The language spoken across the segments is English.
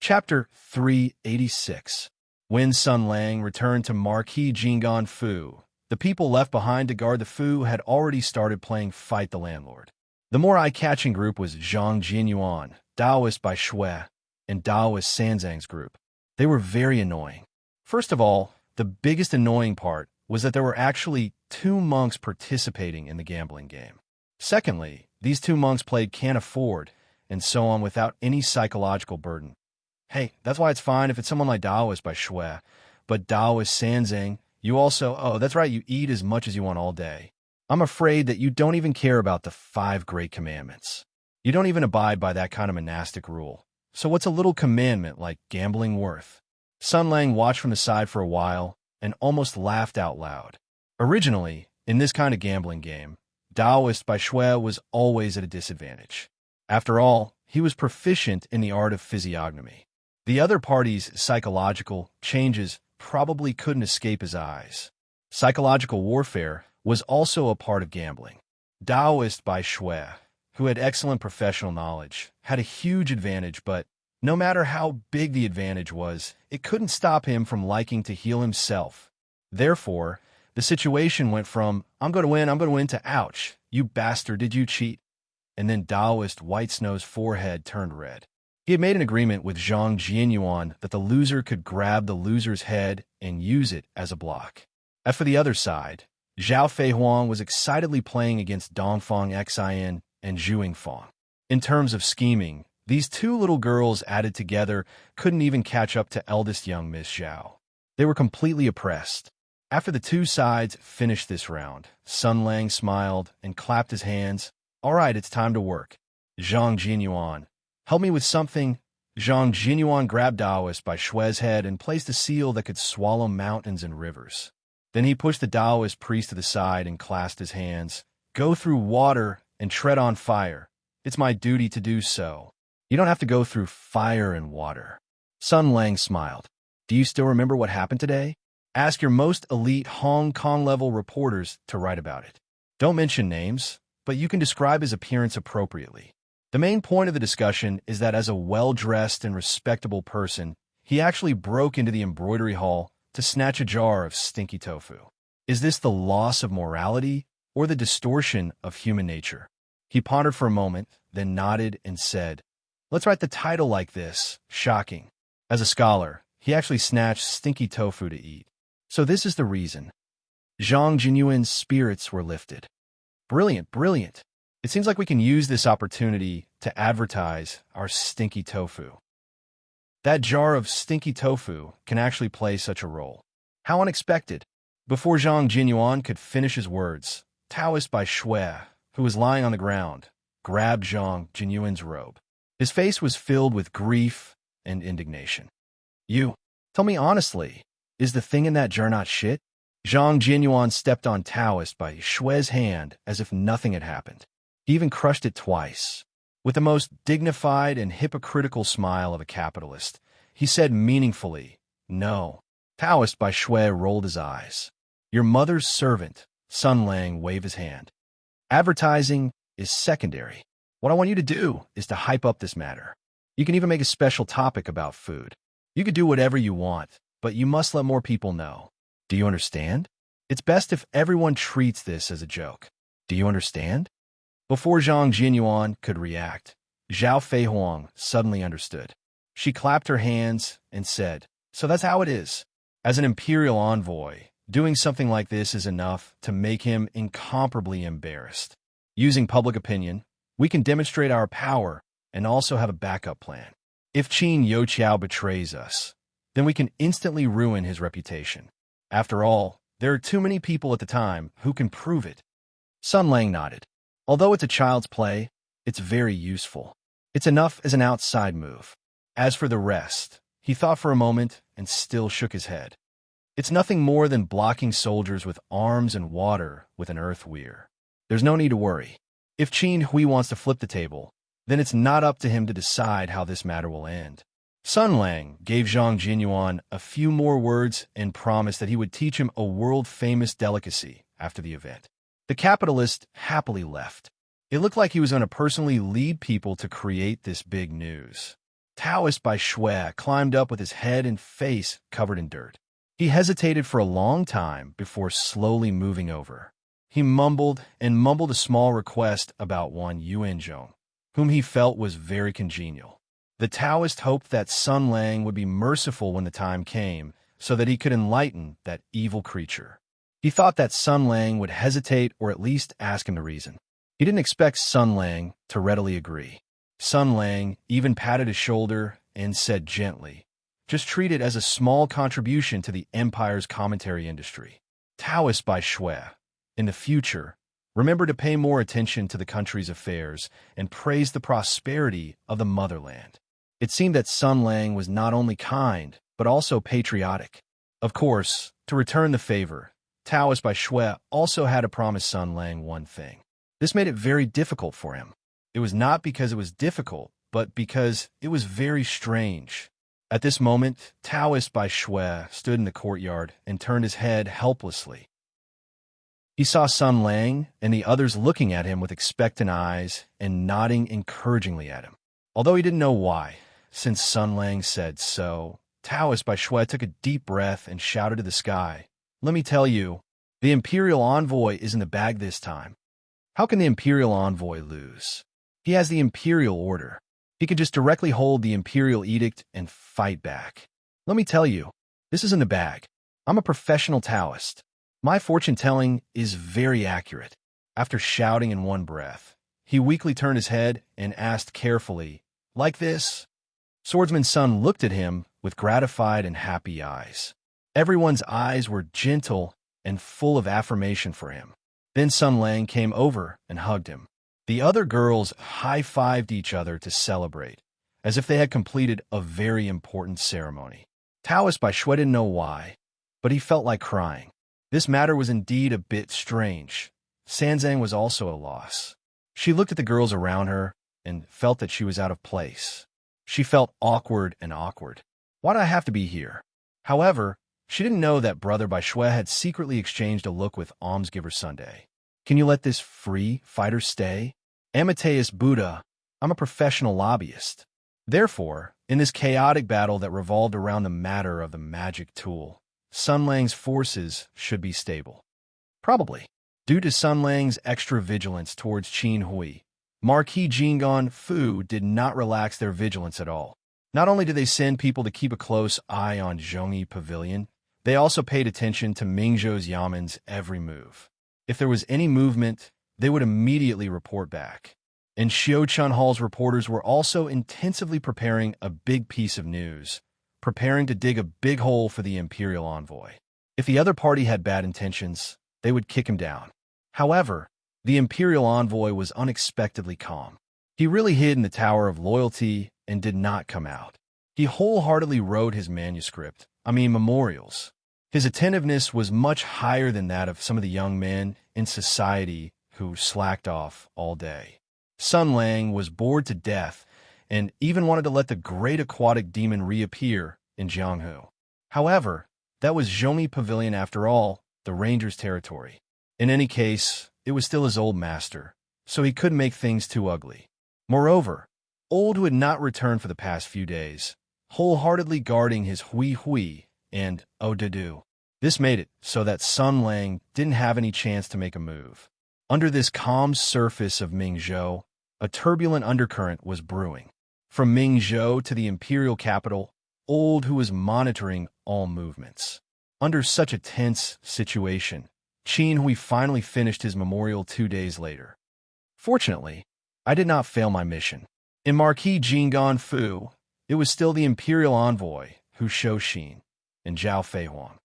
Chapter 386. When Sun Lang returned to Marquis Jinggan Fu, the people left behind to guard the Fu had already started playing Fight the Landlord. The more eye-catching group was Zhang Jinyuan, Taoist by Shui, and Taoist Sanzang's group. They were very annoying. First of all, the biggest annoying part was that there were actually 2 monks participating in the gambling game. Secondly, these 2 monks played Can't Afford, and so on without any psychological burden. Hey, that's why it's fine if it's someone like Taoist by Shui, but Taoist Sanzang, that's right, you eat as much as you want all day. I'm afraid that you don't even care about the 5 great commandments. You don't even abide by that kind of monastic rule. So what's a little commandment like gambling worth? Sun Lang watched from the side for a while and almost laughed out loud. Originally, in this kind of gambling game, Taoist by Shui was always at a disadvantage. After all, he was proficient in the art of physiognomy. The other party's psychological changes probably couldn't escape his eyes. Psychological warfare was also a part of gambling. Taoist by Shui, who had excellent professional knowledge, had a huge advantage, but no matter how big the advantage was, it couldn't stop him from liking to heal himself. Therefore, the situation went from, I'm going to win, to ouch, you bastard, did you cheat? And then Taoist White Snow's forehead turned red. He had made an agreement with Zhang Jianyuan that the loser could grab the loser's head and use it as a block. As for the other side, Zhao Feihuang was excitedly playing against Dongfang Xin and Zhuing Fang. In terms of scheming, these 2 little girls added together couldn't even catch up to eldest young Miss Zhao. They were completely oppressed. After the 2 sides finished this round, Sun Lang smiled and clapped his hands. All right, it's time to work. Zhang Jinyuan, help me with something. Zhang Jinyuan grabbed Taoist by Shui's head and placed a seal that could swallow mountains and rivers. Then he pushed the Taoist priest to the side and clasped his hands. Go through water and tread on fire. It's my duty to do so. You don't have to go through fire and water. Sun Lang smiled. Do you still remember what happened today? Ask your most elite Hong Kong-level reporters to write about it. Don't mention names, but you can describe his appearance appropriately. The main point of the discussion is that as a well-dressed and respectable person, he actually broke into the embroidery hall to snatch a jar of stinky tofu. Is this the loss of morality or the distortion of human nature? He pondered for a moment, then nodded and said, let's write the title like this, shocking. As a scholar, he actually snatched stinky tofu to eat. So this is the reason. Zhang Jinyuan's spirits were lifted. Brilliant, brilliant. It seems like we can use this opportunity to advertise our stinky tofu. That jar of stinky tofu can actually play such a role. How unexpected. Before Zhang Jinyuan could finish his words, Taoist by Shui, who was lying on the ground, grabbed Zhang Jinyuan's robe. His face was filled with grief and indignation. You, tell me honestly, is the thing in that jar not shit? Zhang Jinyuan stepped on Taoist by Shui's hand as if nothing had happened. He even crushed it twice. With the most dignified and hypocritical smile of a capitalist, he said meaningfully, no. Taoist by Shui rolled his eyes. Your mother's servant, Sun Lang waved his hand. Advertising is secondary. What I want you to do is to hype up this matter. You can even make a special topic about food. You could do whatever you want, but you must let more people know. Do you understand? It's best if everyone treats this as a joke. Do you understand? Before Zhang Jinyuan could react, Zhao Feihuang suddenly understood. She clapped her hands and said, so that's how it is. As an imperial envoy, doing something like this is enough to make him incomparably embarrassed. Using public opinion, we can demonstrate our power and also have a backup plan. If Qin Youqiao betrays us, then we can instantly ruin his reputation. After all, there are too many people at the time who can prove it. Sun Lang nodded. Although it's a child's play, it's very useful. It's enough as an outside move. As for the rest, he thought for a moment and still shook his head. It's nothing more than blocking soldiers with arms and water with an earth weir. There's no need to worry. If Qin Hui wants to flip the table, then it's not up to him to decide how this matter will end. Sun Lang gave Zhang Jinyuan a few more words and promised that he would teach him a world-famous delicacy after the event. The capitalist happily left. It looked like he was going to personally lead people to create this big news. Taoist by Shui climbed up with his head and face covered in dirt. He hesitated for a long time before slowly moving over. He mumbled and mumbled a small request about one Yuanzhong, whom he felt was very congenial. The Taoist hoped that Sun Lang would be merciful when the time came, so that he could enlighten that evil creature. He thought that Sun Lang would hesitate or at least ask him to reason. He didn't expect Sun Lang to readily agree. Sun Lang even patted his shoulder and said gently, "Just treat it as a small contribution to the Empire's commentary industry. Taoist by Shui, in the future, remember to pay more attention to the country's affairs and praise the prosperity of the motherland." It seemed that Sun Lang was not only kind, but also patriotic. Of course, to return the favor, Taoist by Shui also had to promise Sun Lang one thing. This made it very difficult for him. It was not because it was difficult, but because it was very strange. At this moment, Taoist by Shui stood in the courtyard and turned his head helplessly. He saw Sun Lang and the others looking at him with expectant eyes and nodding encouragingly at him. Although he didn't know why, since Sun Lang said so, Taoist by Shui took a deep breath and shouted to the sky, "Let me tell you, the Imperial Envoy is in the bag this time. How can the Imperial Envoy lose? He has the Imperial Order. He could just directly hold the Imperial Edict and fight back. Let me tell you, this is in the bag. I'm a professional Taoist. My fortune-telling is very accurate." After shouting in one breath, he weakly turned his head and asked carefully, "Like this?" Swordsman Sun looked at him with gratified and happy eyes. Everyone's eyes were gentle and full of affirmation for him. Then Sun Lang came over and hugged him. The other girls high-fived each other to celebrate, as if they had completed a very important ceremony. Taoist by Shui didn't know why, but he felt like crying. This matter was indeed a bit strange. Sanzang was also a loss. She looked at the girls around her and felt that she was out of place. She felt awkward and awkward. Why do I have to be here? However, she didn't know that Brother by Shui had secretly exchanged a look with Almsgiver Sunday. "Can you let this free fighter stay?" "Amateus Buddha, I'm a professional lobbyist. Therefore, in this chaotic battle that revolved around the matter of the magic tool, Sun Lang's forces should be stable." Probably. Due to Sun Lang's extra vigilance towards Qin Hui, Marquis Jing'an Fu did not relax their vigilance at all. Not only did they send people to keep a close eye on Zhongyi Pavilion, they also paid attention to Mingzhou's Yamen's every move. If there was any movement, they would immediately report back. And Xiaochun Hall's reporters were also intensively preparing a big piece of news, preparing to dig a big hole for the Imperial Envoy. If the other party had bad intentions, they would kick him down. However, the Imperial Envoy was unexpectedly calm. He really hid in the Tower of Loyalty and did not come out. He wholeheartedly wrote his memorials. His attentiveness was much higher than that of some of the young men in society who slacked off all day. Sun Lang was bored to death and even wanted to let the great aquatic demon reappear in Jianghu. However, that was Zhongyi Pavilion after all, the ranger's territory. In any case, it was still his old master, so he couldn't make things too ugly. Moreover, Old, who had not returned for the past few days, wholeheartedly guarding his Hui Hui and Odedu. This made it so that Sun Lang didn't have any chance to make a move. Under this calm surface of Mingzhou, a turbulent undercurrent was brewing. From Mingzhou to the imperial capital, Old, who was monitoring all movements. Under such a tense situation, Qin Hui finally finished his memorial 2 days later. Fortunately, I did not fail my mission. In Marquis Jing'an Fu, it was still the Imperial Envoy, Hu Shouxin, and Zhao Feihuang.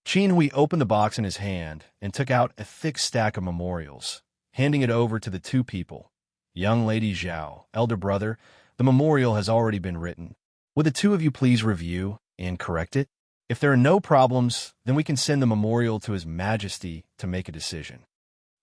Qin Hui opened the box in his hand and took out a thick stack of memorials, handing it over to the two people. "Young Lady Zhao, elder brother, the memorial has already been written. Would the two of you please review and correct it? If there are no problems, then we can send the memorial to His Majesty to make a decision."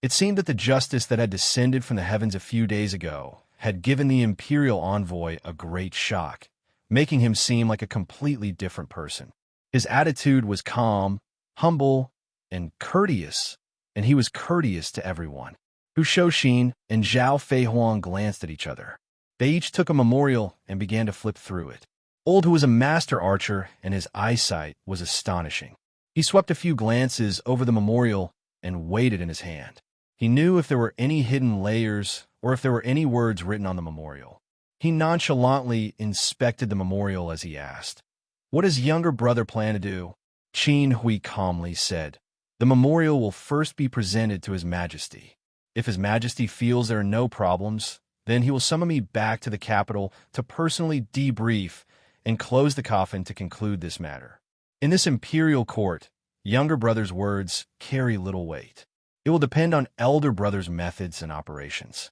It seemed that the justice that had descended from the heavens a few days ago had given the Imperial Envoy a great shock, making him seem like a completely different person. His attitude was calm, humble, and courteous, and he was courteous to everyone. Hu Shouxin and Zhao Feihuang glanced at each other. They each took a memorial and began to flip through it. Old, who was a master archer, and his eyesight was astonishing. He swept a few glances over the memorial and weighed it in his hand. He knew if there were any hidden layers or if there were any words written on the memorial. He nonchalantly inspected the memorial as he asked, "What does younger brother plan to do?" Qin Hui calmly said, "The memorial will first be presented to His Majesty. If His Majesty feels there are no problems, then he will summon me back to the capital to personally debrief and close the coffin to conclude this matter. In this imperial court, younger brother's words carry little weight. It will depend on elder brother's methods and operations."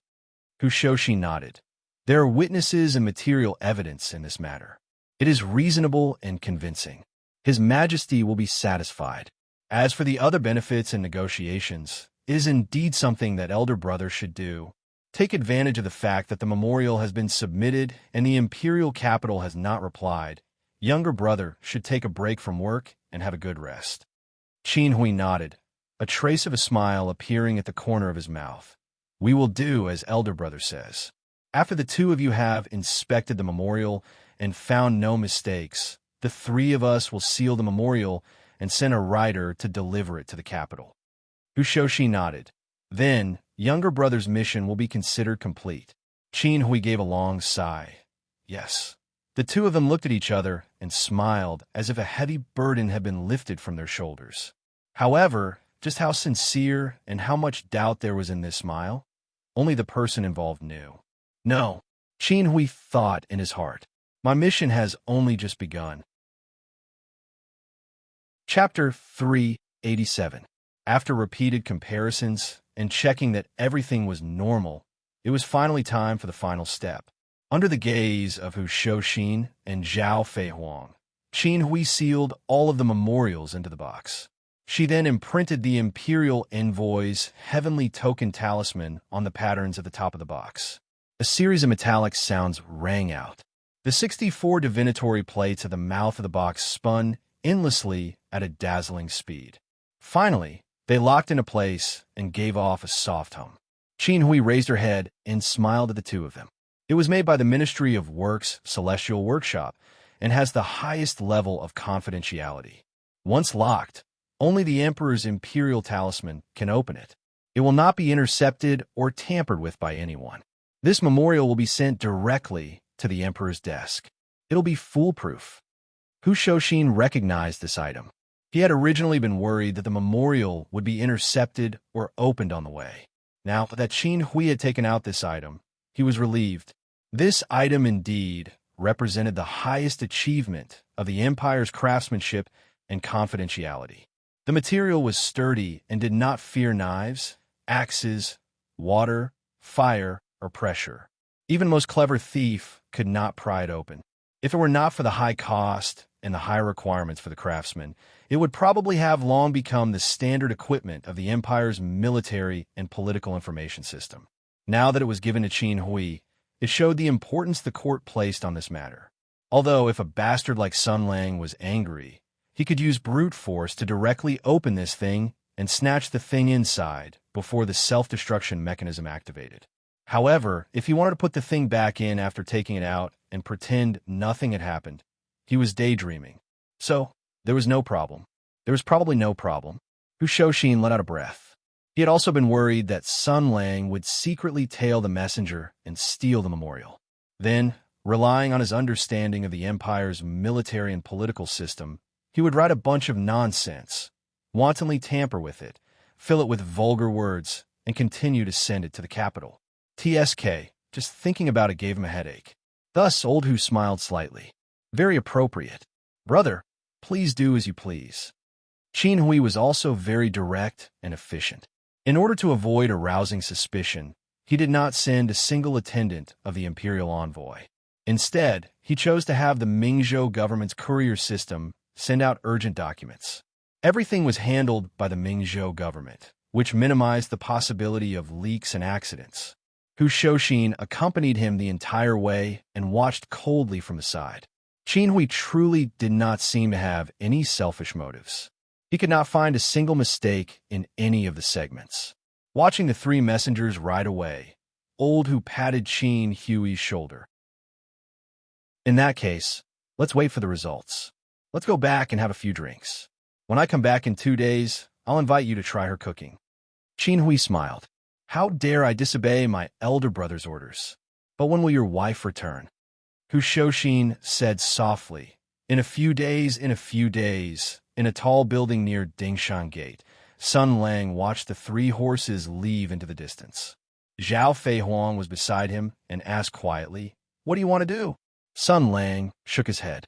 Hushoshi nodded. "There are witnesses and material evidence in this matter. It is reasonable and convincing. His Majesty will be satisfied. As for the other benefits and negotiations, it is indeed something that elder brother should do. Take advantage of the fact that the memorial has been submitted and the imperial capital has not replied. Younger brother should take a break from work and have a good rest." Qin Hui nodded, a trace of a smile appearing at the corner of his mouth. "We will do as elder brother says. After the two of you have inspected the memorial and found no mistakes, the three of us will seal the memorial and send a rider to deliver it to the capital." Hushoshi nodded. "Then, younger brother's mission will be considered complete." Qin Hui gave a long sigh. "Yes." The two of them looked at each other and smiled as if a heavy burden had been lifted from their shoulders. However, just how sincere and how much doubt there was in this smile, only the person involved knew. "No," Qin Hui thought in his heart. "My mission has only just begun." Chapter 387. After repeated comparisons and checking that everything was normal, it was finally time for the final step. Under the gaze of Hushoshi and Zhao Feihuang, Qin Hui sealed all of the memorials into the box. She then imprinted the Imperial Envoy's heavenly token talisman on the patterns at the top of the box. A series of metallic sounds rang out. The 64 divinatory plates at the mouth of the box spun endlessly at a dazzling speed. Finally, they locked into place and gave off a soft hum. Qin Hui raised her head and smiled at the two of them. It was made by the Ministry of Works Celestial Workshop and has the highest level of confidentiality. Once locked, only the Emperor's Imperial Talisman can open it. It will not be intercepted or tampered with by anyone. This memorial will be sent directly to the Emperor's desk. It'll be foolproof. Hushoshi recognized this item. He had originally been worried that the memorial would be intercepted or opened on the way. Now that Qin Hui had taken out this item, he was relieved. This item indeed represented the highest achievement of the Empire's craftsmanship and confidentiality. The material was sturdy and did not fear knives, axes, water, fire, or pressure. Even the most clever thief could not pry it open. If it were not for the high cost and the high requirements for the craftsman, it would probably have long become the standard equipment of the Empire's military and political information system. Now that it was given to Qin Hui, it showed the importance the court placed on this matter. Although if a bastard like Sun Lang was angry, he could use brute force to directly open this thing and snatch the thing inside before the self-destruction mechanism activated. However, if he wanted to put the thing back in after taking it out and pretend nothing had happened, he was daydreaming. So, there was no problem. There was probably no problem. Hushoshi let out a breath. He had also been worried that Sun Lang would secretly tail the messenger and steal the memorial. Then, relying on his understanding of the Empire's military and political system, he would write a bunch of nonsense, wantonly tamper with it, fill it with vulgar words, and continue to send it to the capital. TSK, just thinking about it gave him a headache. Thus, old Hu smiled slightly. Very appropriate. Brother, please do as you please. Qin Hui was also very direct and efficient. In order to avoid arousing suspicion, he did not send a single attendant of the imperial envoy. Instead, he chose to have the Mingzhou government's courier system send out urgent documents. Everything was handled by the Mingzhou government, which minimized the possibility of leaks and accidents. Hushoshi accompanied him the entire way and watched coldly from the side. Qin Hui truly did not seem to have any selfish motives. He could not find a single mistake in any of the segments. Watching the three messengers ride away, Old Hu patted Qin Hui's shoulder. In that case, let's wait for the results. Let's go back and have a few drinks. When I come back in 2 days, I'll invite you to try her cooking. Qin Hui smiled. How dare I disobey my elder brother's orders? But when will your wife return? Hu Shouxin said softly. In a few days, in a few days. In a tall building near Dingshan Gate, Sun Lang watched the 3 horses leave into the distance. Zhao Feihuang was beside him and asked quietly, What do you want to do? Sun Lang shook his head.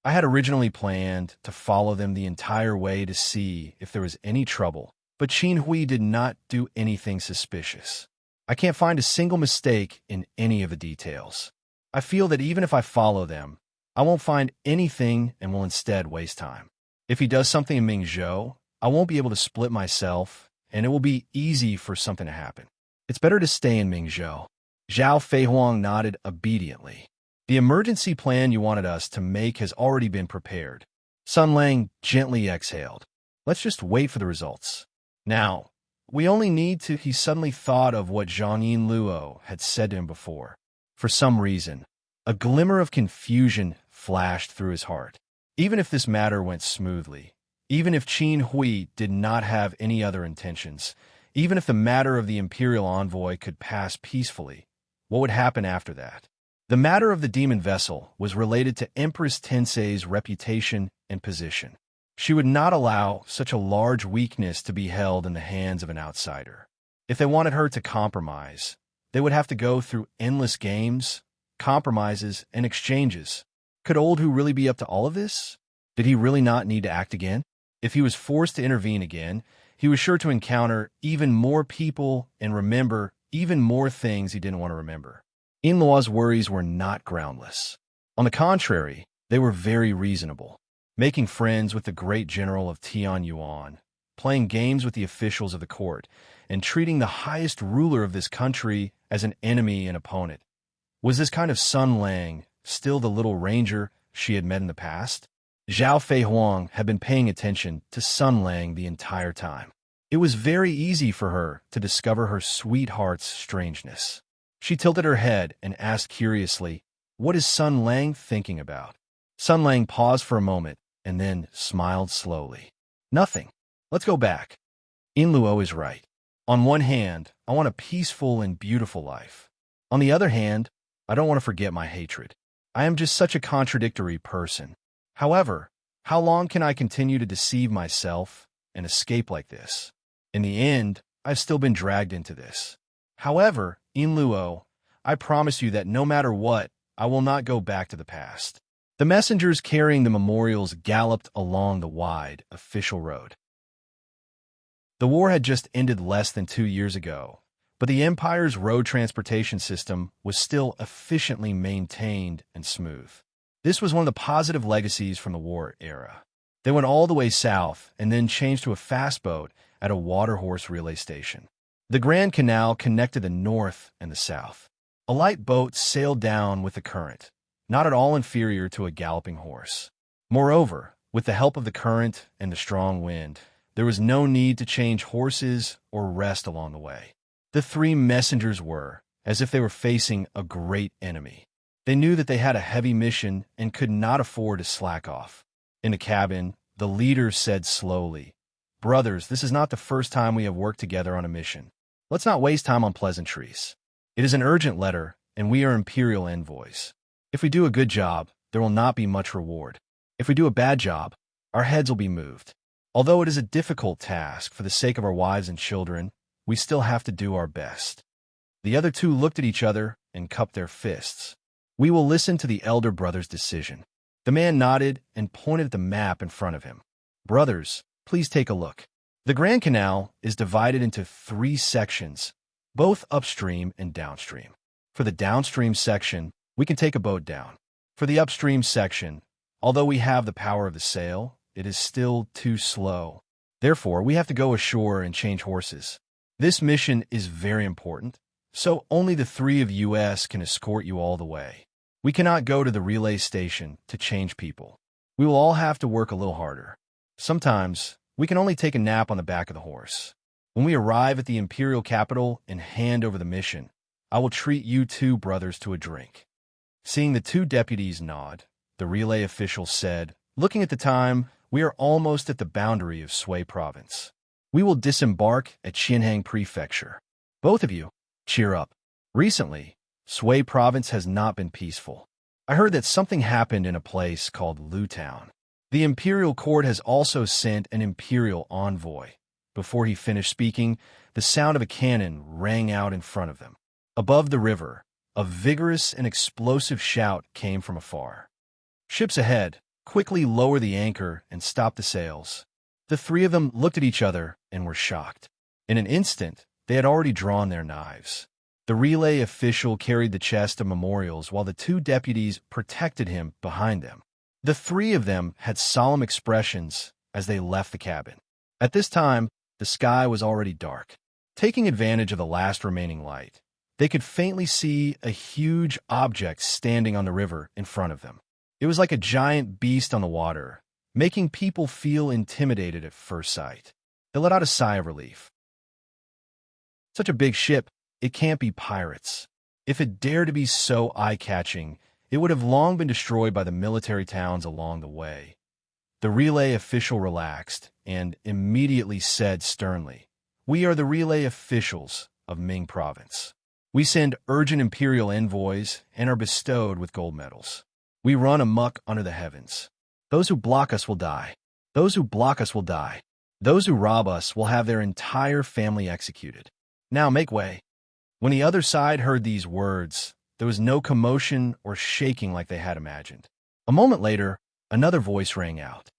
I had originally planned to follow them the entire way to see if there was any trouble, but Qin Hui did not do anything suspicious. I can't find a single mistake in any of the details. I feel that even if I follow them, I won't find anything and will instead waste time. If he does something in Mingzhou, I won't be able to split myself, and it will be easy for something to happen. It's better to stay in Mingzhou. Zhao Feihuang nodded obediently. The emergency plan you wanted us to make has already been prepared. Sun Lang gently exhaled. Let's just wait for the results. Now, we only need to... He suddenly thought of what Zhang Yinluo had said to him before. For some reason, a glimmer of confusion flashed through his heart. Even if this matter went smoothly, even if Qin Hui did not have any other intentions, even if the matter of the imperial envoy could pass peacefully, what would happen after that? The matter of the demon vessel was related to Empress Tensei's reputation and position. She would not allow such a large weakness to be held in the hands of an outsider. If they wanted her to compromise, they would have to go through endless games, compromises, and exchanges. Could Old Hu really be up to all of this? Did he really not need to act again? If he was forced to intervene again, he was sure to encounter even more people and remember even more things he didn't want to remember. Yinluo's worries were not groundless. On the contrary, they were very reasonable. Making friends with the great general of Tianyuan, playing games with the officials of the court, and treating the highest ruler of this country as an enemy and opponent. Was this kind of Sun Lang still the little ranger she had met in the past? Zhao Feihuang had been paying attention to Sun Lang the entire time. It was very easy for her to discover her sweetheart's strangeness. She tilted her head and asked curiously, What is Sun Lang thinking about? Sun Lang paused for a moment and then smiled slowly. Nothing. Let's go back. Yinluo is right. On one hand, I want a peaceful and beautiful life. On the other hand, I don't want to forget my hatred. I am just such a contradictory person. However, how long can I continue to deceive myself and escape like this? In the end, I've still been dragged into this. However, Yinluo, I promise you that no matter what, I will not go back to the past. The messengers carrying the memorials galloped along the wide, official road. The war had just ended less than 2 years ago, but the Empire's road transportation system was still efficiently maintained and smooth. This was one of the positive legacies from the war era. They went all the way south and then changed to a fast boat at a water horse relay station. The Grand Canal connected the north and the south. A light boat sailed down with the current, not at all inferior to a galloping horse. Moreover, with the help of the current and the strong wind, there was no need to change horses or rest along the way. The 3 messengers were, as if they were facing a great enemy. They knew that they had a heavy mission and could not afford to slack off. In the cabin, the leader said slowly, Brothers, this is not the first time we have worked together on a mission. Let's not waste time on pleasantries. It is an urgent letter, and we are imperial envoys. If we do a good job, there will not be much reward. If we do a bad job, our heads will be moved. Although it is a difficult task for the sake of our wives and children, we still have to do our best. The other 2 looked at each other and cupped their fists. We will listen to the elder brother's decision. The man nodded and pointed at the map in front of him. Brothers, please take a look. The Grand Canal is divided into 3 sections, both upstream and downstream. For the downstream section, we can take a boat down. For the upstream section, although we have the power of the sail, it is still too slow. Therefore, we have to go ashore and change horses. This mission is very important, so only the 3 of us can escort you all the way. We cannot go to the relay station to change people. We will all have to work a little harder. Sometimes, we can only take a nap on the back of the horse. When we arrive at the imperial capital and hand over the mission, I will treat you two brothers to a drink." Seeing the two deputies nod, the relay official said, "Looking at the time, we are almost at the boundary of Sui province. We will disembark at Qianhang Prefecture. Both of you, cheer up. Recently, Sui province has not been peaceful. I heard that something happened in a place called Lu Town. The imperial court has also sent an imperial envoy." Before he finished speaking, the sound of a cannon rang out in front of them. Above the river, a vigorous and explosive shout came from afar. "Ships ahead! Quickly lower the anchor and stop the sails." The three of them looked at each other and were shocked. In an instant, they had already drawn their knives. The relay official carried the chest of memorials while the two deputies protected him behind them. The three of them had solemn expressions as they left the cabin. At this time, the sky was already dark. Taking advantage of the last remaining light, they could faintly see a huge object standing on the river in front of them. It was like a giant beast on the water, making people feel intimidated at first sight. They let out a sigh of relief. Such a big ship, it can't be pirates. If it dared to be so eye-catching, it would have long been destroyed by the military towns along the way. The relay official relaxed and immediately said sternly, "We are the relay officials of Ming Province. We send urgent imperial envoys and are bestowed with gold medals. We run amok under the heavens. Those who block us will die. Those who block us will die. Those who rob us will have their entire family executed. Now make way." When the other side heard these words, there was no commotion or shaking like they had imagined. A moment later, another voice rang out.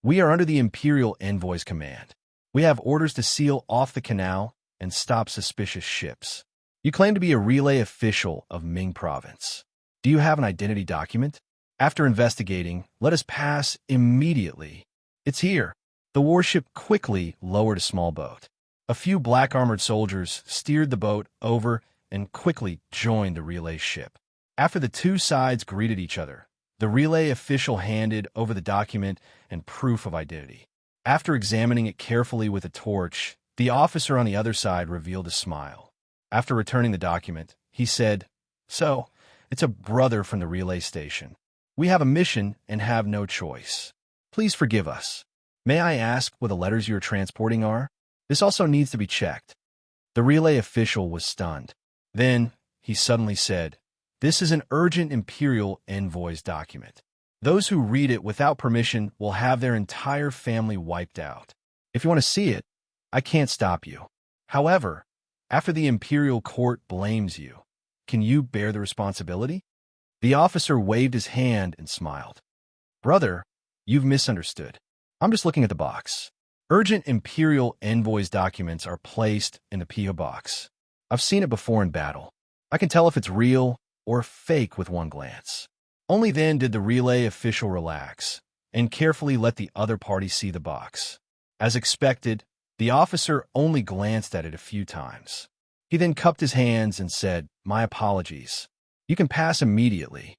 "We are under the imperial envoy's command. We have orders to seal off the canal and stop suspicious ships. You claim to be a relay official of Ming Province. Do you have an identity document? After investigating, let us pass immediately." "It's here." The warship quickly lowered a small boat. A few black-armored soldiers steered the boat over and quickly joined the relay ship. After the two sides greeted each other, the relay official handed over the document and proof of identity. After examining it carefully with a torch, the officer on the other side revealed a smile. After returning the document, he said, "So, it's a brother from the relay station. We have a mission and have no choice. Please forgive us. May I ask what the letters you are transporting are? This also needs to be checked." The relay official was stunned. Then, he suddenly said, "This is an urgent imperial envoy's document. Those who read it without permission will have their entire family wiped out. If you want to see it, I can't stop you. However, after the imperial court blames you, can you bear the responsibility?" The officer waved his hand and smiled. "Brother, you've misunderstood. I'm just looking at the box. Urgent imperial envoy's documents are placed in the P.O. box. I've seen it before in battle. I can tell if it's real or fake with one glance." Only then did the relay official relax and carefully let the other party see the box. As expected, the officer only glanced at it a few times. He then cupped his hands and said, "My apologies. You can pass immediately."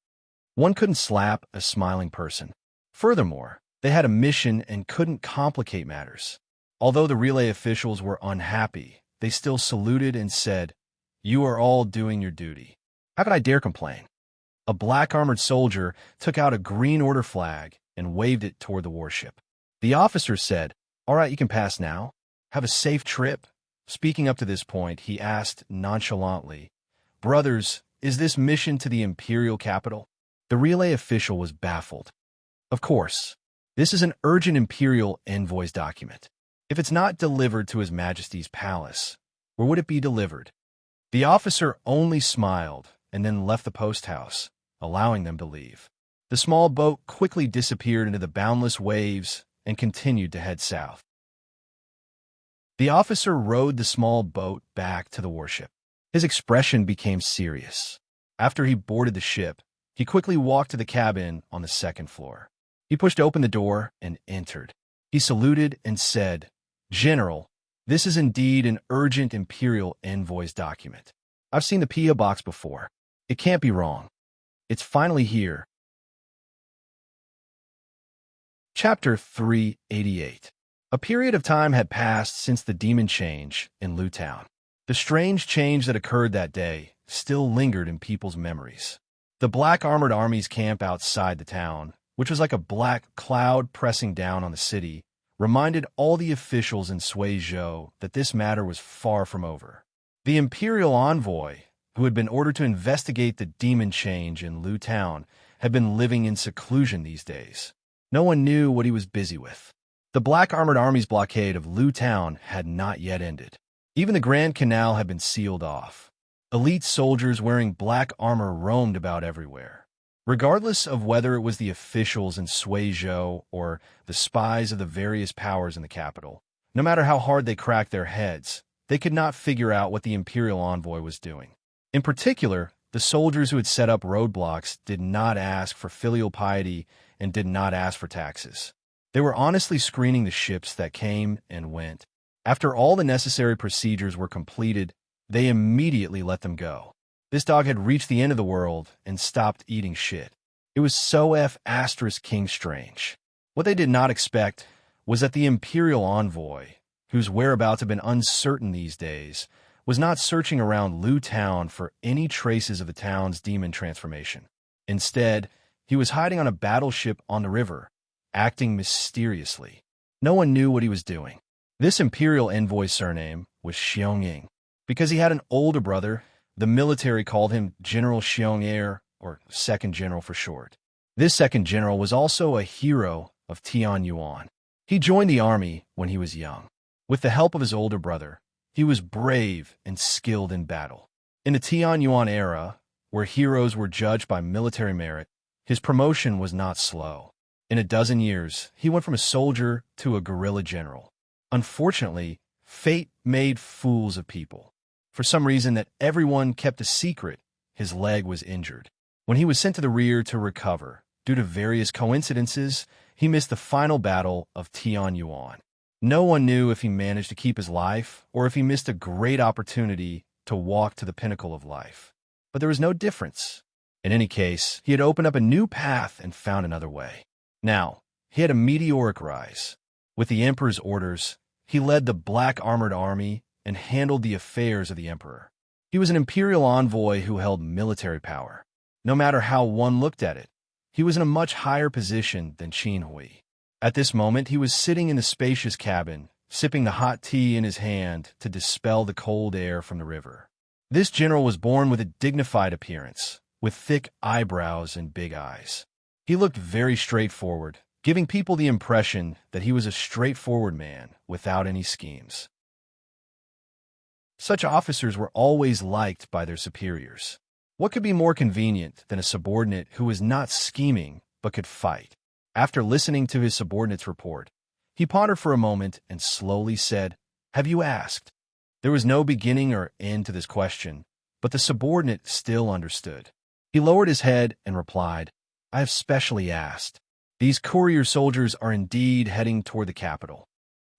One couldn't slap a smiling person. Furthermore, they had a mission and couldn't complicate matters. Although the relay officials were unhappy, they still saluted and said, "You are all doing your duty. How could I dare complain?" A black-armored soldier took out a green order flag and waved it toward the warship. The officer said, "All right, you can pass now. Have a safe trip." Speaking up to this point, he asked nonchalantly, "Brothers, is this mission to the imperial capital?" The relay official was baffled. "Of course. This is an urgent imperial envoy's document. If it's not delivered to His Majesty's palace, where would it be delivered?" The officer only smiled and then left the post house, allowing them to leave. The small boat quickly disappeared into the boundless waves and continued to head south. The officer rowed the small boat back to the warship. His expression became serious. After he boarded the ship, he quickly walked to the cabin on the second floor. He pushed open the door and entered. He saluted and said, "General, this is indeed an urgent imperial envoy's document. I've seen the P.O. box before. It can't be wrong. It's finally here." Chapter 388. A period of time had passed since the demon change in Lu Town. The strange change that occurred that day still lingered in people's memories. The black armored army's camp outside the town, which was like a black cloud pressing down on the city, reminded all the officials in Suizhou that this matter was far from over. The imperial envoy, who had been ordered to investigate the demon change in Lu Town, had been living in seclusion these days. No one knew what he was busy with. The black armored army's blockade of Lu Town had not yet ended. Even the Grand Canal had been sealed off. Elite soldiers wearing black armor roamed about everywhere. Regardless of whether it was the officials in Suizhou or the spies of the various powers in the capital, no matter how hard they cracked their heads, they could not figure out what the imperial envoy was doing. In particular, the soldiers who had set up roadblocks did not ask for filial piety and did not ask for taxes. They were honestly screening the ships that came and went. After all the necessary procedures were completed, they immediately let them go. This dog had reached the end of the world and stopped eating shit. It was so King strange. What they did not expect was that the imperial envoy, whose whereabouts had been uncertain these days, was not searching around Lu Town for any traces of the town's demon transformation. Instead, he was hiding on a battleship on the river, acting mysteriously. No one knew what he was doing. This imperial envoy's surname was Xiong. Because he had an older brother, the military called him General Xiong, or Second General for short. This second general was also a hero of Tianyuan. He joined the army when he was young. With the help of his older brother, he was brave and skilled in battle. In the Tianyuan era, where heroes were judged by military merit, his promotion was not slow. In a dozen years, he went from a soldier to a guerrilla general. Unfortunately, fate made fools of people. For some reason that everyone kept a secret, his leg was injured. When he was sent to the rear to recover, due to various coincidences, he missed the final battle of Tianyuan. No one knew if he managed to keep his life or if he missed a great opportunity to walk to the pinnacle of life. But there was no difference. In any case, he had opened up a new path and found another way. Now, he had a meteoric rise. With the emperor's orders, he led the black armored army and handled the affairs of the emperor. He was an imperial envoy who held military power. No matter how one looked at it, he was in a much higher position than Qin Hui. At this moment, he was sitting in the spacious cabin, sipping the hot tea in his hand to dispel the cold air from the river. This general was born with a dignified appearance, with thick eyebrows and big eyes. He looked very straightforward, giving people the impression that he was a straightforward man without any schemes. Such officers were always liked by their superiors. What could be more convenient than a subordinate who was not scheming but could fight? After listening to his subordinate's report, he pondered for a moment and slowly said, "Have you asked?" There was no beginning or end to this question, but the subordinate still understood. He lowered his head and replied, "I have specially asked. These courier soldiers are indeed heading toward the capital."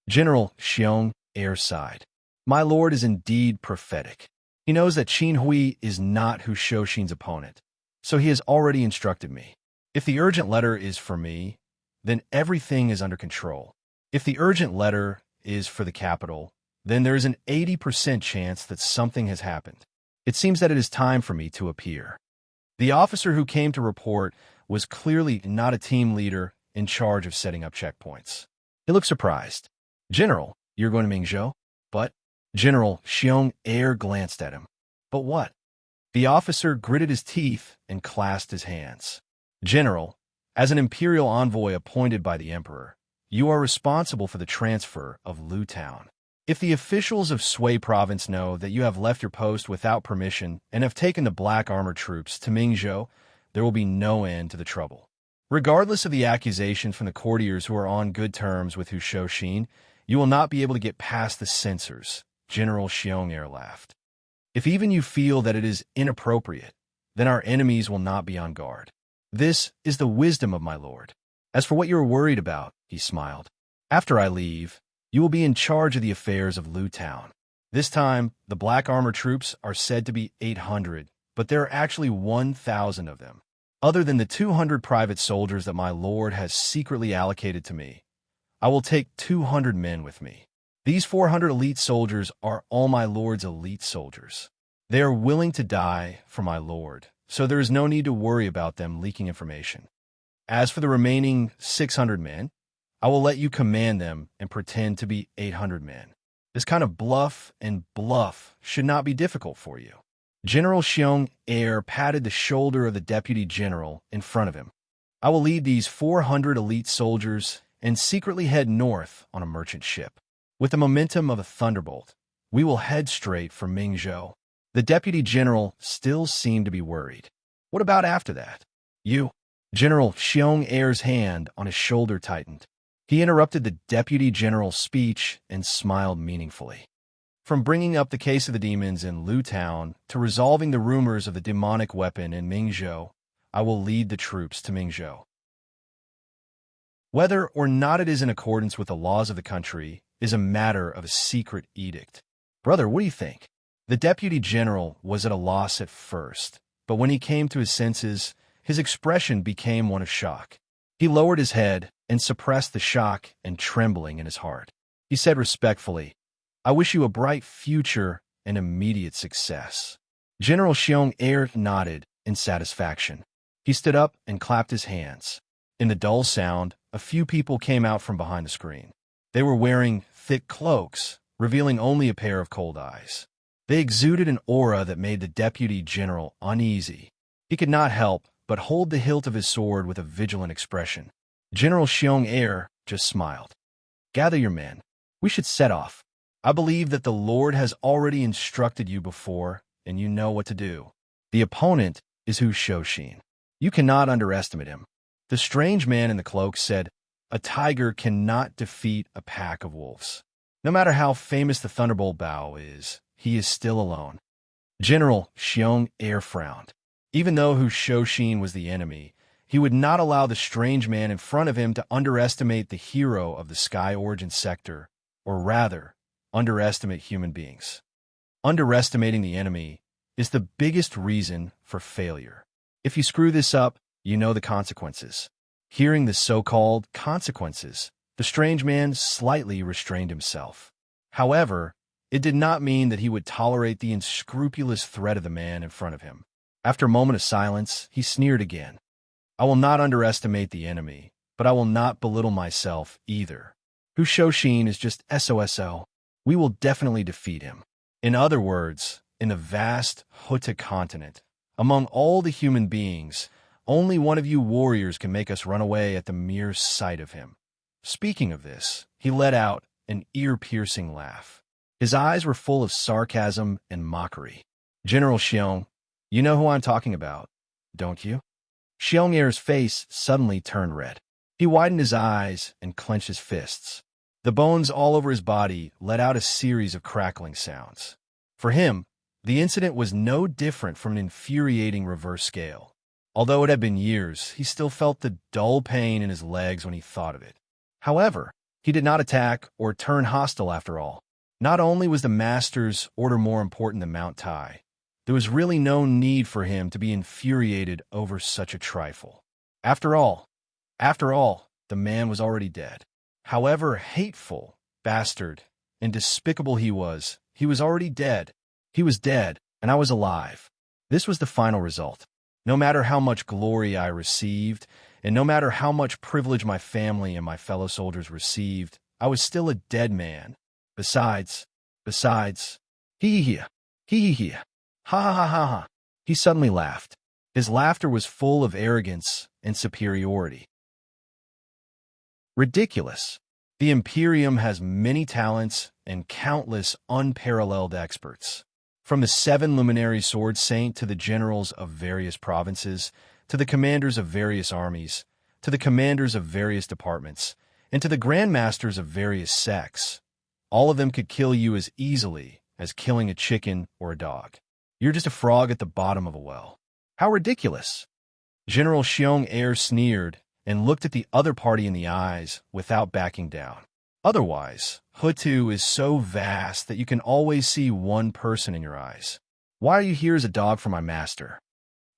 General Xiong sighed. "My lord is indeed prophetic. He knows that Qin Hui is not Hu Shouxin's opponent, so he has already instructed me. If the urgent letter is for me, then everything is under control. If the urgent letter is for the capital, then there is an 80% chance that something has happened. It seems that it is time for me to appear." The officer who came to report was clearly not a team leader in charge of setting up checkpoints. He looked surprised. "General, you're going to Mingzhou?" "But..." General Xiong glanced at him. "But what?" The officer gritted his teeth and clasped his hands. "General, as an imperial envoy appointed by the emperor, you are responsible for the transfer of Lu Town. If the officials of Sui province know that you have left your post without permission and have taken the black armored troops to Mingzhou, there will be no end to the trouble. Regardless of the accusations from the courtiers who are on good terms with Hu Shouxin, you will not be able to get past the censors." General Xiong laughed. "If even you feel that it is inappropriate, then our enemies will not be on guard. This is the wisdom of my lord. As for what you are worried about," he smiled, "after I leave, you will be in charge of the affairs of Lu Town. This time, the black armor troops are said to be 800, but there are actually 1,000 of them. Other than the 200 private soldiers that my lord has secretly allocated to me, I will take 200 men with me. These 400 elite soldiers are all my lord's elite soldiers. They are willing to die for my lord, so there is no need to worry about them leaking information. As for the remaining 600 men, I will let you command them and pretend to be 800 men. This kind of bluff should not be difficult for you." General Xiong Air patted the shoulder of the deputy general in front of him. "I will lead these 400 elite soldiers and secretly head north on a merchant ship. With the momentum of a thunderbolt, we will head straight for Mingzhou." The deputy general still seemed to be worried. "What about after that? You?" General Xiong Air's hand on his shoulder tightened. He interrupted the deputy general's speech and smiled meaningfully. "From bringing up the case of the demons in Lu Town to resolving the rumors of the demonic weapon in Mingzhou, I will lead the troops to Mingzhou. Whether or not it is in accordance with the laws of the country is a matter of a secret edict. Brother, what do you think?" The deputy general was at a loss at first, but when he came to his senses, his expression became one of shock. He lowered his head and suppressed the shock and trembling in his heart. He said respectfully, "I wish you a bright future and immediate success." General Xiong Air nodded in satisfaction. He stood up and clapped his hands. In the dull sound, a few people came out from behind the screen. They were wearing thick cloaks, revealing only a pair of cold eyes. They exuded an aura that made the deputy general uneasy. He could not help but hold the hilt of his sword with a vigilant expression. General Xiong Air just smiled. "Gather your men. We should set off. I believe that the Lord has already instructed you before, and you know what to do. The opponent is Hu Shoshin. You cannot underestimate him." The strange man in the cloak said, "A tiger cannot defeat a pack of wolves. No matter how famous the Thunderbolt Bow is, he is still alone." General Xiong Air frowned. Even though Hu Shoshin was the enemy, he would not allow the strange man in front of him to underestimate the hero of the Sky Origin sector, or rather, underestimate human beings. Underestimating the enemy is the biggest reason for failure. If you screw this up, you know the consequences. Hearing the so-called consequences, the strange man slightly restrained himself. However, it did not mean that he would tolerate the unscrupulous threat of the man in front of him. After a moment of silence, he sneered again. "I will not underestimate the enemy, but I will not belittle myself either. Hu Shoshin is just SOSO. We will definitely defeat him." In other words, in the vast Huta continent, among all the human beings, only one of you warriors can make us run away at the mere sight of him. Speaking of this, he let out an ear-piercing laugh. His eyes were full of sarcasm and mockery. "General Xiong, you know who I'm talking about, don't you?" Xiong Air's face suddenly turned red. He widened his eyes and clenched his fists. The bones all over his body let out a series of crackling sounds. For him, the incident was no different from an infuriating reverse scale. Although it had been years, he still felt the dull pain in his legs when he thought of it. However, he did not attack or turn hostile after all. Not only was the master's order more important than Mount Tai, there was really no need for him to be infuriated over such a trifle. After all, the man was already dead. However hateful, bastard, and despicable he was already dead. He was dead, and I was alive. This was the final result. No matter how much glory I received, and no matter how much privilege my family and my fellow soldiers received, I was still a dead man. Besides, hee, ha ha ha ha. He suddenly laughed. His laughter was full of arrogance and superiority. Ridiculous. The Imperium has many talents and countless unparalleled experts. From the 7 luminary sword saint to the generals of various provinces, to the commanders of various armies, to the commanders of various departments, and to the grandmasters of various sects. All of them could kill you as easily as killing a chicken or a dog. You're just a frog at the bottom of a well. How ridiculous! General Xiong Air sneered and looked at the other party in the eyes without backing down. Otherwise, Hutu is so vast that you can always see one person in your eyes. Why are you here as a dog for my master?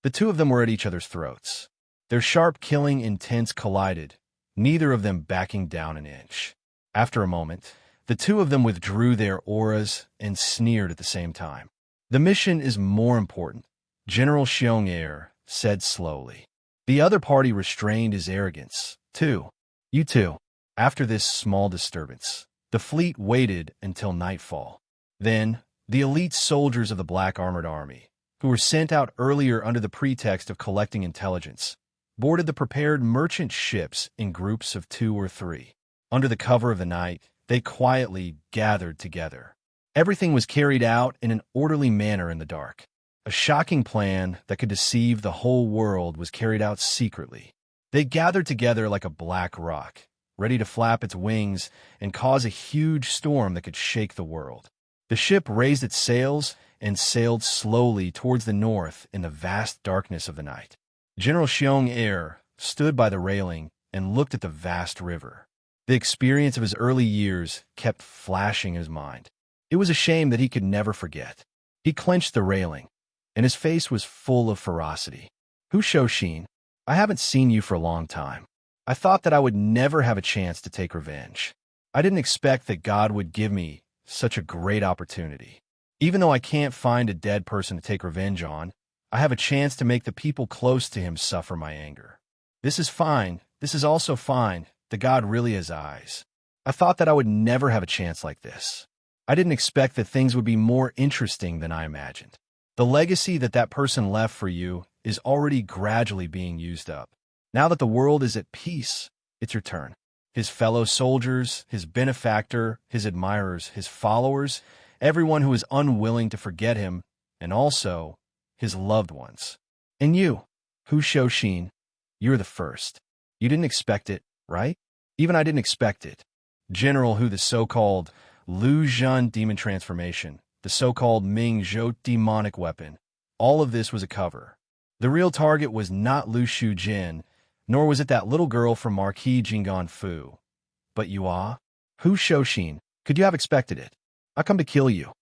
The two of them were at each other's throats. Their sharp killing intents collided, neither of them backing down an inch. After a moment, the two of them withdrew their auras and sneered at the same time. The mission is more important, General Xiong said slowly. The other party restrained his arrogance, too. You too. After this small disturbance, the fleet waited until nightfall. Then, the elite soldiers of the Black Armored Army, who were sent out earlier under the pretext of collecting intelligence, boarded the prepared merchant ships in groups of 2 or 3. Under the cover of the night, they quietly gathered together. Everything was carried out in an orderly manner in the dark. A shocking plan that could deceive the whole world was carried out secretly. They gathered together like a black rock, ready to flap its wings and cause a huge storm that could shake the world. The ship raised its sails and sailed slowly towards the north in the vast darkness of the night. General Xiong stood by the railing and looked at the vast river. The experience of his early years kept flashing in his mind. It was a shame that he could never forget. He clenched the railing, and his face was full of ferocity. Hu Shouxin, I haven't seen you for a long time. I thought that I would never have a chance to take revenge. I didn't expect that God would give me such a great opportunity. Even though I can't find a dead person to take revenge on, I have a chance to make the people close to him suffer my anger. This is fine. This is also fine. The God really has eyes. I thought that I would never have a chance like this. I didn't expect that things would be more interesting than I imagined. The legacy that person left for you is already gradually being used up. Now that the world is at peace, it's your turn. His fellow soldiers, his benefactor, his admirers, his followers, everyone who is unwilling to forget him, and also his loved ones. And you, Hu Shouxin, you're the first. You didn't expect it, right? Even I didn't expect it. General Hu, the so-called Lu Zhan demon transformation, the so-called Ming Zhou demonic weapon, all of this was a cover. The real target was not Lu Shujin, nor was it that little girl from Marquis Jinggan Fu. But you are? Hu Shouxin, could you have expected it? I come to kill you.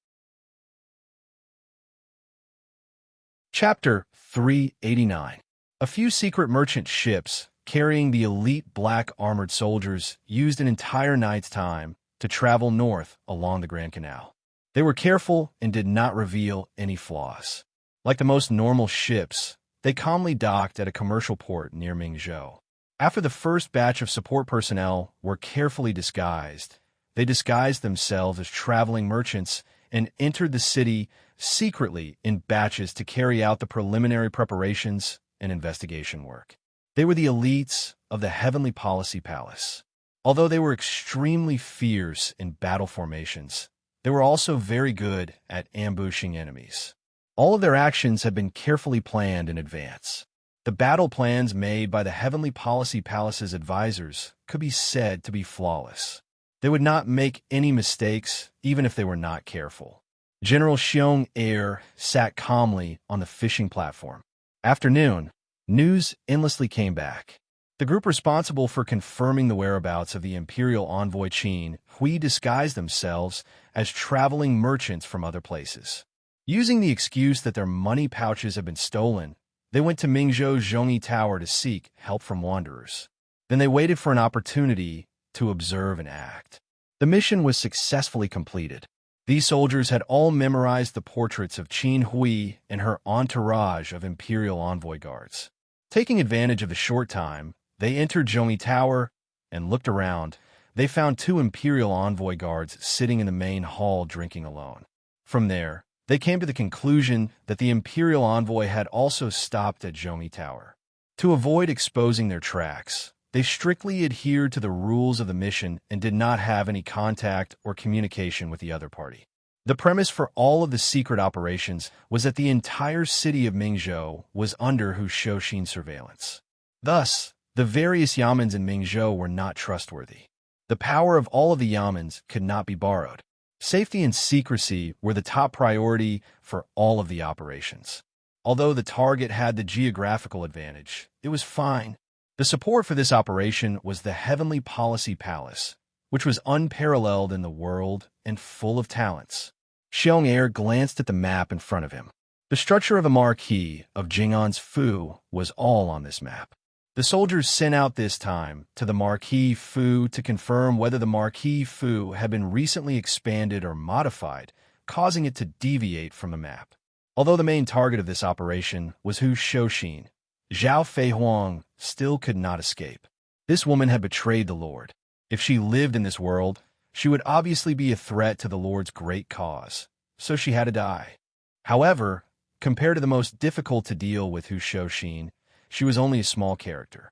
Chapter 389. A few secret merchant ships carrying the elite black armored soldiers used an entire night's time to travel north along the Grand Canal. They were careful and did not reveal any flaws. Like the most normal ships, they calmly docked at a commercial port near Mingzhou. After the first batch of support personnel were carefully disguised, they disguised themselves as traveling merchants and entered the city secretly in batches to carry out the preliminary preparations and investigation work. They were the elites of the Heavenly Policy Palace. Although they were extremely fierce in battle formations, they were also very good at ambushing enemies. All of their actions had been carefully planned in advance. The battle plans made by the Heavenly Policy Palace's advisors could be said to be flawless. They would not make any mistakes, even if they were not careful. General Xiong sat calmly on the fishing platform. After noon, news endlessly came back. The group responsible for confirming the whereabouts of the Imperial envoy Qin Hui disguised themselves as traveling merchants from other places. Using the excuse that their money pouches had been stolen, they went to Mingzhou Zhongyi Tower to seek help from wanderers. Then they waited for an opportunity to observe and act. The mission was successfully completed. These soldiers had all memorized the portraits of Qin Hui and her entourage of Imperial envoy guards. Taking advantage of the short time, they entered Zhongyi Tower and looked around. They found 2 Imperial envoy guards sitting in the main hall drinking alone. From there, they came to the conclusion that the Imperial envoy had also stopped at Zhongyi Tower. To avoid exposing their tracks, they strictly adhered to the rules of the mission and did not have any contact or communication with the other party. The premise for all of the secret operations was that the entire city of Mingzhou was under Hu Shouxin's surveillance. Thus, the various yamens in Mingzhou were not trustworthy. The power of all of the yamens could not be borrowed. Safety and secrecy were the top priority for all of the operations. Although the target had the geographical advantage, it was fine. The support for this operation was the Heavenly Policy Palace, which was unparalleled in the world and full of talents. Xiong glanced at the map in front of him. The structure of the Marquis of Jinggan's Fu was all on this map. The soldiers sent out this time to the Marquis Fu to confirm whether the Marquis Fu had been recently expanded or modified, causing it to deviate from the map. Although the main target of this operation was Hu Shouxin, Zhao Feihuang still could not escape. This woman had betrayed the Lord. If she lived in this world, she would obviously be a threat to the Lord's great cause, so she had to die. However, compared to the most difficult to deal with Hu Shouxin, she was only a small character.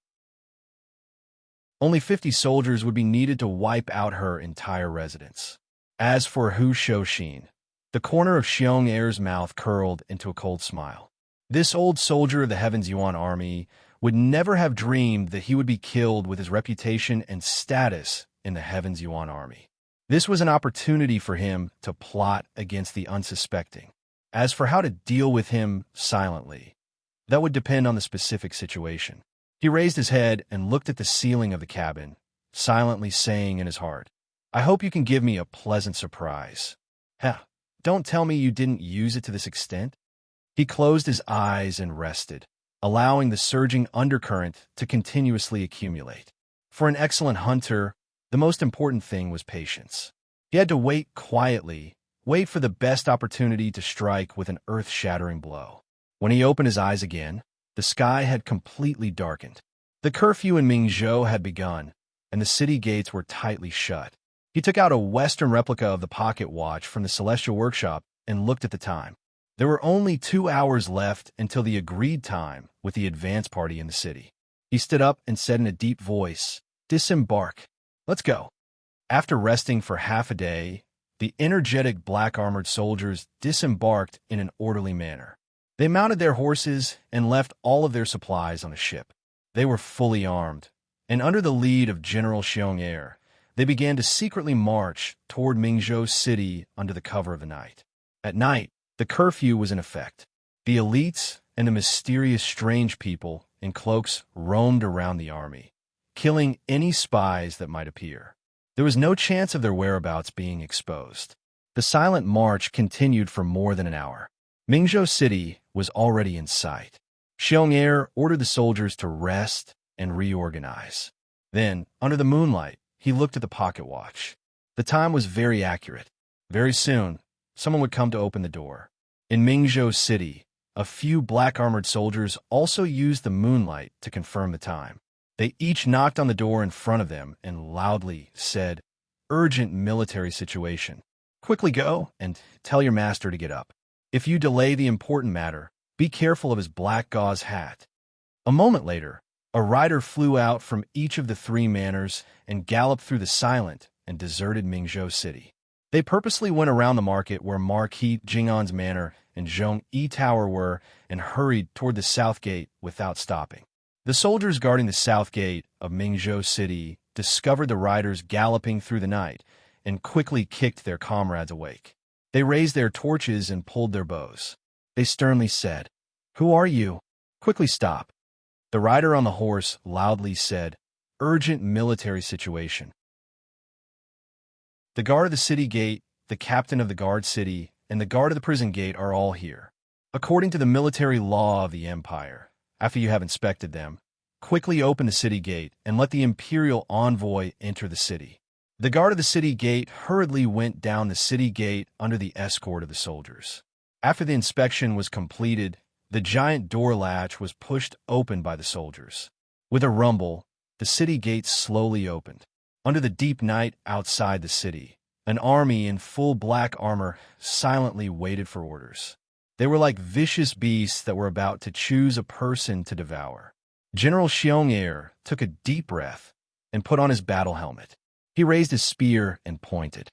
Only 50 soldiers would be needed to wipe out her entire residence. As for Hu Shouxin, the corner of Xiong Er's mouth curled into a cold smile. This old soldier of the Heavens Yuan army would never have dreamed that he would be killed with his reputation and status in the Heavens Yuan army. This was an opportunity for him to plot against the unsuspecting. As for how to deal with him silently, that would depend on the specific situation. He raised his head and looked at the ceiling of the cabin, silently saying in his heart, "I hope you can give me a pleasant surprise. Heh, don't tell me you didn't use it to this extent." He closed his eyes and rested, allowing the surging undercurrent to continuously accumulate. For an excellent hunter, the most important thing was patience. He had to wait quietly, wait for the best opportunity to strike with an earth-shattering blow. When he opened his eyes again, the sky had completely darkened. The curfew in Mingzhou had begun, and the city gates were tightly shut. He took out a Western replica of the pocket watch from the Celestial Workshop and looked at the time. There were only 2 hours left until the agreed time with the advance party in the city. He stood up and said in a deep voice, "Disembark. Let's go." After resting for half a day, the energetic black-armored soldiers disembarked in an orderly manner. They mounted their horses and left all of their supplies on the ship. They were fully armed, and under the lead of General Xiong Er, they began to secretly march toward Mingzhou City under the cover of the night. At night, the curfew was in effect. The elites and the mysterious strange people in cloaks roamed around the army, killing any spies that might appear. There was no chance of their whereabouts being exposed. The silent march continued for more than an hour. Mingzhou City was already in sight. Xiong Er ordered the soldiers to rest and reorganize. Then, under the moonlight, he looked at the pocket watch. The time was very accurate. Very soon, someone would come to open the door. In Mingzhou City, a few black-armored soldiers also used the moonlight to confirm the time. They each knocked on the door in front of them and loudly said, "Urgent military situation. Quickly go and tell your master to get up. If you delay the important matter, be careful of his black gauze hat." A moment later, a rider flew out from each of the 3 manors and galloped through the silent and deserted Mingzhou City. They purposely went around the market where Marquis Jing'an's manor and Zhong Yi Tower were and hurried toward the south gate without stopping. The soldiers guarding the south gate of Mingzhou City discovered the riders galloping through the night and quickly kicked their comrades awake. They raised their torches and pulled their bows. They sternly said, "Who are you? Quickly stop." The rider on the horse loudly said, "Urgent military situation." The guard of the city gate, the captain of the guard city, and the guard of the prison gate are all here. According to the military law of the empire, after you have inspected them, quickly open the city gate and let the imperial envoy enter the city. The guard of the city gate hurriedly went down the city gate under the escort of the soldiers. After the inspection was completed, the giant door latch was pushed open by the soldiers. With a rumble, the city gate slowly opened. Under the deep night outside the city, an army in full black armor silently waited for orders. They were like vicious beasts that were about to choose a person to devour. General Xiong Er took a deep breath and put on his battle helmet. He raised his spear and pointed.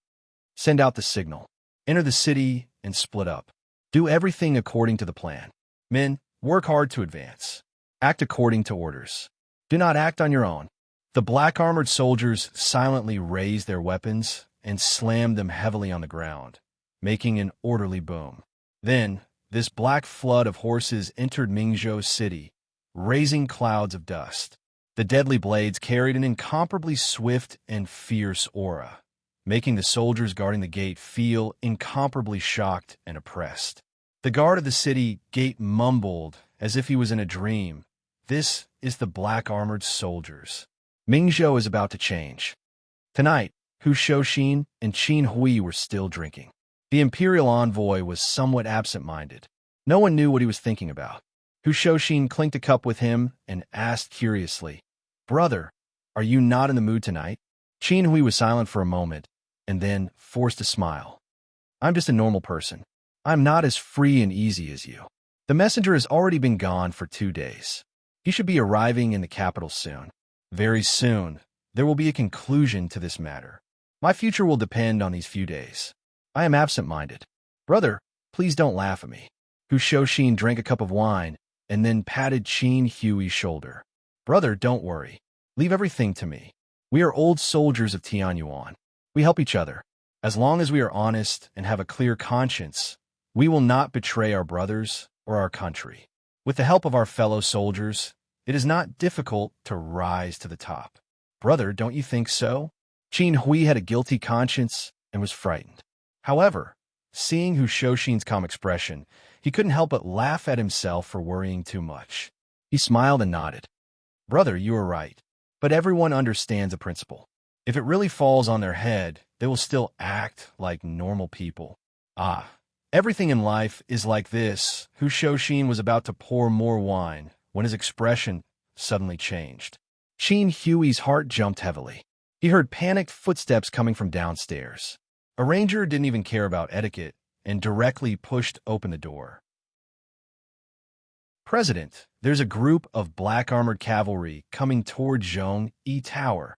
"Send out the signal. Enter the city and split up. Do everything according to the plan. Men, work hard to advance. Act according to orders. Do not act on your own." The black-armored soldiers silently raised their weapons and slammed them heavily on the ground, making an orderly boom. Then, this black flood of horses entered Mingzhou City, raising clouds of dust. The deadly blades carried an incomparably swift and fierce aura, making the soldiers guarding the gate feel incomparably shocked and oppressed. The guard of the city gate mumbled as if he was in a dream, "This is the black-armored soldiers." Mingzhou is about to change. Tonight, Hu Shouxin and Qin Hui were still drinking. The imperial envoy was somewhat absent-minded. No one knew what he was thinking about. Hu Shoshin clinked a cup with him and asked curiously, "Brother, are you not in the mood tonight?" Qin Hui was silent for a moment, and then forced a smile. "I'm just a normal person. I'm not as free and easy as you. The messenger has already been gone for 2 days. He should be arriving in the capital soon. Very soon, there will be a conclusion to this matter. My future will depend on these few days. I am absent-minded. Brother, please don't laugh at me." Hu Shoshin drank a cup of wine and then patted Qin Hui's shoulder. "Brother, don't worry. Leave everything to me. We are old soldiers of Tianyuan. We help each other. As long as we are honest and have a clear conscience, we will not betray our brothers or our country. With the help of our fellow soldiers, it is not difficult to rise to the top. Brother, don't you think so?" Qin Hui had a guilty conscience and was frightened. However, seeing Hu Shoshin's calm expression, he couldn't help but laugh at himself for worrying too much. He smiled and nodded. "Brother, you are right. But everyone understands a principle. If it really falls on their head, they will still act like normal people. Everything in life is like this." Hu Shoshin was about to pour more wine when his expression suddenly changed. Qin Hui's heart jumped heavily. He heard panicked footsteps coming from downstairs. A ranger didn't even care about etiquette and directly pushed open the door. "President, there's a group of black-armored cavalry coming toward Zhong-Yi Tower."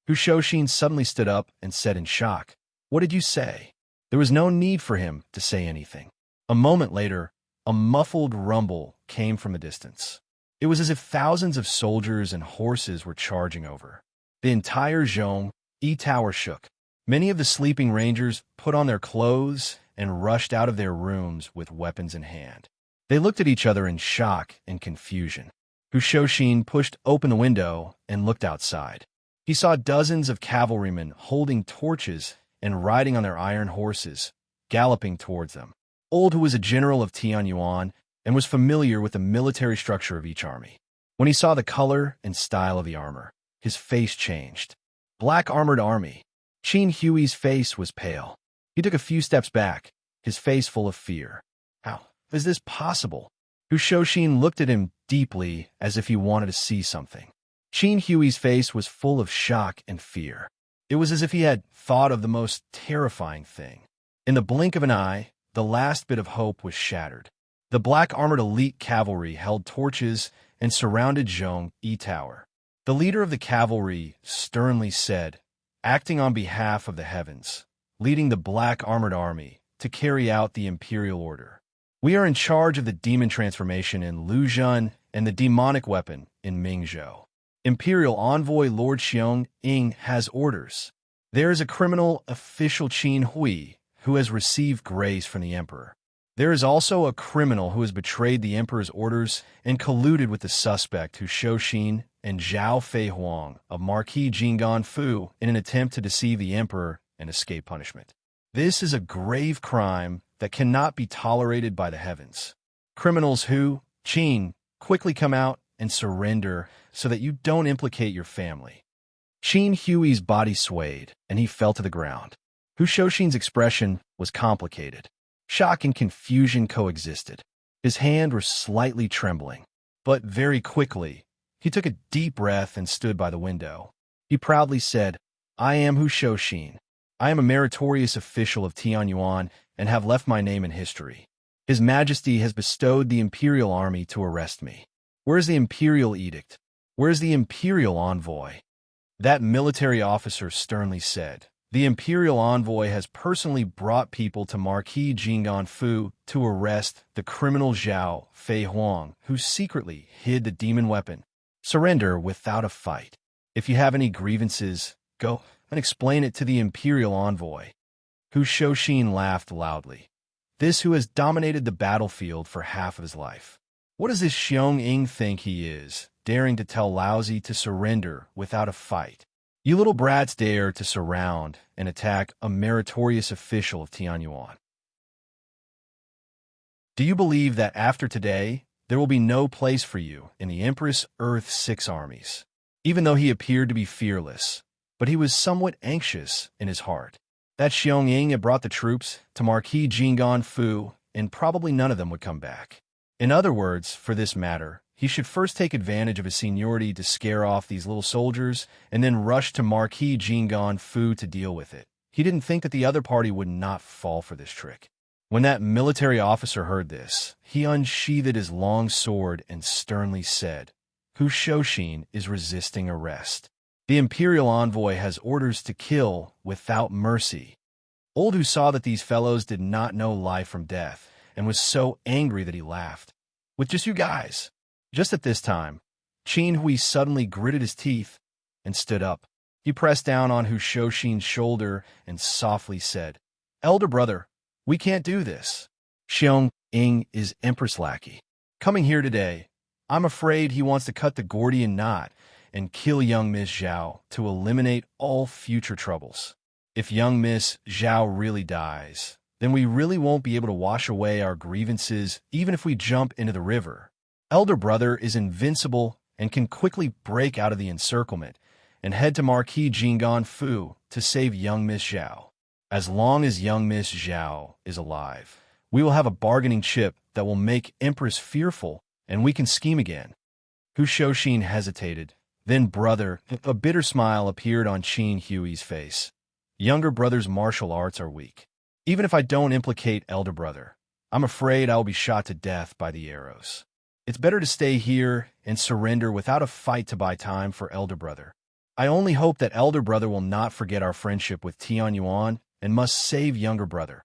Hu Shoshin suddenly stood up and said in shock, "What did you say?" There was no need for him to say anything. A moment later, a muffled rumble came from the distance. It was as if thousands of soldiers and horses were charging over. The entire Zhong-Yi Tower shook. Many of the sleeping rangers put on their clothes and rushed out of their rooms with weapons in hand. They looked at each other in shock and confusion. Hu Shoshin pushed open the window and looked outside. He saw dozens of cavalrymen holding torches and riding on their iron horses, galloping towards them. Old Hu was a general of Tianyuan and was familiar with the military structure of each army. When he saw the color and style of the armor, his face changed. Black armored army. Qin Hui's face was pale. He took a few steps back, his face full of fear. How is this possible? Hu Shoshin looked at him deeply as if he wanted to see something. Qin Hui's face was full of shock and fear. It was as if he had thought of the most terrifying thing. In the blink of an eye, the last bit of hope was shattered. The black-armored elite cavalry held torches and surrounded Zhong-Yi Tower. The leader of the cavalry sternly said, acting on behalf of the heavens, leading the black-armored army to carry out the imperial order. "We are in charge of the demon transformation in Luzhun and the demonic weapon in Mingzhou. Imperial envoy Lord Xiong Ying has orders. There is a criminal official Qin Hui who has received grace from the emperor. There is also a criminal who has betrayed the emperor's orders and colluded with the suspect Hu Shoshin and Zhao Fei Huang of Marquis Jinggan Fu in an attempt to deceive the emperor and escape punishment. This is a grave crime that cannot be tolerated by the heavens. Criminals who, Qin, quickly come out and surrender so that you don't implicate your family." Qin Hui's body swayed, and he fell to the ground. Hu Shoshin's expression was complicated. Shock and confusion coexisted. His hands were slightly trembling. But very quickly, he took a deep breath and stood by the window. He proudly said, "I am Hu Shoshin. I am a meritorious official of Tianyuan and have left my name in history. His Majesty has bestowed the imperial army to arrest me. Where is the imperial edict? Where is the imperial envoy?" That military officer sternly said, "The imperial envoy has personally brought people to Marquis Jinggan Fu to arrest the criminal Zhao Fei Huang, who secretly hid the demon weapon. Surrender without a fight. If you have any grievances, go and explain it to the imperial envoy." Hu Shoshin laughed loudly. This who has dominated the battlefield for half of his life. What does this Xiong Ying think he is, daring to tell Laozi to surrender without a fight? You little brats dare to surround and attack a meritorious official of Tianyuan. Do you believe that after today, there will be no place for you in the Empress Earth's 6 armies? Even though he appeared to be fearless, but he was somewhat anxious in his heart. That Xiong Ying had brought the troops to Marquis Jinggan Fu and probably none of them would come back. In other words, for this matter, he should first take advantage of his seniority to scare off these little soldiers and then rush to Marquis Jingon Fu to deal with it. He didn't think that the other party would not fall for this trick. When that military officer heard this, he unsheathed his long sword and sternly said, "Hu Shoshin is resisting arrest. The imperial envoy has orders to kill without mercy." Old Hu saw that these fellows did not know life from death and was so angry that he laughed. "With just you guys." Just at this time, Qin Hui suddenly gritted his teeth and stood up. He pressed down on Hu Shoshin's shoulder and softly said, "Elder brother, we can't do this. Xiong Ying is Empress lackey. Coming here today, I'm afraid he wants to cut the Gordian knot and kill young Miss Zhao to eliminate all future troubles. If young Miss Zhao really dies, then we really won't be able to wash away our grievances even if we jump into the river. Elder brother is invincible and can quickly break out of the encirclement and head to Marquis Jingon Fu to save young Miss Zhao. As long as young Miss Zhao is alive, we will have a bargaining chip that will make Empress fearful, and we can scheme again." Hu Shoshin hesitated. Then brother, a bitter smile appeared on Qin Hui's face. "Younger brother's martial arts are weak. Even if I don't implicate elder brother, I'm afraid I will be shot to death by the arrows. It's better to stay here and surrender without a fight to buy time for elder brother. I only hope that elder brother will not forget our friendship with Tian Yuan and must save younger brother."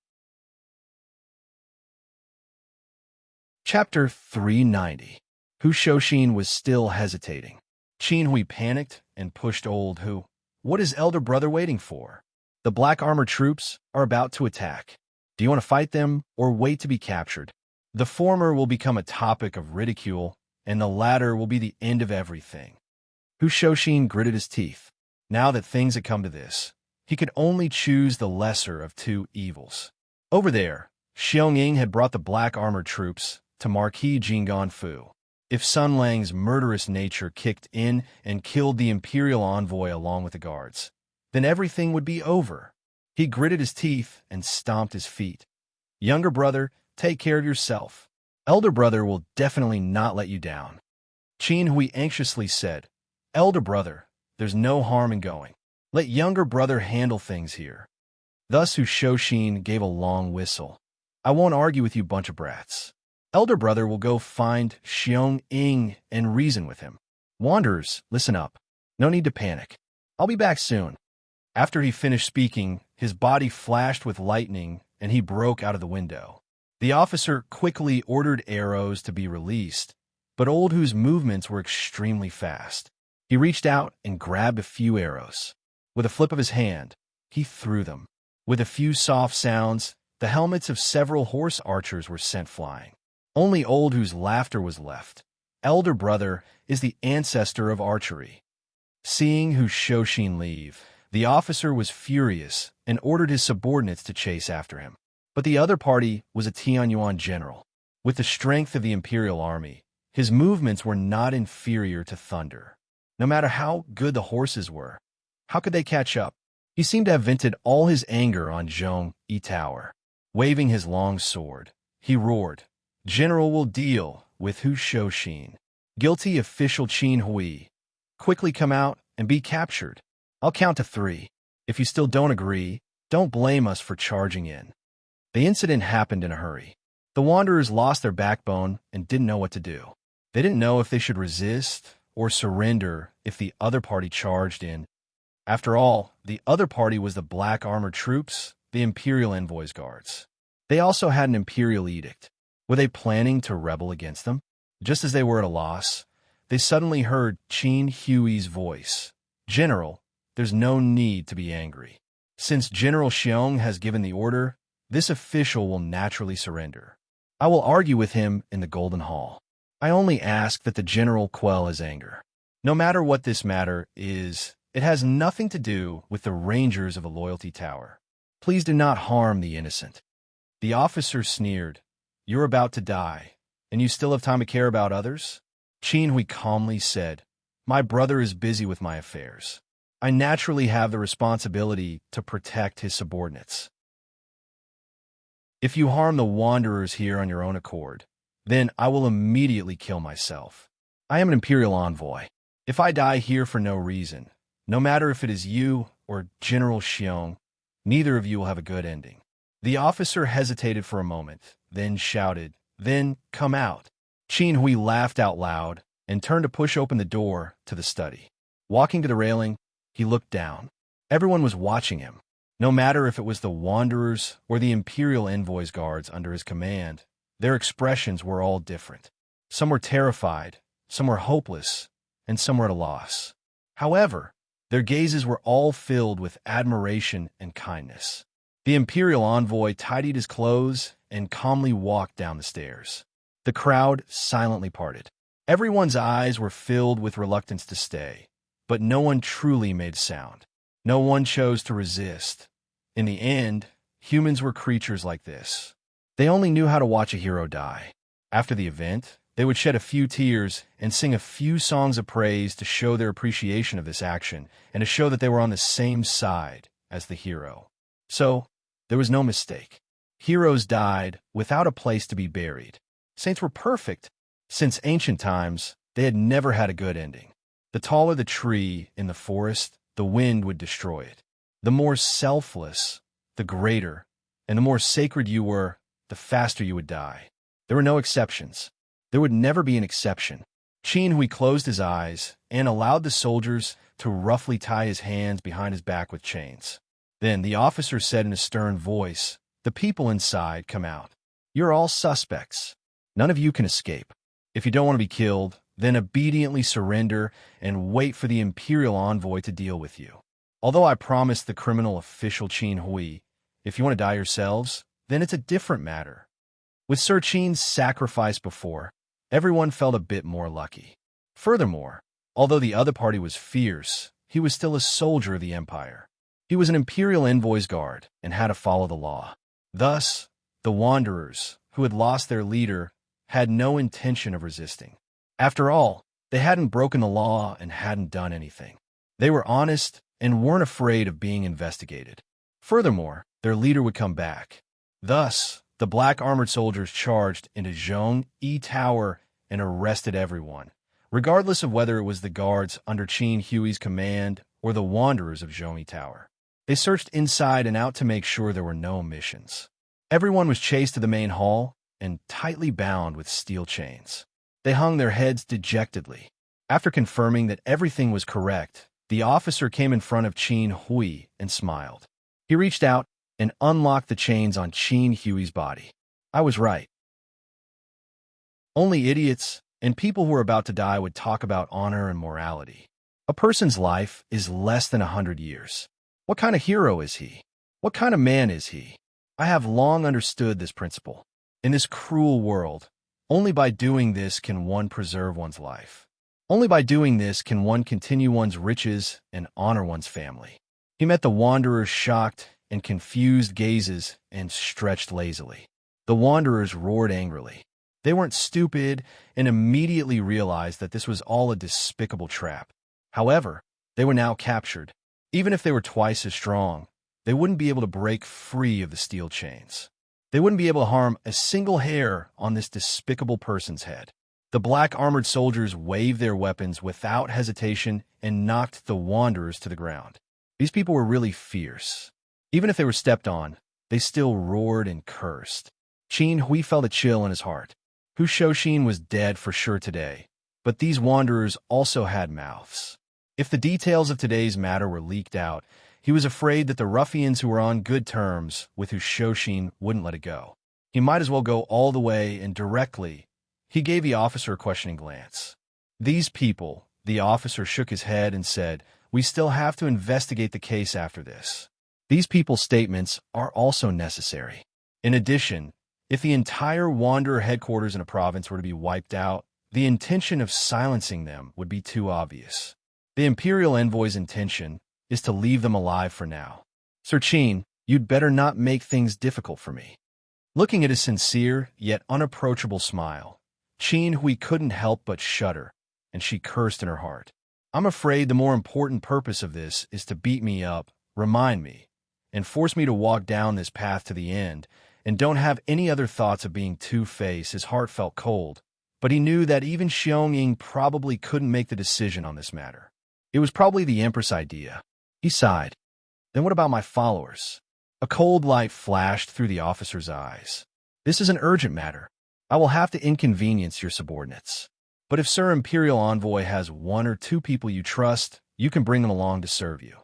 Chapter 390. Hu Shoshin was still hesitating. Qin Hui panicked and pushed old Hu. "What is elder brother waiting for? The black armor troops are about to attack. Do you want to fight them or wait to be captured? The former will become a topic of ridicule, and the latter will be the end of everything." Hu Shoshin gritted his teeth. Now that things had come to this, he could only choose the lesser of two evils. Over there, Xiong Ying had brought the black armored troops to Marquis Jingon Fu. If Sun Lang's murderous nature kicked in and killed the imperial envoy along with the guards, then everything would be over. He gritted his teeth and stomped his feet. "Younger brother, take care of yourself. Elder brother will definitely not let you down." Qin Hui anxiously said, "Elder brother, there's no harm in going. Let younger brother handle things here." Thus Hu Shoshin gave a long whistle. "I won't argue with you bunch of brats. Elder brother will go find Xiong Ying and reason with him. Wanderers, listen up. No need to panic. I'll be back soon." After he finished speaking, his body flashed with lightning and he broke out of the window. The officer quickly ordered arrows to be released, but old Hu's movements were extremely fast. He reached out and grabbed a few arrows. With a flip of his hand, he threw them. With a few soft sounds, the helmets of several horse archers were sent flying. Only old Hu's laughter was left. Elder brother is the ancestor of archery. Seeing Hu Shoshin leave, the officer was furious and ordered his subordinates to chase after him. But the other party was a Tianyuan general. With the strength of the imperial army, his movements were not inferior to thunder. No matter how good the horses were, how could they catch up? He seemed to have vented all his anger on Zhong Yi Tower. Waving his long sword, he roared, "General will deal with Hu Shoshin. Guilty official Qin Hui. Quickly come out and be captured. I'll count to 3. If you still don't agree, don't blame us for charging in." The incident happened in a hurry. The wanderers lost their backbone and didn't know what to do. They didn't know if they should resist or surrender if the other party charged in. After all, the other party was the black armored troops, the imperial envoy's guards. They also had an imperial edict. Were they planning to rebel against them? Just as they were at a loss, they suddenly heard Qin Hui's voice. "General, there's no need to be angry. Since General Xiong has given the order, this official will naturally surrender. I will argue with him in the Golden Hall. I only ask that the general quell his anger. No matter what this matter is, it has nothing to do with the rangers of a loyalty tower. Please do not harm the innocent." The officer sneered. "You're about to die, and you still have time to care about others?" Qin Hui calmly said, "My brother is busy with my affairs. I naturally have the responsibility to protect his subordinates." If you harm the wanderers here on your own accord, then I will immediately kill myself. I am an imperial envoy. If I die here for no reason, no matter if it is you or General Xiong, neither of you will have a good ending." The officer hesitated for a moment, then shouted, "Then come out." Qin Hui laughed out loud and turned to push open the door to the study. Walking to the railing, he looked down. Everyone was watching him. No matter if it was the wanderers or the imperial envoy's guards under his command, their expressions were all different. Some were terrified, some were hopeless, and some were at a loss. However, their gazes were all filled with admiration and kindness. The imperial envoy tidied his clothes and calmly walked down the stairs. The crowd silently parted. Everyone's eyes were filled with reluctance to stay, but no one truly made sound. No one chose to resist. In the end, humans were creatures like this. They only knew how to watch a hero die. After the event, they would shed a few tears and sing a few songs of praise to show their appreciation of this action and to show that they were on the same side as the hero. So, there was no mistake. Heroes died without a place to be buried. Saints were perfect. Since ancient times, they had never had a good ending. The taller the tree in the forest, the wind would destroy it. The more selfless, the greater, and the more sacred you were, the faster you would die. There were no exceptions. There would never be an exception. Qin Hui closed his eyes and allowed the soldiers to roughly tie his hands behind his back with chains. Then the officer said in a stern voice, "The people inside, come out. You're all suspects. None of you can escape. If you don't want to be killed, then obediently surrender and wait for the imperial envoy to deal with you. Although I promised the criminal official Qin Hui, if you want to die yourselves, then it's a different matter." With Sir Qin's sacrifice before, everyone felt a bit more lucky. Furthermore, although the other party was fierce, he was still a soldier of the empire. He was an imperial envoy's guard and had to follow the law. Thus, the wanderers, who had lost their leader, had no intention of resisting. After all, they hadn't broken the law and hadn't done anything. They were honest and weren't afraid of being investigated. Furthermore, their leader would come back. Thus, the black armored soldiers charged into Zhong-Yi Tower and arrested everyone, regardless of whether it was the guards under Qin Hui's command or the wanderers of Zhong-Yi Tower. They searched inside and out to make sure there were no omissions. Everyone was chased to the main hall and tightly bound with steel chains. They hung their heads dejectedly. After confirming that everything was correct, the officer came in front of Qin Hui and smiled. He reached out and unlocked the chains on Qin Hui's body. "I was right. Only idiots and people who are about to die would talk about honor and morality. A person's life is less than 100 years. What kind of hero is he? What kind of man is he? I have long understood this principle. In this cruel world, only by doing this can one preserve one's life. Only by doing this can one continue one's riches and honor one's family." He met the wanderers' shocked and confused gazes and stretched lazily. The wanderers roared angrily. They weren't stupid and immediately realized that this was all a despicable trap. However, they were now captured. Even if they were twice as strong, they wouldn't be able to break free of the steel chains. They wouldn't be able to harm a single hair on this despicable person's head. The black armored soldiers waved their weapons without hesitation and knocked the wanderers to the ground. These people were really fierce. Even if they were stepped on, they still roared and cursed. Qin Hui felt a chill in his heart. Hu Shouxin was dead for sure today, but these wanderers also had mouths. If the details of today's matter were leaked out, he was afraid that the ruffians who were on good terms with Hu Shouxin wouldn't let it go. He might as well go all the way and directly. He gave the officer a questioning glance. "These people," the officer shook his head and said, "we still have to investigate the case after this. These people's statements are also necessary. In addition, if the entire Wanderer headquarters in a province were to be wiped out, the intention of silencing them would be too obvious. The Imperial Envoy's intention is to leave them alive for now. Sir Qin, you'd better not make things difficult for me." Looking at his sincere yet unapproachable smile, Qin Hui couldn't help but shudder, and she cursed in her heart. "I'm afraid the more important purpose of this is to beat me up, remind me, and force me to walk down this path to the end, and don't have any other thoughts of being two-faced. His heart felt cold, but he knew that even Xiong probably couldn't make the decision on this matter. It was probably the Empress' idea. He sighed. Then what about my followers? A cold light flashed through the officer's eyes. This is an urgent matter. I will have to inconvenience your subordinates. But if Sir Imperial Envoy has one or two people you trust, you can bring them along to serve you.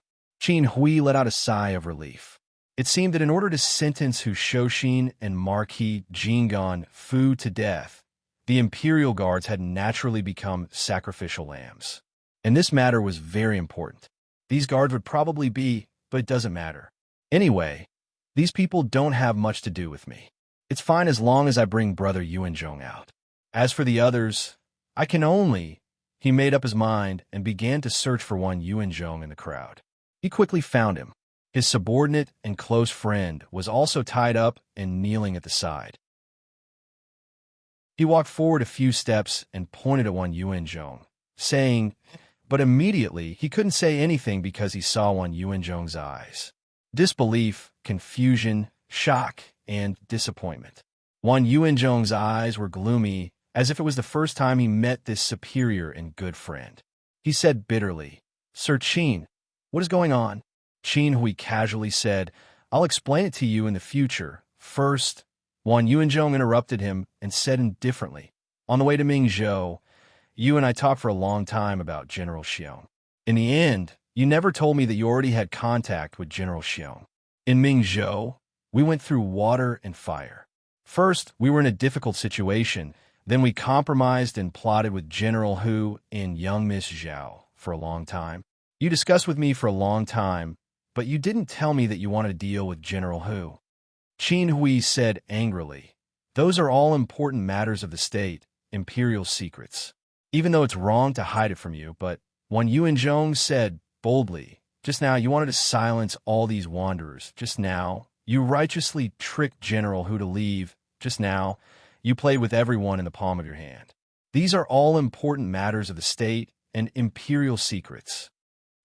Qin Hui let out a sigh of relief. It seemed that in order to sentence Hu Shouxin and Marquis Jinggan Fu to death, the Imperial Guards had naturally become sacrificial lambs. And this matter was very important. These guards would probably be, but it doesn't matter. Anyway, these people don't have much to do with me. It's fine as long as I bring Brother Yuanzhong out. As for the others, I can only... He made up his mind and began to search for one Yuanzhong in the crowd. He quickly found him. His subordinate and close friend was also tied up and kneeling at the side. He walked forward a few steps and pointed at one Yuanzhong, saying, but immediately he couldn't say anything because he saw one Yuanzhong's eyes. Disbelief, confusion, shock, and disappointment. One Yuanzhong's eyes were gloomy, as if it was the first time he met this superior and good friend. He said bitterly, Sir Qin, what is going on? Qin Hui casually said, I'll explain it to you in the future. First, one Yuanzhong interrupted him and said indifferently, on the way to Mingzhou, you and I talked for a long time about General Xiong. In the end, you never told me that you already had contact with General Xiong. In Mingzhou, we went through water and fire. First, we were in a difficult situation. Then we compromised and plotted with General Hu and young Miss Zhao for a long time. You discussed with me for a long time, but you didn't tell me that you wanted to deal with General Hu. Qin Hui said angrily, those are all important matters of the state, imperial secrets. Even though it's wrong to hide it from you, but when Yuanzhong said boldly, just now you wanted to silence all these wanderers. Just now, you righteously tricked General Hu to leave. Just now, you played with everyone in the palm of your hand. These are all important matters of the state and imperial secrets.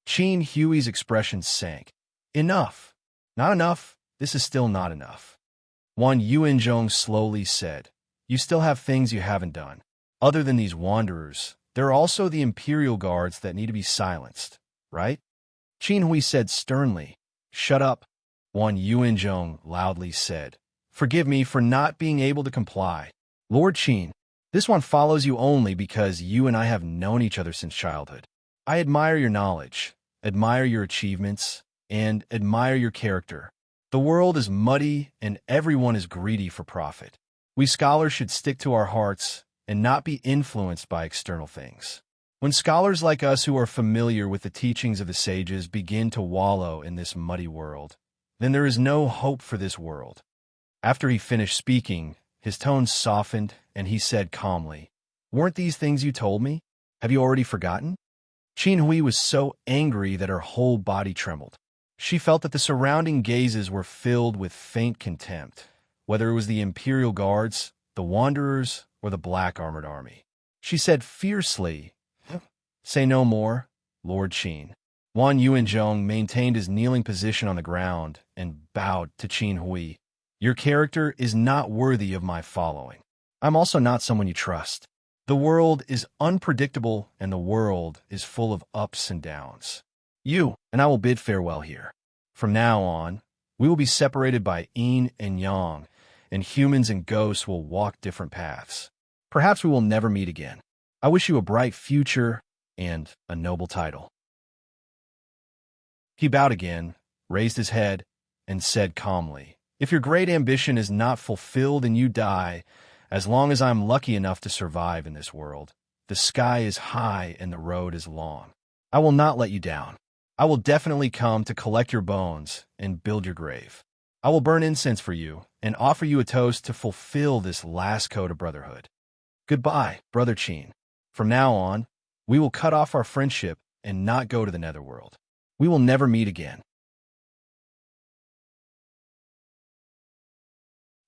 Qin Hui's expression sank. Enough. Not enough. This is still not enough. One Yuanzhong slowly said, you still have things you haven't done. Other than these wanderers, there are also the Imperial Guards that need to be silenced, right? Qin Hui said sternly, shut up. One Yuanzhong loudly said, forgive me for not being able to comply. Lord Qin, this one follows you only because you and I have known each other since childhood. I admire your knowledge, admire your achievements, and admire your character. The world is muddy and everyone is greedy for profit. We scholars should stick to our hearts and not be influenced by external things. When scholars like us who are familiar with the teachings of the sages begin to wallow in this muddy world, then there is no hope for this world. After he finished speaking, his tone softened and he said calmly, weren't these things you told me? Have you already forgotten? Qin Hui was so angry that her whole body trembled. She felt that the surrounding gazes were filled with faint contempt, whether it was the Imperial Guards, the Wanderers, or the Black Armored Army. She said fiercely, say no more, Lord Qin. Wan Yuanzhong maintained his kneeling position on the ground and bowed to Qin Hui. Your character is not worthy of my following. I'm also not someone you trust. The world is unpredictable and the world is full of ups and downs. You and I will bid farewell here. From now on, we will be separated by yin and yang, and humans and ghosts will walk different paths. Perhaps we will never meet again. I wish you a bright future and a noble title. He bowed again, raised his head, and said calmly, if your great ambition is not fulfilled and you die, as long as I'm lucky enough to survive in this world, the sky is high and the road is long. I will not let you down. I will definitely come to collect your bones and build your grave. I will burn incense for you and offer you a toast to fulfill this last code of brotherhood. Goodbye, Brother Qin. From now on, we will cut off our friendship and not go to the netherworld. We will never meet again.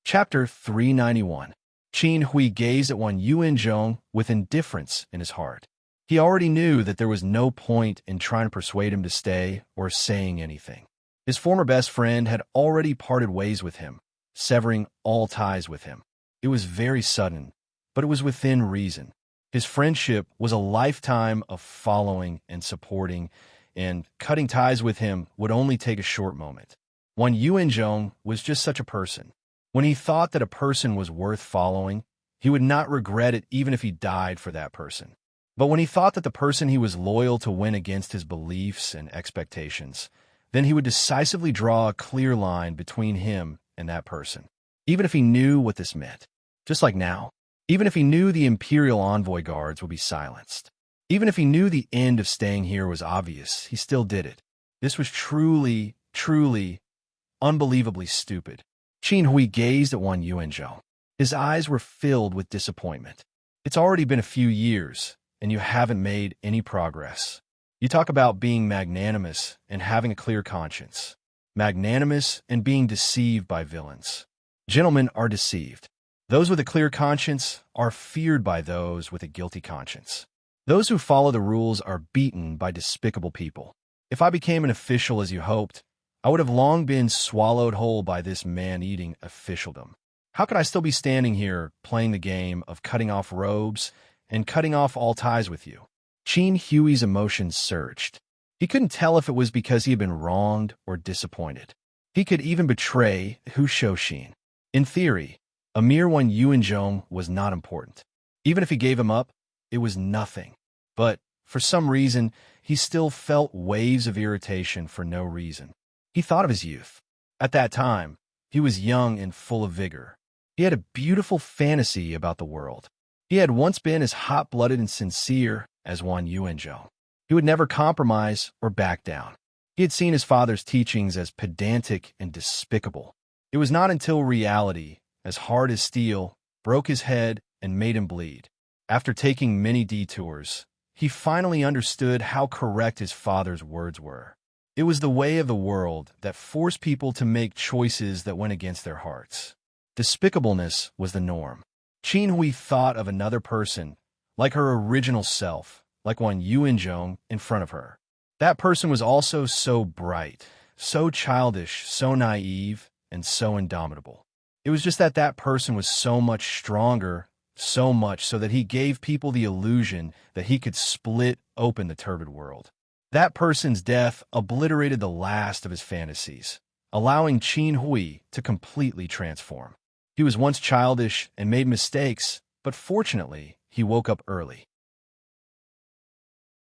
Chapter 391. Qin Hui gazed at Wan Yuanzhong with indifference in his heart. He already knew that there was no point in trying to persuade him to stay or saying anything. His former best friend had already parted ways with him, severing all ties with him. It was very sudden, but it was within reason. His friendship was a lifetime of following and supporting, and cutting ties with him would only take a short moment. Wang Yuanzhong was just such a person. When he thought that a person was worth following, he would not regret it even if he died for that person. But when he thought that the person he was loyal to went against his beliefs and expectations, then he would decisively draw a clear line between him and that person, even if he knew what this meant. Just like now, even if he knew the Imperial envoy guards would be silenced, even if he knew the end of staying here was obvious, he still did it. This was truly, unbelievably stupid. Qin Hui gazed at Wang Yuanzhou. His eyes were filled with disappointment. It's already been a few years, and you haven't made any progress. You talk about being magnanimous and having a clear conscience. Magnanimous and being deceived by villains. Gentlemen are deceived. Those with a clear conscience are feared by those with a guilty conscience. Those who follow the rules are beaten by despicable people. If I became an official as you hoped, I would have long been swallowed whole by this man-eating officialdom. How could I still be standing here playing the game of cutting off robes and cutting off all ties with you? Qin Hui's emotions surged. He couldn't tell if it was because he had been wronged or disappointed. He could even betray Hu Shouxin. In theory, a mere Wang Yuanzhong was not important. Even if he gave him up, it was nothing. But, for some reason, he still felt waves of irritation for no reason. He thought of his youth. At that time, he was young and full of vigor. He had a beautiful fantasy about the world. He had once been as hot-blooded and sincere as Wang Yuanzhou. He would never compromise or back down. He had seen his father's teachings as pedantic and despicable. It was not until reality, as hard as steel, broke his head and made him bleed. After taking many detours, he finally understood how correct his father's words were. It was the way of the world that forced people to make choices that went against their hearts. Despicableness was the norm. Qin Hui thought of another person, like her original self, like Wang Yuanzhong in front of her. That person was also so bright, so childish, so naive, and so indomitable. It was just that that person was so much stronger, so much so that he gave people the illusion that he could split open the turbid world. That person's death obliterated the last of his fantasies, allowing Qin Hui to completely transform. He was once childish and made mistakes, but fortunately, he woke up early.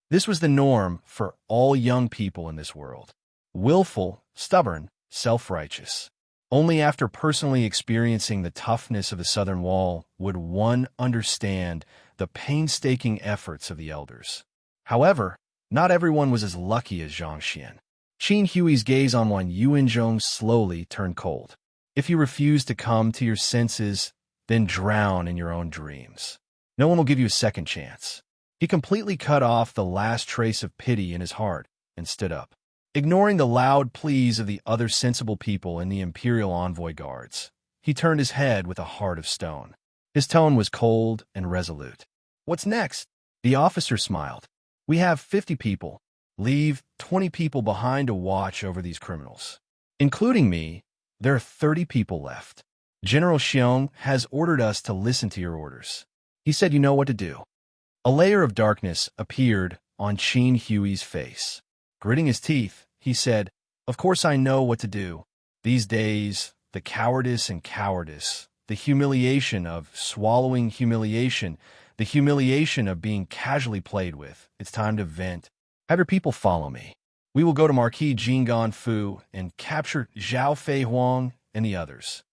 This was the norm for all young people in this world. Willful, stubborn, self-righteous. Only after personally experiencing the toughness of the Southern Wall would one understand the painstaking efforts of the elders. However, not everyone was as lucky as Zhang Xian. Qin Hui's gaze on Wang Yuanzhong slowly turned cold. If you refuse to come to your senses, then drown in your own dreams. No one will give you a second chance. He completely cut off the last trace of pity in his heart and stood up. Ignoring the loud pleas of the other sensible people in the Imperial envoy guards, he turned his head with a heart of stone. His tone was cold and resolute. "What's next?" The officer smiled. "We have 50 people. Leave 20 people behind to watch over these criminals. Including me, there are 30 people left. General Xiong has ordered us to listen to your orders. He said you know what to do." A layer of darkness appeared on Qin Hui's face. Gritting his teeth, he said, "Of course I know what to do. These days, the cowardice, the humiliation of swallowing humiliation, the humiliation of being casually played with. It's time to vent. Have your people follow me. We will go to Marquis Jinggan Fu and capture Zhao Fei Huang and the others."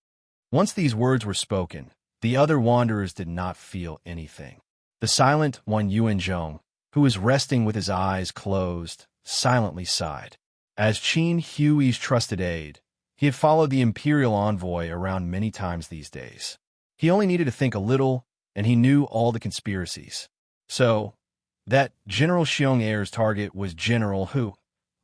Once these words were spoken, the other wanderers did not feel anything. The silent Wang Yuanzhong, who was resting with his eyes closed, silently sighed. As Qin Hui's trusted aide, he had followed the Imperial envoy around many times these days. He only needed to think a little, and he knew all the conspiracies. So, that General Xiong Heir's target was General Hu.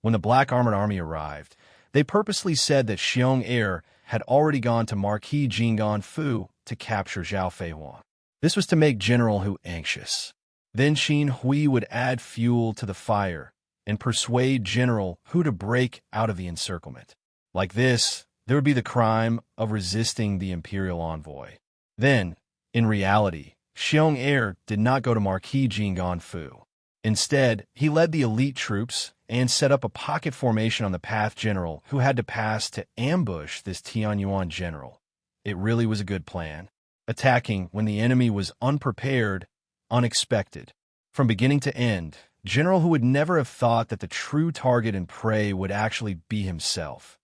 When the Black Armored Army arrived, they purposely said that Xiong Heir had already gone to Marquis Jinggan Fu to capture Zhao Fei Huang. This was to make General Hu anxious. Then Qin Hui would add fuel to the fire and persuade General Hu to break out of the encirclement. Like this, there would be the crime of resisting the imperial envoy. Then, in reality, Xiong Heir did not go to Marquis Jinggan Fu. Instead, he led the elite troops and set up a pocket formation on the path general who had to pass to ambush this Tianyuan general. It really was a good plan, attacking when the enemy was unprepared, unexpected. From beginning to end, General who would never have thought that the true target and prey would actually be himself.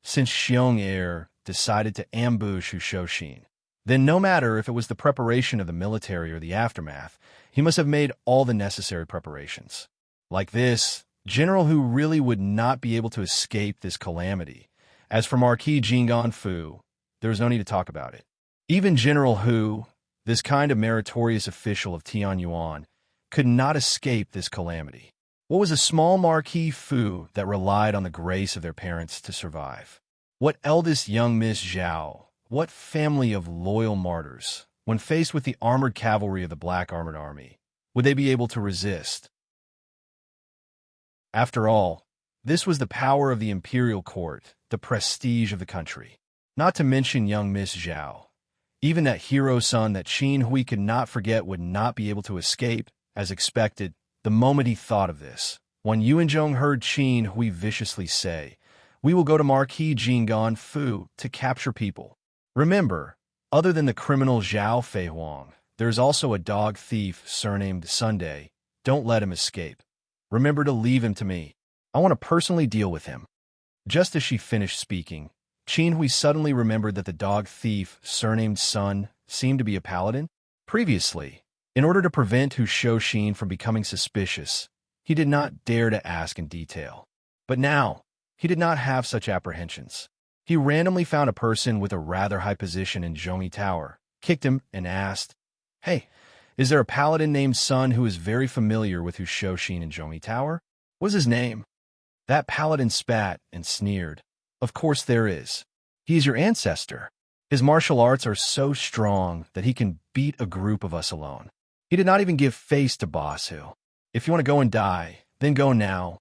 Since Xiong Heir decided to ambush Hu Shouxin, then no matter if it was the preparation of the military or the aftermath, he must have made all the necessary preparations. Like this, General Hu really would not be able to escape this calamity. As for Marquis Jinggan Fu, there was no need to talk about it. Even General Hu, this kind of meritorious official of Tianyuan, could not escape this calamity. What was a small Marquis Fu that relied on the grace of their parents to survive? What eldest young Miss Zhao, what family of loyal martyrs, when faced with the armored cavalry of the Black Armored Army, would they be able to resist? After all, this was the power of the imperial court, the prestige of the country. Not to mention young Miss Zhao. Even that hero son that Qin Hui could not forget would not be able to escape, as expected, the moment he thought of this. When Yuanzhong heard Qin Hui viciously say, "We will go to Marquis Jinggan Fu to capture people." Remember, other than the criminal Zhao Feihuang, there is also a dog thief surnamed Sunday. Don't let him escape. Remember to leave him to me. I want to personally deal with him. Just as she finished speaking, Qin Hui suddenly remembered that the dog thief surnamed Sun seemed to be a paladin. Previously, in order to prevent Hu Shouxin from becoming suspicious, he did not dare to ask in detail. But now, he did not have such apprehensions. He randomly found a person with a rather high position in Zhongyi Tower, kicked him, and asked, "Hey, is there a paladin named Sun who is very familiar with Hu Shouxin in Zhongyi Tower? What's his name?" That paladin spat and sneered. "Of course there is. He is your ancestor. His martial arts are so strong that he can beat a group of us alone. He did not even give face to Basu. If you want to go and die, then go now."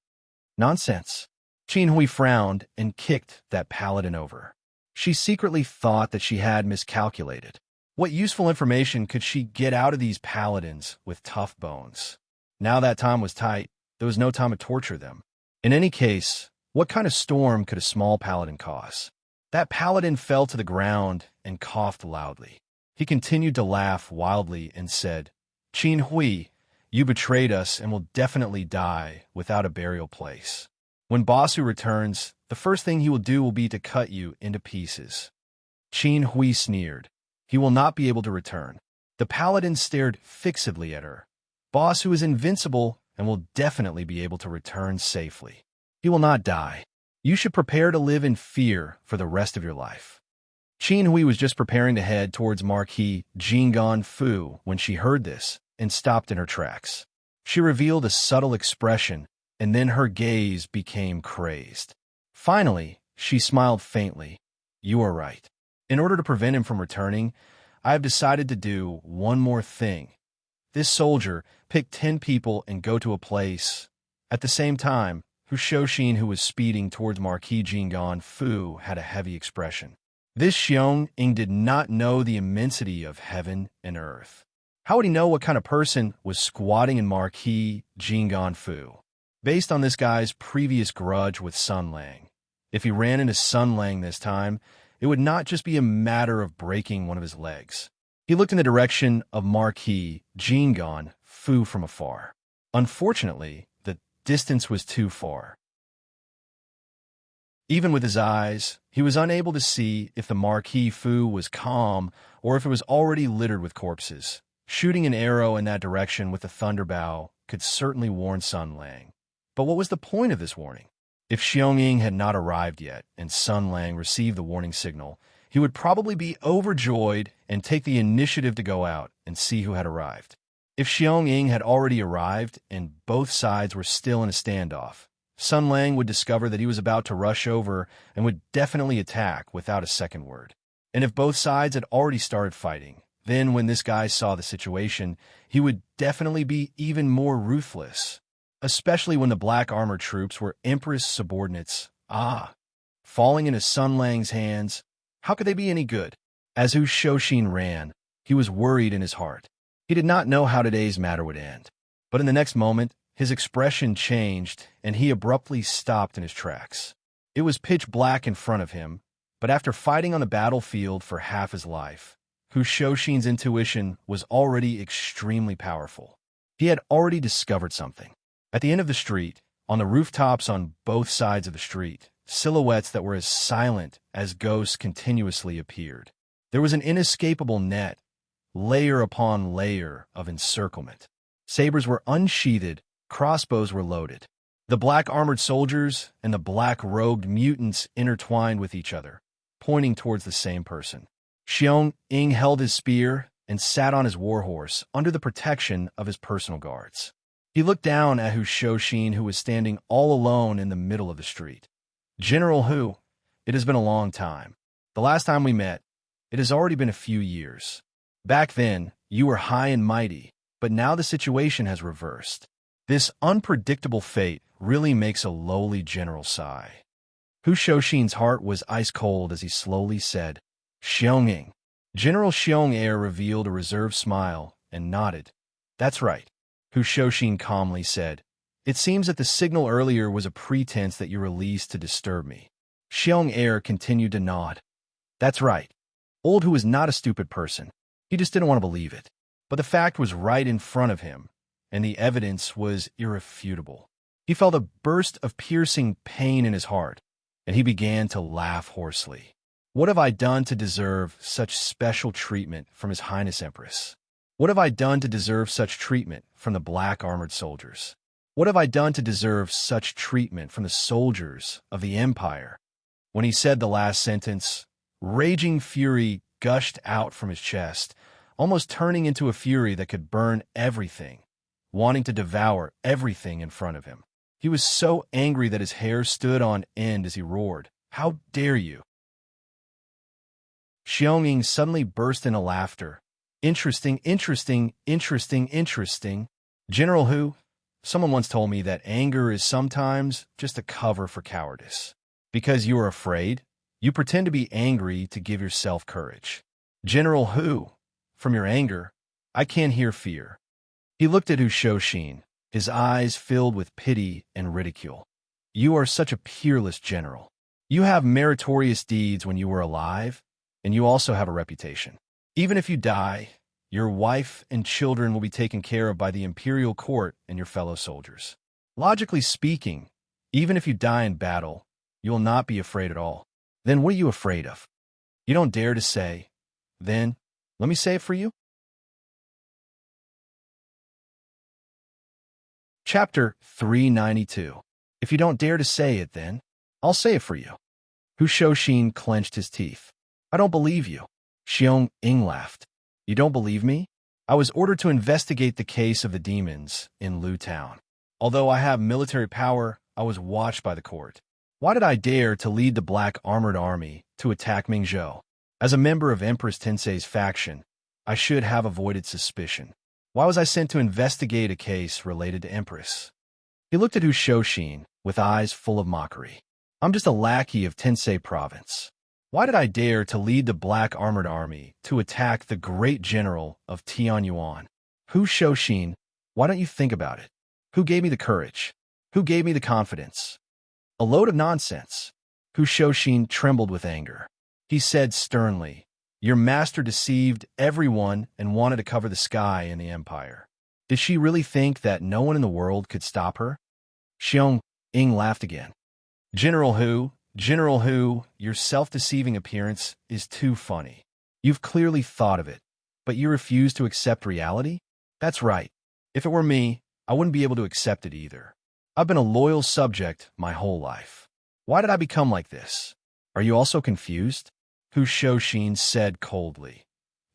Nonsense. Qin Hui frowned and kicked that paladin over. She secretly thought that she had miscalculated. What useful information could she get out of these paladins with tough bones? Now that time was tight, there was no time to torture them. In any case, what kind of storm could a small paladin cause? That paladin fell to the ground and coughed loudly. He continued to laugh wildly and said, "Qin Hui, you betrayed us and will definitely die without a burial place. When Basu returns, the first thing he will do will be to cut you into pieces." Qin Hui sneered. He will not be able to return. The paladin stared fixedly at her. Basu is invincible and will definitely be able to return safely. He will not die. You should prepare to live in fear for the rest of your life. Qin Hui was just preparing to head towards Marquis Jinggan Fu when she heard this and stopped in her tracks. She revealed a subtle expression, and then her gaze became crazed. Finally, she smiled faintly. "You are right. In order to prevent him from returning, I have decided to do one more thing. This soldier, pick 10 people and go to a place." At the same time, Hu Shouxin, who was speeding towards Marquis Jinggan Fu, had a heavy expression. This Xiong Ying did not know the immensity of heaven and earth. How would he know what kind of person was squatting in Marquis Jinggan Fu? Based on this guy's previous grudge with Sun Lang, if he ran into Sun Lang this time, it would not just be a matter of breaking one of his legs. He looked in the direction of Marquis Jinggan Fu from afar. Unfortunately, the distance was too far. Even with his eyes, he was unable to see if the Marquis Fu was calm or if it was already littered with corpses. Shooting an arrow in that direction with a thunderbow could certainly warn Sun Lang. But what was the point of this warning? If Xiong Ying had not arrived yet and Sun Lang received the warning signal, he would probably be overjoyed and take the initiative to go out and see who had arrived. If Xiong Ying had already arrived and both sides were still in a standoff, Sun Lang would discover that he was about to rush over and would definitely attack without a second word. And if both sides had already started fighting, then when this guy saw the situation, he would definitely be even more ruthless. Especially when the black armor troops were Empress subordinates. falling into Sun Lang's hands. How could they be any good? As Hu Shoshin ran, he was worried in his heart. He did not know how today's matter would end. But in the next moment, his expression changed, and he abruptly stopped in his tracks. It was pitch black in front of him, but after fighting on the battlefield for half his life, Hu Shoshin's intuition was already extremely powerful. He had already discovered something. At the end of the street, on the rooftops on both sides of the street, silhouettes that were as silent as ghosts continuously appeared. There was an inescapable net, layer upon layer of encirclement. Sabers were unsheathed, crossbows were loaded. The black armored soldiers and the black-robed mutants intertwined with each other, pointing towards the same person. Xiong Ying held his spear and sat on his warhorse under the protection of his personal guards. He looked down at Hu Shoshin, who was standing all alone in the middle of the street. General Hu, it has been a long time. The last time we met, it has already been a few years. Back then, you were high and mighty, but now the situation has reversed. This unpredictable fate really makes a lowly general sigh. Hu Shoshin's heart was ice-cold as he slowly said, Xiong. General Xiong Air revealed a reserved smile and nodded. That's right, Hu Shoshin calmly said. It seems that the signal earlier was a pretense that you released to disturb me. Xiong Air continued to nod. That's right. Old Hu was not a stupid person. He just didn't want to believe it. But the fact was right in front of him, and the evidence was irrefutable. He felt a burst of piercing pain in his heart, and he began to laugh hoarsely. What have I done to deserve such special treatment from His Highness Empress? What have I done to deserve such treatment from the black armored soldiers? What have I done to deserve such treatment from the soldiers of the Empire? When he said the last sentence, raging fury gushed out from his chest, almost turning into a fury that could burn everything, wanting to devour everything in front of him. He was so angry that his hair stood on end as he roared, How dare you? Xiong Ying suddenly burst into laughter. Interesting. General Hu, someone once told me that anger is sometimes just a cover for cowardice. Because you are afraid, you pretend to be angry to give yourself courage. General Hu, from your anger, I can't hear fear. He looked at Hu Shoshin, his eyes filled with pity and ridicule. You are such a peerless general. You have meritorious deeds when you were alive, and you also have a reputation. Even if you die, your wife and children will be taken care of by the imperial court and your fellow soldiers. Logically speaking, even if you die in battle, you will not be afraid at all. Then what are you afraid of? You don't dare to say. Then, let me say it for you. Chapter 392. If you don't dare to say it, then I'll say it for you. Hu Shoshin clenched his teeth. I don't believe you. Xiong Ying laughed. You don't believe me? I was ordered to investigate the case of the demons in Lu Town. Although I have military power, I was watched by the court. Why did I dare to lead the black armored army to attack Mingzhou? As a member of Empress Tensei's faction, I should have avoided suspicion. Why was I sent to investigate a case related to Empress? He looked at Hu Shoshin with eyes full of mockery. I'm just a lackey of Tensei province. Why did I dare to lead the black armored army to attack the great general of Tianyuan? Hu Shoshin, why don't you think about it? Who gave me the courage? Who gave me the confidence? A load of nonsense. Hu Shoshin trembled with anger. He said sternly, Your master deceived everyone and wanted to cover the sky in the Empire. Did she really think that no one in the world could stop her? Xiong Ying laughed again. General Hu, your self-deceiving appearance is too funny. You've clearly thought of it, but you refuse to accept reality? That's right. If it were me, I wouldn't be able to accept it either. I've been a loyal subject my whole life. Why did I become like this? Are you also confused? Hu Shoshin said coldly.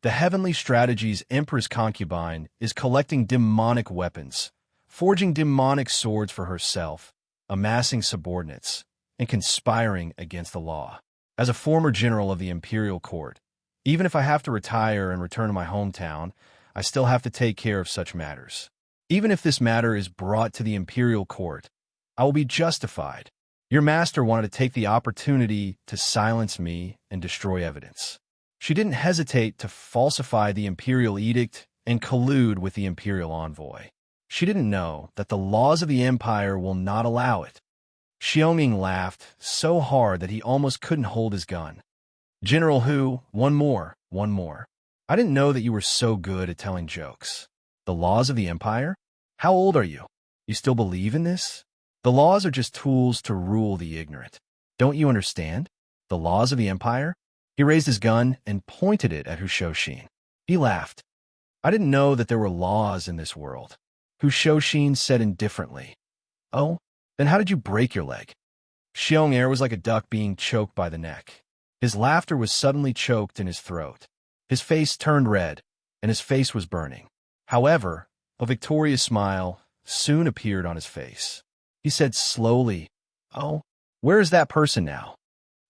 The heavenly strategy's Empress concubine is collecting demonic weapons, forging demonic swords for herself, amassing subordinates, and conspiring against the law. As a former general of the imperial court, even if I have to retire and return to my hometown, I still have to take care of such matters. Even if this matter is brought to the imperial court, I will be justified. Your master wanted to take the opportunity to silence me and destroy evidence. She didn't hesitate to falsify the imperial edict and collude with the imperial envoy. She didn't know that the laws of the empire will not allow it. Xiaoming laughed so hard that he almost couldn't hold his gun. General Hu, one more. I didn't know that you were so good at telling jokes. The laws of the empire? How old are you? You still believe in this? The laws are just tools to rule the ignorant. Don't you understand? The laws of the empire? He raised his gun and pointed it at Hu Shouxin. He laughed. I didn't know that there were laws in this world. Hu Shouxin said indifferently. Oh, then how did you break your leg? Xiong Air was like a duck being choked by the neck. His laughter was suddenly choked in his throat. His face turned red, and his face was burning. However, a victorious smile soon appeared on his face. He said slowly, Oh, where is that person now?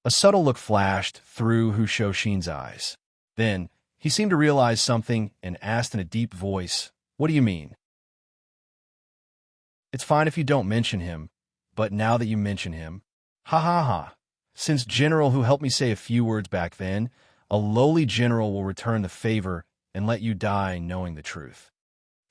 A subtle look flashed through Hu Shouxin's eyes. Then, he seemed to realize something and asked in a deep voice, What do you mean? It's fine if you don't mention him, but now that you mention him, ha ha ha. Since General Hu helped me say a few words back then, a lowly general will return the favor and let you die knowing the truth.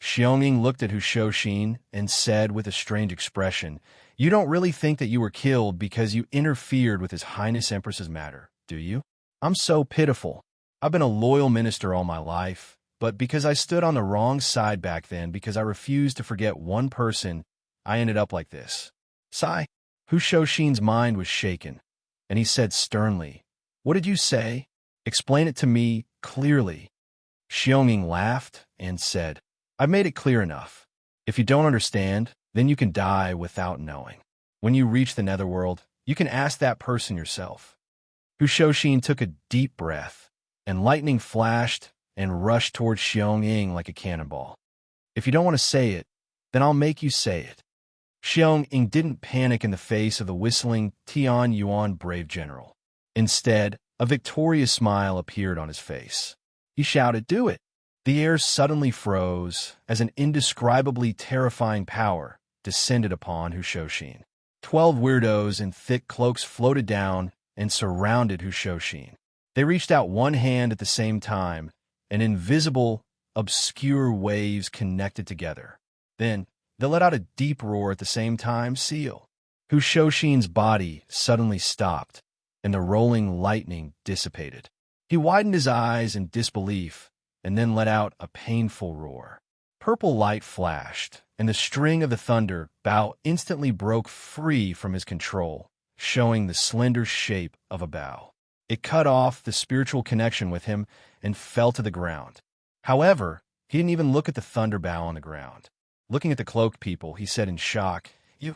Xionging looked at Hu Shouxin and said with a strange expression, You don't really think that you were killed because you interfered with His Highness Empress's matter, do you? I'm so pitiful. I've been a loyal minister all my life, but because I stood on the wrong side back then, because I refused to forget one person, I ended up like this. Sigh. Hu Shouxin's mind was shaken, and he said sternly, What did you say? Explain it to me clearly. Xionging laughed and said, I've made it clear enough. If you don't understand, then you can die without knowing. When you reach the netherworld, you can ask that person yourself. Hu Shouxin took a deep breath, and lightning flashed and rushed towards Xionging like a cannonball. If you don't want to say it, then I'll make you say it. Xionging didn't panic in the face of the whistling Tian Yuan brave general. Instead, a victorious smile appeared on his face. He shouted, Do it! The air suddenly froze as an indescribably terrifying power descended upon Hu Shouxin. 12 weirdos in thick cloaks floated down and surrounded Hu Shouxin. They reached out one hand at the same time, and invisible, obscure waves connected together. Then, they let out a deep roar at the same time, Seal. Hu Shouxin's body suddenly stopped, and the rolling lightning dissipated. He widened his eyes in disbelief, and then let out a painful roar. Purple light flashed, and the string of the thunder bow instantly broke free from his control, showing the slender shape of a bow. It cut off the spiritual connection with him and fell to the ground. However, he didn't even look at the thunder bow on the ground. Looking at the cloaked people, he said in shock, You...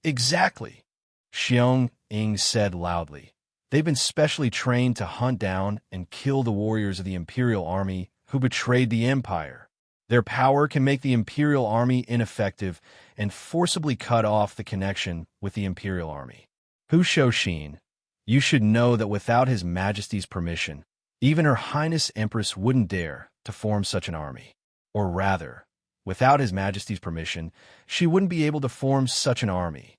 Exactly. Xionging said loudly. They've been specially trained to hunt down and kill the warriors of the Imperial Army who betrayed the Empire. Their power can make the Imperial Army ineffective and forcibly cut off the connection with the Imperial Army. Hu Shouxin, you should know that without His Majesty's permission, even Her Highness Empress wouldn't dare to form such an army. Or rather, without His Majesty's permission, she wouldn't be able to form such an army.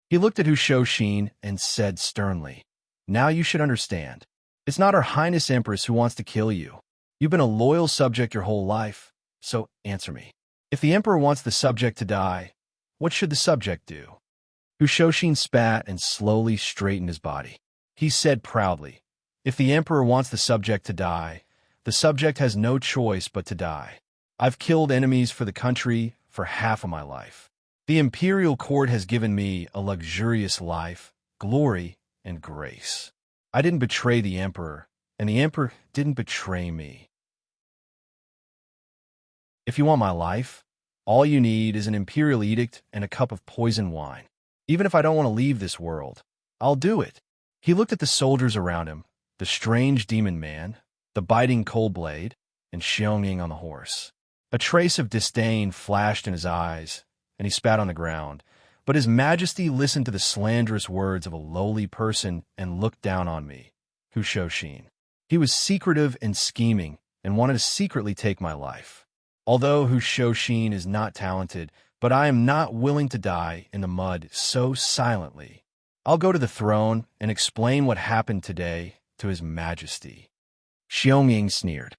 He looked at Hu Shouxin and said sternly, Now you should understand. It's not Her Highness Empress who wants to kill you. You've been a loyal subject your whole life, so answer me. If the Emperor wants the subject to die, what should the subject do? Hu Shouxin spat and slowly straightened his body. He said proudly, If the Emperor wants the subject to die, the subject has no choice but to die. I've killed enemies for the country for half of my life. The imperial court has given me a luxurious life, glory, and grace. I didn't betray the Emperor, and the Emperor didn't betray me. If you want my life, all you need is an imperial edict and a cup of poison wine. Even if I don't want to leave this world, I'll do it. He looked at the soldiers around him, the strange demon man, the biting cold blade, and Xionging on the horse. A trace of disdain flashed in his eyes, and he spat on the ground. But His Majesty listened to the slanderous words of a lowly person and looked down on me, Hu Shouxin. He was secretive and scheming and wanted to secretly take my life. Although Hu Shouxin is not talented, but I am not willing to die in the mud so silently. I'll go to the throne and explain what happened today to His Majesty." Xiaoming sneered.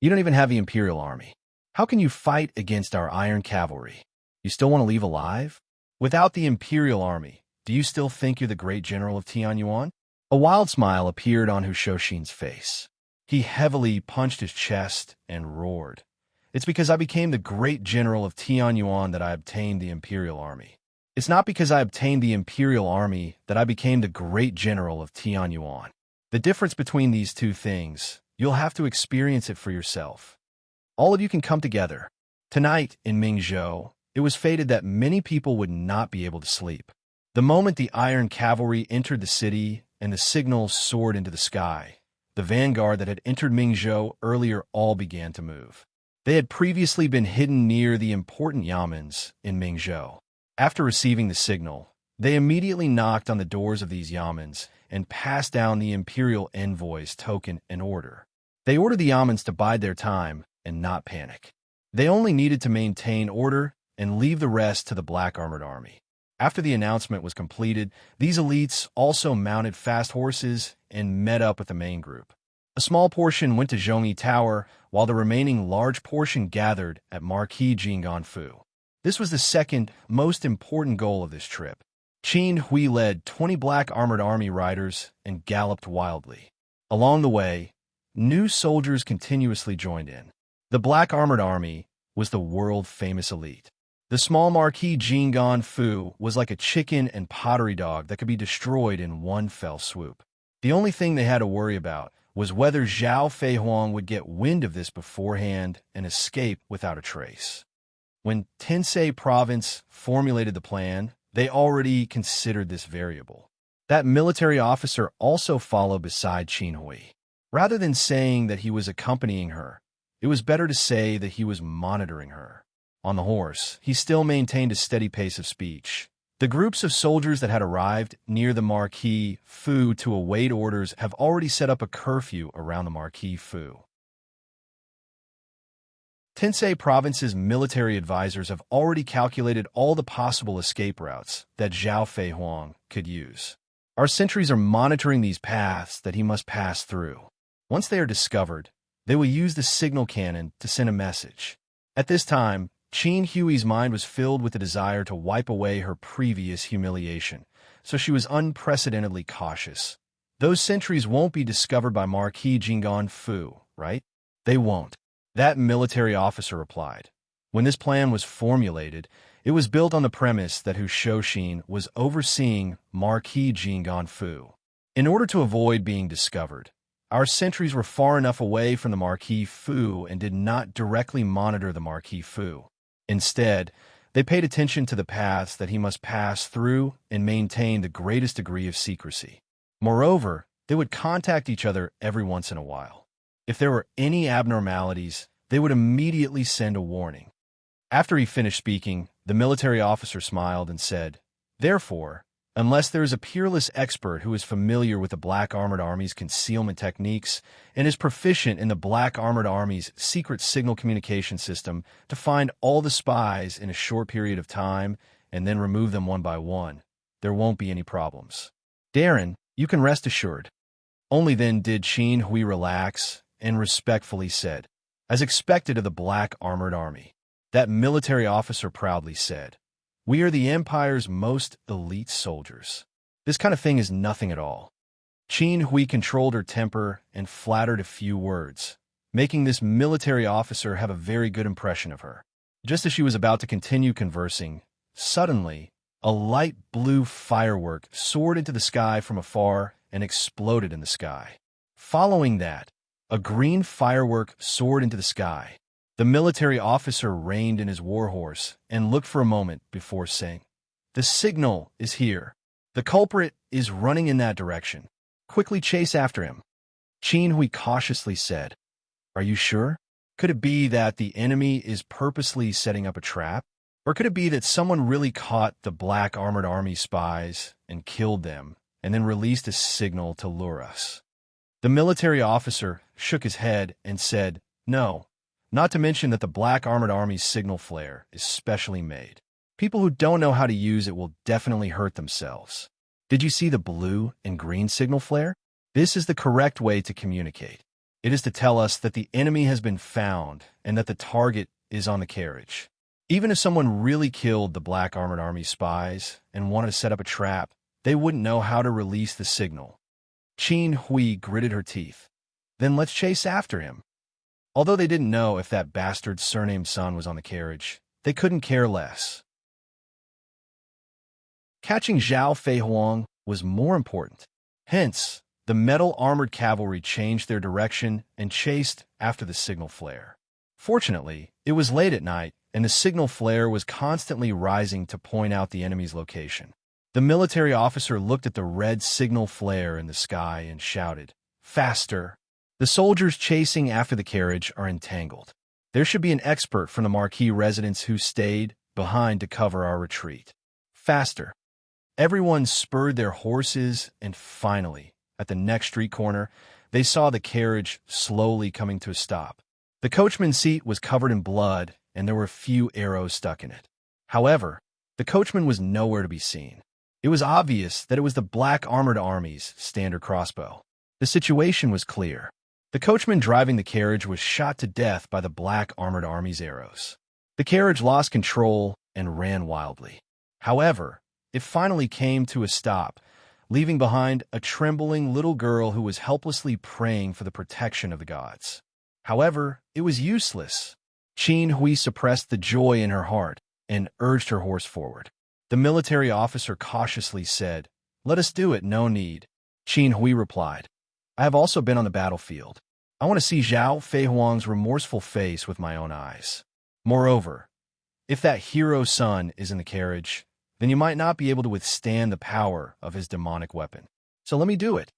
"You don't even have the Imperial Army. How can you fight against our iron cavalry? You still want to leave alive? Without the Imperial Army, do you still think you're the great general of Tianyuan?" A wild smile appeared on Hu Shouxin's face. He heavily punched his chest and roared. "It's because I became the great general of Tianyuan that I obtained the Imperial Army. It's not because I obtained the Imperial Army that I became the great general of Tianyuan. The difference between these two things, you'll have to experience it for yourself. All of you can come together. Tonight, in Mingzhou, it was fated that many people would not be able to sleep. The moment the Iron Cavalry entered the city and the signals soared into the sky, the vanguard that had entered Mingzhou earlier all began to move. They had previously been hidden near the important yamens in Mingzhou. After receiving the signal, they immediately knocked on the doors of these yamens and passed down the imperial envoy's token and order. They ordered the yamens to bide their time and not panic. They only needed to maintain order and leave the rest to the Black Armored Army. After the announcement was completed, these elites also mounted fast horses and met up with the main group. A small portion went to Zhongyi Tower, while the remaining large portion gathered at Marquis Jing'an. This was the second most important goal of this trip. Qin Hui led 20 Black Armored Army riders and galloped wildly. Along the way, new soldiers continuously joined in. The Black Armored Army was the world-famous elite. The small Marquis Jing'an was like a chicken and pottery dog that could be destroyed in one fell swoop. The only thing they had to worry about was whether Zhao Feihuang would get wind of this beforehand and escape without a trace. When Tensei Province formulated the plan, they already considered this variable. That military officer also followed beside Qin Hui. Rather than saying that he was accompanying her, it was better to say that he was monitoring her. On the horse, he still maintained a steady pace of speech. The groups of soldiers that had arrived near the Marquis Fu to await orders have already set up a curfew around the Marquis Fu. Tensei Province's military advisors have already calculated all the possible escape routes that Zhao Feihuang could use. Our sentries are monitoring these paths that he must pass through. Once they are discovered, they will use the signal cannon to send a message. At this time, Qin Hui's mind was filled with the desire to wipe away her previous humiliation, so she was unprecedentedly cautious. Those sentries won't be discovered by Marquis Jing'an, right? They won't. That military officer replied. When this plan was formulated, it was built on the premise that Hu Shouxin was overseeing Marquis Jing'an. In order to avoid being discovered, our sentries were far enough away from the Marquis Fu and did not directly monitor the Marquis Fu. Instead, they paid attention to the paths that he must pass through and maintain the greatest degree of secrecy. Moreover, they would contact each other every once in a while. If there were any abnormalities, they would immediately send a warning. After he finished speaking, the military officer smiled and said, "Therefore, unless there is a peerless expert who is familiar with the Black Armored Army's concealment techniques and is proficient in the Black Armored Army's secret signal communication system to find all the spies in a short period of time and then remove them one by one, there won't be any problems. Darren, you can rest assured." Only then did Qin Hui relax and respectfully said, "As expected of the Black Armored Army." That military officer proudly said, "We are the Empire's most elite soldiers. This kind of thing is nothing at all." Qin Hui controlled her temper and flattered a few words, making this military officer have a very good impression of her. Just as she was about to continue conversing, suddenly, a light blue firework soared into the sky from afar and exploded in the sky. Following that, a green firework soared into the sky. The military officer reined in his warhorse and looked for a moment before saying, "The signal is here. The culprit is running in that direction. Quickly chase after him." Qin Hui cautiously said, "Are you sure? Could it be that the enemy is purposely setting up a trap? Or could it be that someone really caught the Black Armored Army spies and killed them and then released a signal to lure us?" The military officer shook his head and said, "No. Not to mention that the Black Armored Army's signal flare is specially made. People who don't know how to use it will definitely hurt themselves. Did you see the blue and green signal flare? This is the correct way to communicate. It is to tell us that the enemy has been found and that the target is on the carriage. Even if someone really killed the Black Armored Army spies and wanted to set up a trap, they wouldn't know how to release the signal. Qin Hui gritted her teeth. Then let's chase after him. Although they didn't know if that bastard surnamed son was on the carriage, they couldn't care less. Catching Zhao Feihuang was more important. Hence, the metal-armored cavalry changed their direction and chased after the signal flare. Fortunately, it was late at night, and the signal flare was constantly rising to point out the enemy's location. The military officer looked at the red signal flare in the sky and shouted, "Faster!" The soldiers chasing after the carriage are entangled. There should be an expert from the marquee residence who stayed behind to cover our retreat. Faster! Everyone spurred their horses, and finally, at the next street corner, they saw the carriage slowly coming to a stop. The coachman's seat was covered in blood, and there were a few arrows stuck in it. However, the coachman was nowhere to be seen. It was obvious that it was the Black Armored Army's standard crossbow. The situation was clear. The coachman driving the carriage was shot to death by the Black Armored Army's arrows. The carriage lost control and ran wildly. However, it finally came to a stop, leaving behind a trembling little girl who was helplessly praying for the protection of the gods. However, it was useless. Qin Hui suppressed the joy in her heart and urged her horse forward. The military officer cautiously said, "Let us do it, no need." Qin Hui replied, "I have also been on the battlefield. I want to see Zhao Feihuang's remorseful face with my own eyes. Moreover, if that hero son is in the carriage, then you might not be able to withstand the power of his demonic weapon. So let me do it."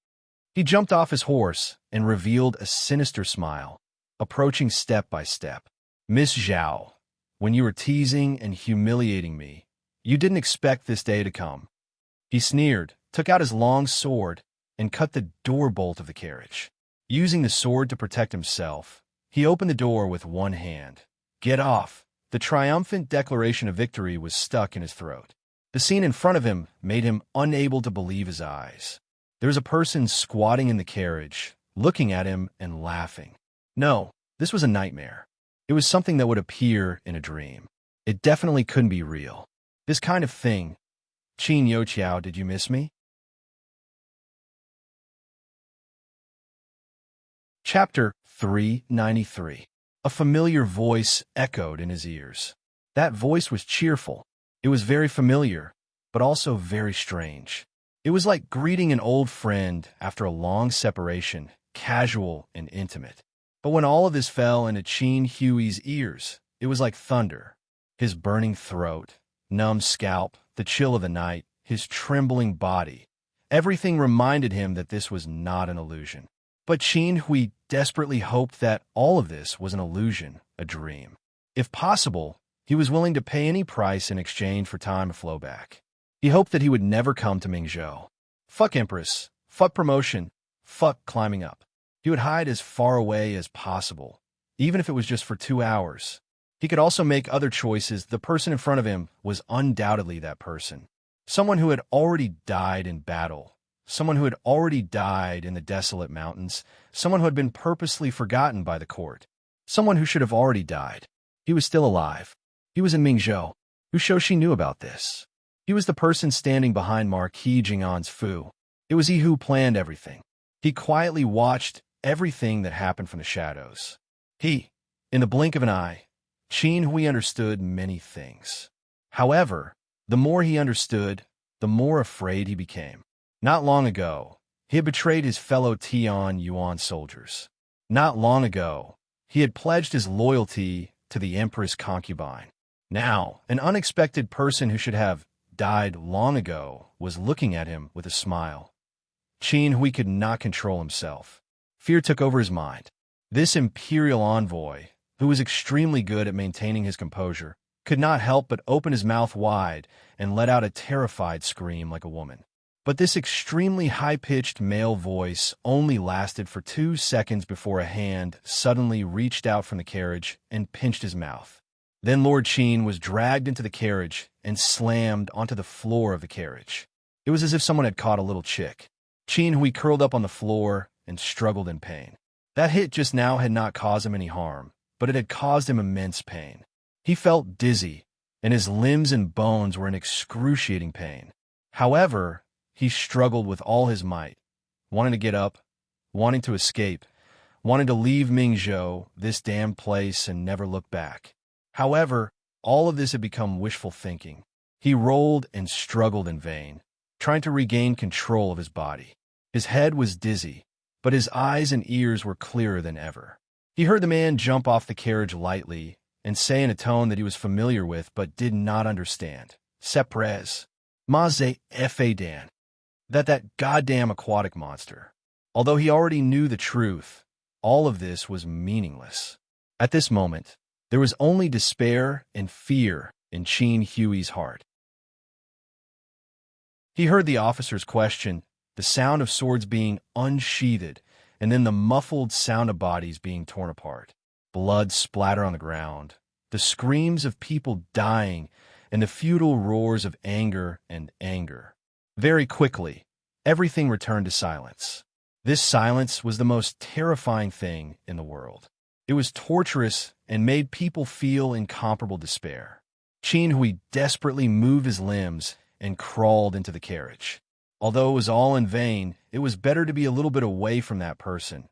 He jumped off his horse and revealed a sinister smile, approaching step by step. "Miss Zhao, when you were teasing and humiliating me, you didn't expect this day to come." He sneered, took out his long sword, and cut the door bolt of the carriage. Using the sword to protect himself, he opened the door with one hand. "Get off!" The triumphant declaration of victory was stuck in his throat. The scene in front of him made him unable to believe his eyes. There was a person squatting in the carriage, looking at him and laughing. No, this was a nightmare. It was something that would appear in a dream. It definitely couldn't be real. This kind of thing. "Qin Youqiao, did you miss me?" Chapter 393. A familiar voice echoed in his ears. That voice was cheerful. It was very familiar, but also very strange. It was like greeting an old friend after a long separation, casual and intimate. But when all of this fell into Qin Hui's ears, it was like thunder. His burning throat, numb scalp, the chill of the night, his trembling body. Everything reminded him that this was not an illusion. But Qin Hui desperately hoped that all of this was an illusion, a dream. If possible, he was willing to pay any price in exchange for time to flow back. He hoped that he would never come to Mingzhou. Fuck Empress, fuck promotion, fuck climbing up. He would hide as far away as possible, even if it was just for 2 hours. He could also make other choices. The person in front of him was undoubtedly that person. Someone who had already died in battle. Someone who had already died in the desolate mountains. Someone who had been purposely forgotten by the court. Someone who should have already died. He was still alive. He was in Mingzhou. Who shows she knew about this? He was the person standing behind Marquis Jing'an's Fu. It was he who planned everything. He quietly watched everything that happened from the shadows. In the blink of an eye, Qin Hui understood many things. However, the more he understood, the more afraid he became. Not long ago, he had betrayed his fellow Tian Yuan soldiers. Not long ago, he had pledged his loyalty to the Empress concubine. Now, an unexpected person who should have died long ago was looking at him with a smile. Qin Hui could not control himself. Fear took over his mind. This imperial envoy, who was extremely good at maintaining his composure, could not help but open his mouth wide and let out a terrified scream like a woman. But this extremely high-pitched male voice only lasted for 2 seconds before a hand suddenly reached out from the carriage and pinched his mouth. Then Lord Qin was dragged into the carriage and slammed onto the floor of the carriage. It was as if someone had caught a little chick. Qin Hui curled up on the floor and struggled in pain. That hit just now had not caused him any harm, but it had caused him immense pain. He felt dizzy, and his limbs and bones were in excruciating pain. However, he struggled with all his might, wanting to get up, wanting to escape, wanting to leave Mingzhou, this damned place, and never look back. However, all of this had become wishful thinking. He rolled and struggled in vain, trying to regain control of his body. His head was dizzy, but his eyes and ears were clearer than ever. He heard the man jump off the carriage lightly and say in a tone that he was familiar with but did not understand, "Sepres, maze fa dan," that goddamn aquatic monster. Although he already knew the truth, all of this was meaningless. At this moment, there was only despair and fear in Qin Hui's heart. He heard the officer's question, the sound of swords being unsheathed, and then the muffled sound of bodies being torn apart. Blood splattered on the ground, the screams of people dying, and the futile roars of anger and anger. Very quickly, everything returned to silence. This silence was the most terrifying thing in the world. It was torturous and made people feel incomparable despair. Qin Hui desperately moved his limbs and crawled into the carriage. Although it was all in vain, it was better to be a little bit away from that person.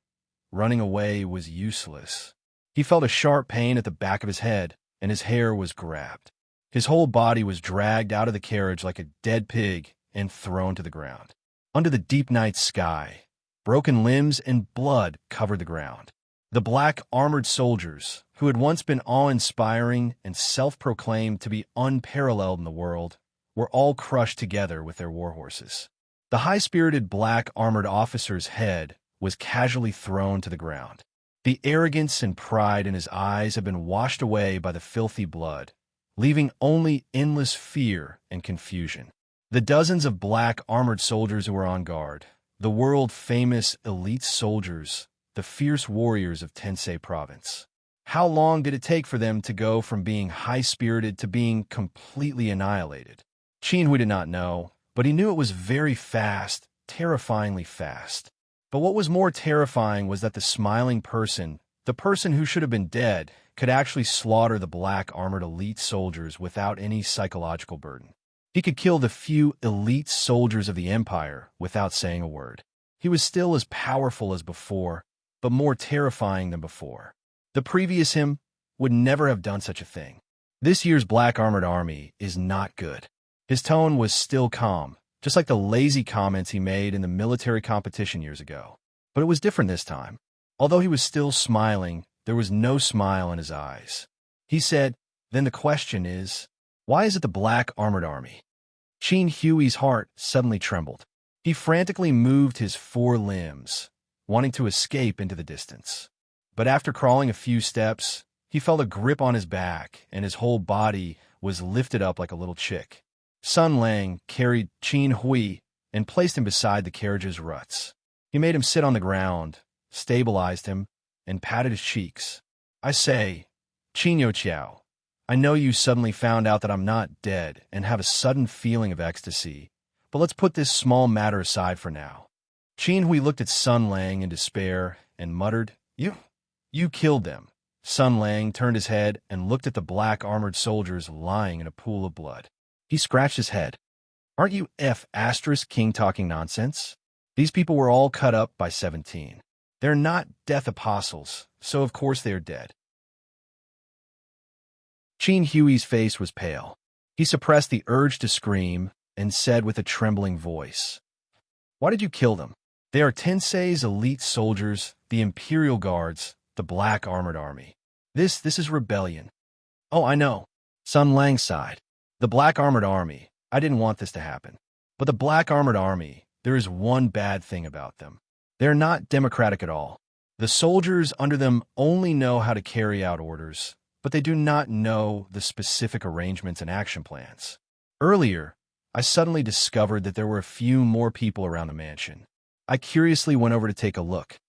Running away was useless. He felt a sharp pain at the back of his head, and his hair was grabbed. His whole body was dragged out of the carriage like a dead pig and thrown to the ground. Under the deep night sky, broken limbs and blood covered the ground. The black armored soldiers, who had once been awe-inspiring and self-proclaimed to be unparalleled in the world, were all crushed together with their warhorses. The high-spirited black armored officer's head was casually thrown to the ground. The arrogance and pride in his eyes had been washed away by the filthy blood, leaving only endless fear and confusion. The dozens of black armored soldiers who were on guard, the world-famous elite soldiers, the fierce warriors of Tensei Province. How long did it take for them to go from being high-spirited to being completely annihilated? Qin Hui did not know, but he knew it was very fast, terrifyingly fast. But what was more terrifying was that the smiling person, the person who should have been dead, could actually slaughter the black armored elite soldiers without any psychological burden. He could kill the few elite soldiers of the Empire without saying a word. He was still as powerful as before, but more terrifying than before. The previous him would never have done such a thing. This year's black armored army is not good. His tone was still calm, just like the lazy comments he made in the military competition years ago. But it was different this time. Although he was still smiling, there was no smile in his eyes. He said, "Then the question is, why is it the black armored army?" Qin Hui's heart suddenly trembled. He frantically moved his four limbs, wanting to escape into the distance. But after crawling a few steps, he felt a grip on his back, and his whole body was lifted up like a little chick. Sun Lang carried Qin Hui and placed him beside the carriage's ruts. He made him sit on the ground, stabilized him, and patted his cheeks. "I say, Qin Youqiao, I know you suddenly found out that I'm not dead and have a sudden feeling of ecstasy, but let's put this small matter aside for now." Qin Hui looked at Sun Lang in despair and muttered, You killed them." Sun Lang turned his head and looked at the black armored soldiers lying in a pool of blood. He scratched his head. "Aren't you king talking nonsense? These people were all cut up by 17. They're not death apostles, so of course they are dead." Qin Hui's face was pale. He suppressed the urge to scream and said with a trembling voice, "Why did you kill them? They are Tensei's elite soldiers, the Imperial Guards, the Black Armored Army. This is rebellion." "Oh, I know." Sun Lang sighed. "The Black Armored Army, I didn't want this to happen. But the Black Armored Army, there is one bad thing about them. They're not democratic at all. The soldiers under them only know how to carry out orders, but they do not know the specific arrangements and action plans. Earlier, I suddenly discovered that there were a few more people around the mansion. I curiously went over to take a look.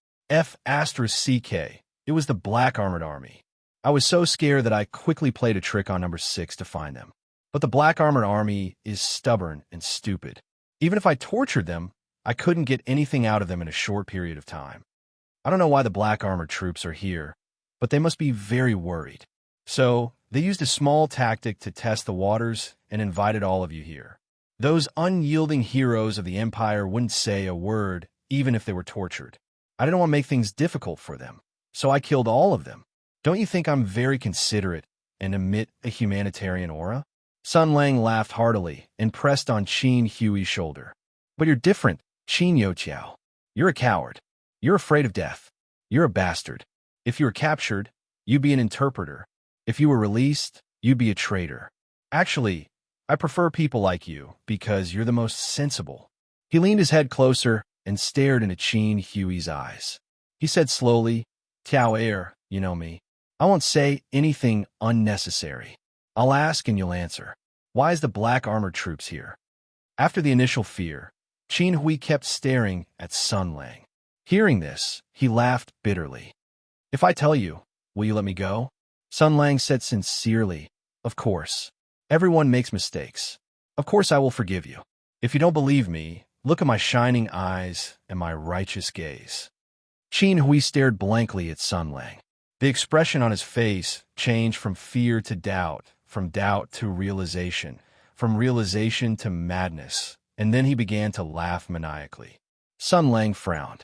It was the Black Armored Army. I was so scared that I quickly played a trick on number 6 to find them. But the Black Armored Army is stubborn and stupid. Even if I tortured them, I couldn't get anything out of them in a short period of time. I don't know why the black armored troops are here, but they must be very worried. So, they used a small tactic to test the waters and invited all of you here. Those unyielding heroes of the Empire wouldn't say a word, even if they were tortured. I didn't want to make things difficult for them, so I killed all of them. Don't you think I'm very considerate and emit a humanitarian aura? Sun Lang laughed heartily and pressed on Qin Hui's shoulder. But you're different, Qin Youqiao. You're a coward. You're afraid of death. You're a bastard. If you were captured, you'd be an interpreter. If you were released, you'd be a traitor. Actually, I prefer people like you because you're the most sensible. He leaned his head closer and stared into Qin Hui's eyes. He said slowly, Tiao Er, you know me. I won't say anything unnecessary. I'll ask and you'll answer. Why is the black armored troops here? After the initial fear, Qin Hui kept staring at Sun Lang. Hearing this, he laughed bitterly. If I tell you, will you let me go? Sun Lang said sincerely, of course. Everyone makes mistakes. Of course I will forgive you. If you don't believe me, look at my shining eyes and my righteous gaze. Qin Hui stared blankly at Sun Lang. The expression on his face changed from fear to doubt, from doubt to realization, from realization to madness, and then he began to laugh maniacally. Sun Lang frowned.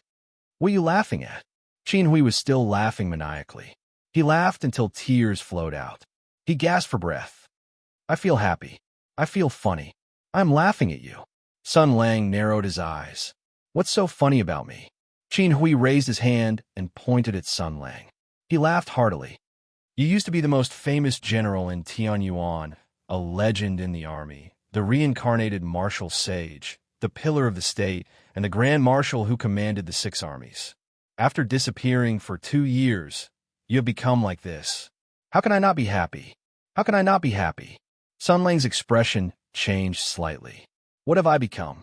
What are you laughing at? Qin Hui was still laughing maniacally. He laughed until tears flowed out. He gasped for breath. I feel happy. I feel funny. I'm laughing at you. Sun Lang narrowed his eyes. What's so funny about me? Qin Hui raised his hand and pointed at Sun Lang. He laughed heartily. You used to be the most famous general in Tianyuan, a legend in the army, the reincarnated martial sage, the pillar of the state, and the grand marshal who commanded the 6 armies. After disappearing for 2 years, you have become like this. How can I not be happy? How can I not be happy? Sun Lang's expression changed slightly. What have I become?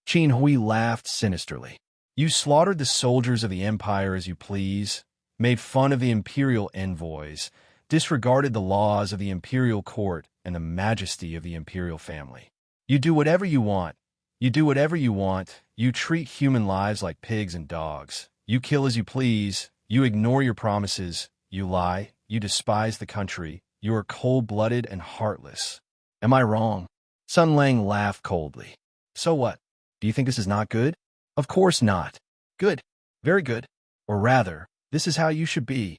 Qin Hui laughed sinisterly. You slaughtered the soldiers of the Empire as you please, made fun of the imperial envoys, disregarded the laws of the imperial court and the majesty of the imperial family. You do whatever you want. You do whatever you want. You treat human lives like pigs and dogs. You kill as you please. You ignore your promises. You lie. You despise the country. You are cold-blooded and heartless. Am I wrong? Sun Lang laughed coldly. So what? Do you think this is not good? Of course not. Good. Very good. Or rather, this is how you should be.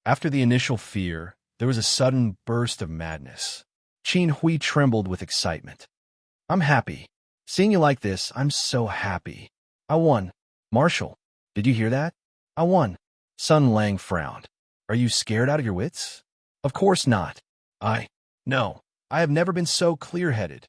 After the initial fear, there was a sudden burst of madness. Qin Hui trembled with excitement. I'm happy. Seeing you like this, I'm so happy. I won. Marshal, did you hear that? I won. Sun Lang frowned. Are you scared out of your wits? Of course not. No, I have never been so clear-headed.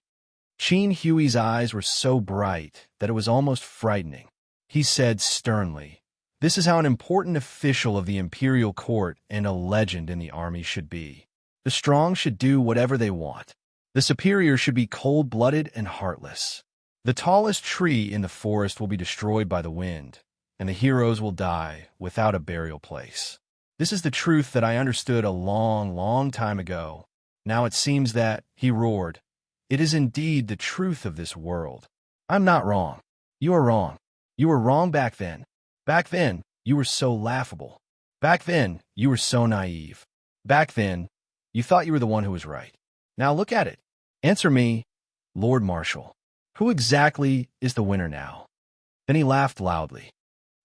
Qin Hui's eyes were so bright that it was almost frightening. He said sternly, This is how an important official of the imperial court and a legend in the army should be. The strong should do whatever they want. The superior should be cold-blooded and heartless. The tallest tree in the forest will be destroyed by the wind, and the heroes will die without a burial place. This is the truth that I understood a long, long time ago. Now it seems that, he roared, it is indeed the truth of this world. I'm not wrong. You are wrong. You were wrong back then. Back then, you were so laughable. Back then, you were so naive. Back then, you thought you were the one who was right. Now look at it. Answer me, Lord Marshal. Who exactly is the winner now? Then he laughed loudly.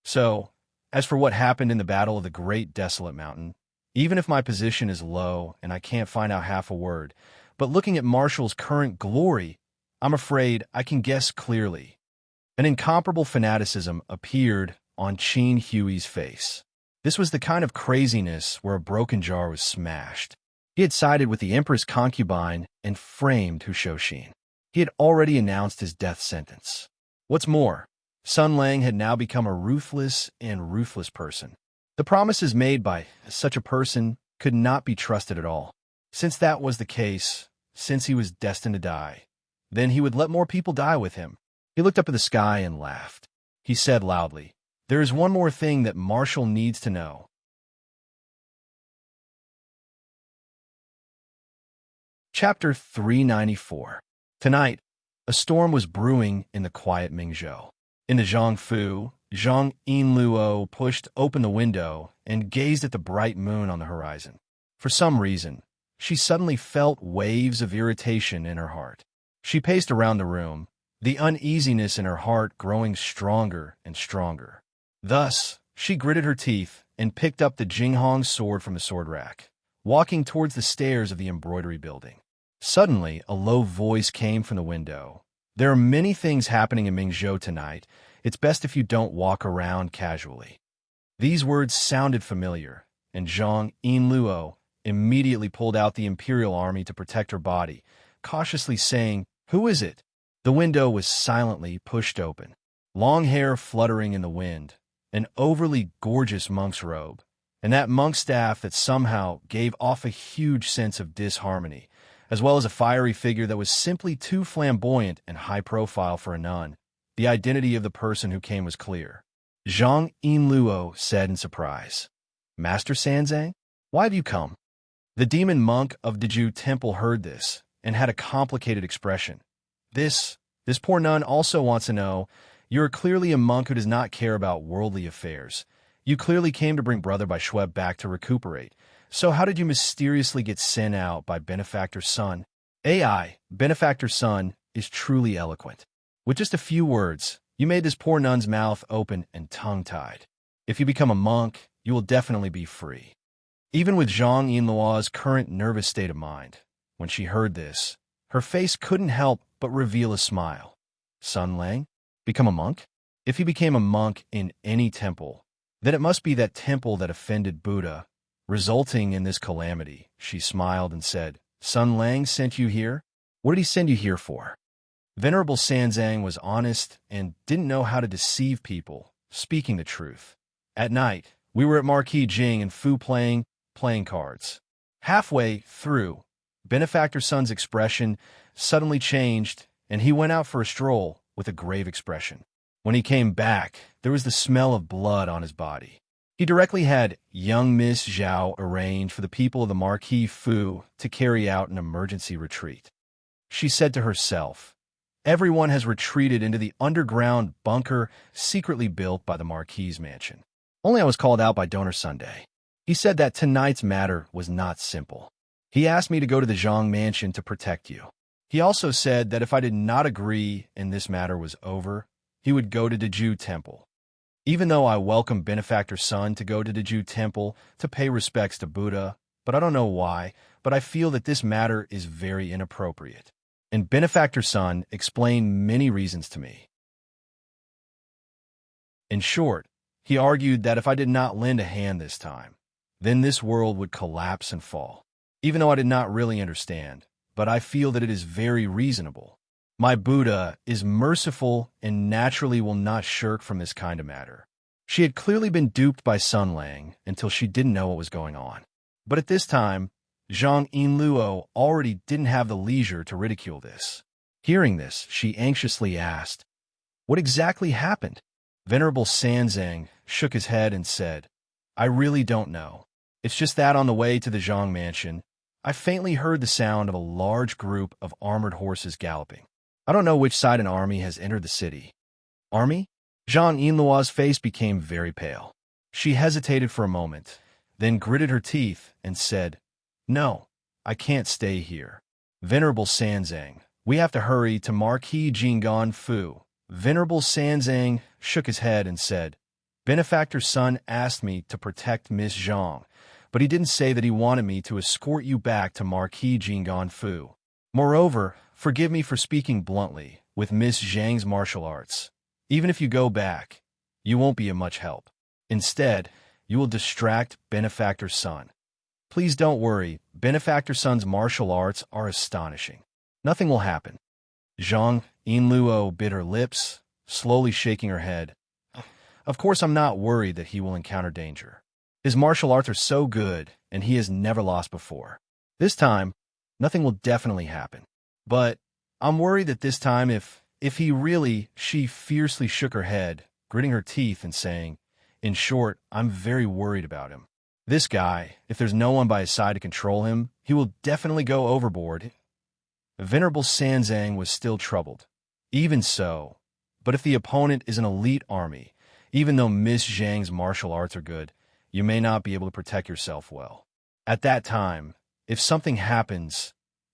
So, as for what happened in the Battle of the Great Desolate Mountain, even if my position is low and I can't find out half a word, but looking at Marshall's current glory, I'm afraid I can guess clearly. An incomparable fanaticism appeared on Qin Hui's face. This was the kind of craziness where a broken jar was smashed. He had sided with the Empress concubine and framed Hu Shouxin. He had already announced his death sentence. What's more, Sun Lang had now become a ruthless and ruthless person. The promises made by such a person could not be trusted at all. Since that was the case, since he was destined to die, then he would let more people die with him. He looked up at the sky and laughed. He said loudly, There is one more thing that Marshall needs to know. Chapter 394. Tonight, a storm was brewing in the quiet Mingzhou. In the Zhangfu, Zhang Yinluo pushed open the window and gazed at the bright moon on the horizon. For some reason, she suddenly felt waves of irritation in her heart. She paced around the room, the uneasiness in her heart growing stronger and stronger. Thus, she gritted her teeth and picked up the Jinghong sword from the sword rack, walking towards the stairs of the embroidery building. Suddenly, a low voice came from the window. "There are many things happening in Mingzhou tonight. It's best if you don't walk around casually." These words sounded familiar, and Zhang Yinluo immediately pulled out the imperial army to protect her body, cautiously saying, "Who is it?" The window was silently pushed open. Long hair fluttering in the wind, an overly gorgeous monk's robe, and that monk's staff that somehow gave off a huge sense of disharmony, as well as a fiery figure that was simply too flamboyant and high-profile for a nun. The identity of the person who came was clear. Zhang Yinluo said in surprise, "Master Sanzang, why have you come?" The demon monk of Diju Temple heard this and had a complicated expression. This poor nun also wants to know, "You are clearly a monk who does not care about worldly affairs. You clearly came to bring Brother by Schweb back to recuperate. So how did you mysteriously get sent out by Benefactor's son?" AI, Benefactor's son, is truly eloquent. With just a few words, you made this poor nun's mouth open and tongue-tied. If you become a monk, you will definitely be free. Even with Zhang Yinluo's current nervous state of mind, when she heard this, her face couldn't help but reveal a smile. Sun Lang? Become a monk? If he became a monk in any temple, then it must be that temple that offended Buddha, resulting in this calamity. She smiled and said, "Sun Lang sent you here? What did he send you here for?" Venerable Sanzang was honest and didn't know how to deceive people, speaking the truth. At night, we were at Marquis Jing and Fu playing cards. Halfway through, Benefactor's son's expression suddenly changed, and he went out for a stroll with a grave expression. When he came back, there was the smell of blood on his body. He directly had young Miss Zhao arrange for the people of the Marquis Fu to carry out an emergency retreat. She said to herself, "Everyone has retreated into the underground bunker secretly built by the Marquis's mansion. Only I was called out by Donor Sunday. He said that tonight's matter was not simple. He asked me to go to the Zhang mansion to protect you. He also said that if I did not agree and this matter was over, he would go to Diju Temple. Even though I welcomed Benefactor's son to go to Diju Temple to pay respects to Buddha, but I don't know why, but I feel that this matter is very inappropriate." And Benefactor's son explained many reasons to me. In short, he argued that if I did not lend a hand this time, then this world would collapse and fall. Even though I did not really understand, but I feel that it is very reasonable. My Buddha is merciful and naturally will not shirk from this kind of matter. She had clearly been duped by Sun Lang until she didn't know what was going on. But at this time, Zhang Yinluo already didn't have the leisure to ridicule this. Hearing this, she anxiously asked, "What exactly happened?" Venerable Sanzang shook his head and said, "I really don't know. It's just that on the way to the Zhang mansion, I faintly heard the sound of a large group of armored horses galloping. I don't know which side an army has entered the city." "Army?" Zhang Yinluo's face became very pale. She hesitated for a moment, then gritted her teeth and said, "No, I can't stay here. Venerable Sanzang, we have to hurry to Marquis Jinggan Fu." Venerable Sanzang shook his head and said, "Benefactor's son asked me to protect Miss Zhang, but he didn't say that he wanted me to escort you back to Marquis Jinggan Fu. Moreover, forgive me for speaking bluntly, with Miss Zhang's martial arts. Even if you go back, you won't be of much help. Instead, you will distract Benefactor's son. Please don't worry, Benefactor's son's martial arts are astonishing. Nothing will happen." Zhang Yinluo bit her lips, slowly shaking her head. "Of course I'm not worried that he will encounter danger. His martial arts are so good, and he has never lost before. This time, nothing will definitely happen. But I'm worried that this time if he really..." She fiercely shook her head, gritting her teeth and saying, "In short, I'm very worried about him. This guy, if there's no one by his side to control him, he will definitely go overboard." Venerable Sanzang was still troubled. Even so, but if the opponent is an elite army, even though Miss Zhang's martial arts are good, you may not be able to protect yourself well. At that time, if something happens,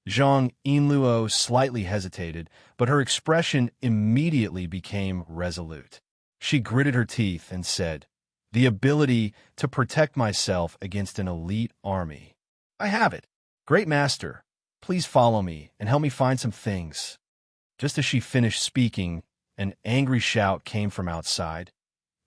Zhang Yinluo slightly hesitated, but her expression immediately became resolute. She gritted her teeth and said, "The ability to protect myself against an elite army. I have it. Great master, please follow me and help me find some things." Just as she finished speaking, an angry shout came from outside.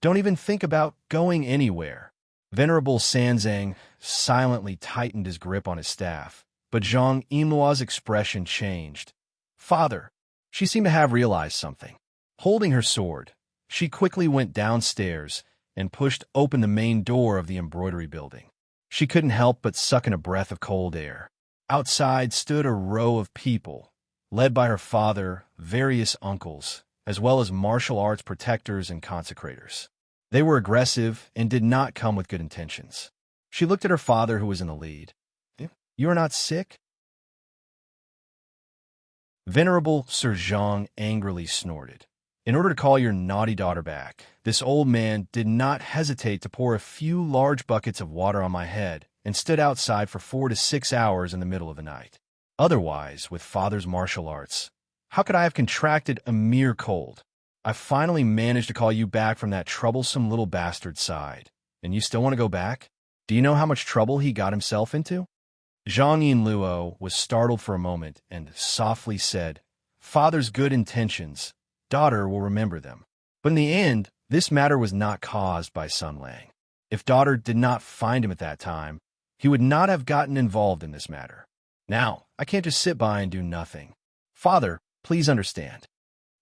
"Don't even think about going anywhere." Venerable Sanzang silently tightened his grip on his staff, but Zhang Yinluo's expression changed. "Father," she seemed to have realized something. Holding her sword, she quickly went downstairs and pushed open the main door of the embroidery building. She couldn't help but suck in a breath of cold air. Outside stood a row of people, led by her father, various uncles, as well as martial arts protectors and consecrators. They were aggressive and did not come with good intentions. She looked at her father, who was in the lead. "You are not sick?" Venerable Sir Zhang angrily snorted. "In order to call your naughty daughter back, this old man did not hesitate to pour a few large buckets of water on my head and stood outside for 4 to 6 hours in the middle of the night. Otherwise, with father's martial arts, how could I have contracted a mere cold? I finally managed to call you back from that troublesome little bastard's side, and you still want to go back? Do you know how much trouble he got himself into?" Zhang Yinluo was startled for a moment and softly said, "Father's good intentions, daughter will remember them." But in the end, this matter was not caused by Sun Lang. If daughter did not find him at that time, he would not have gotten involved in this matter. Now, I can't just sit by and do nothing. Father, please understand.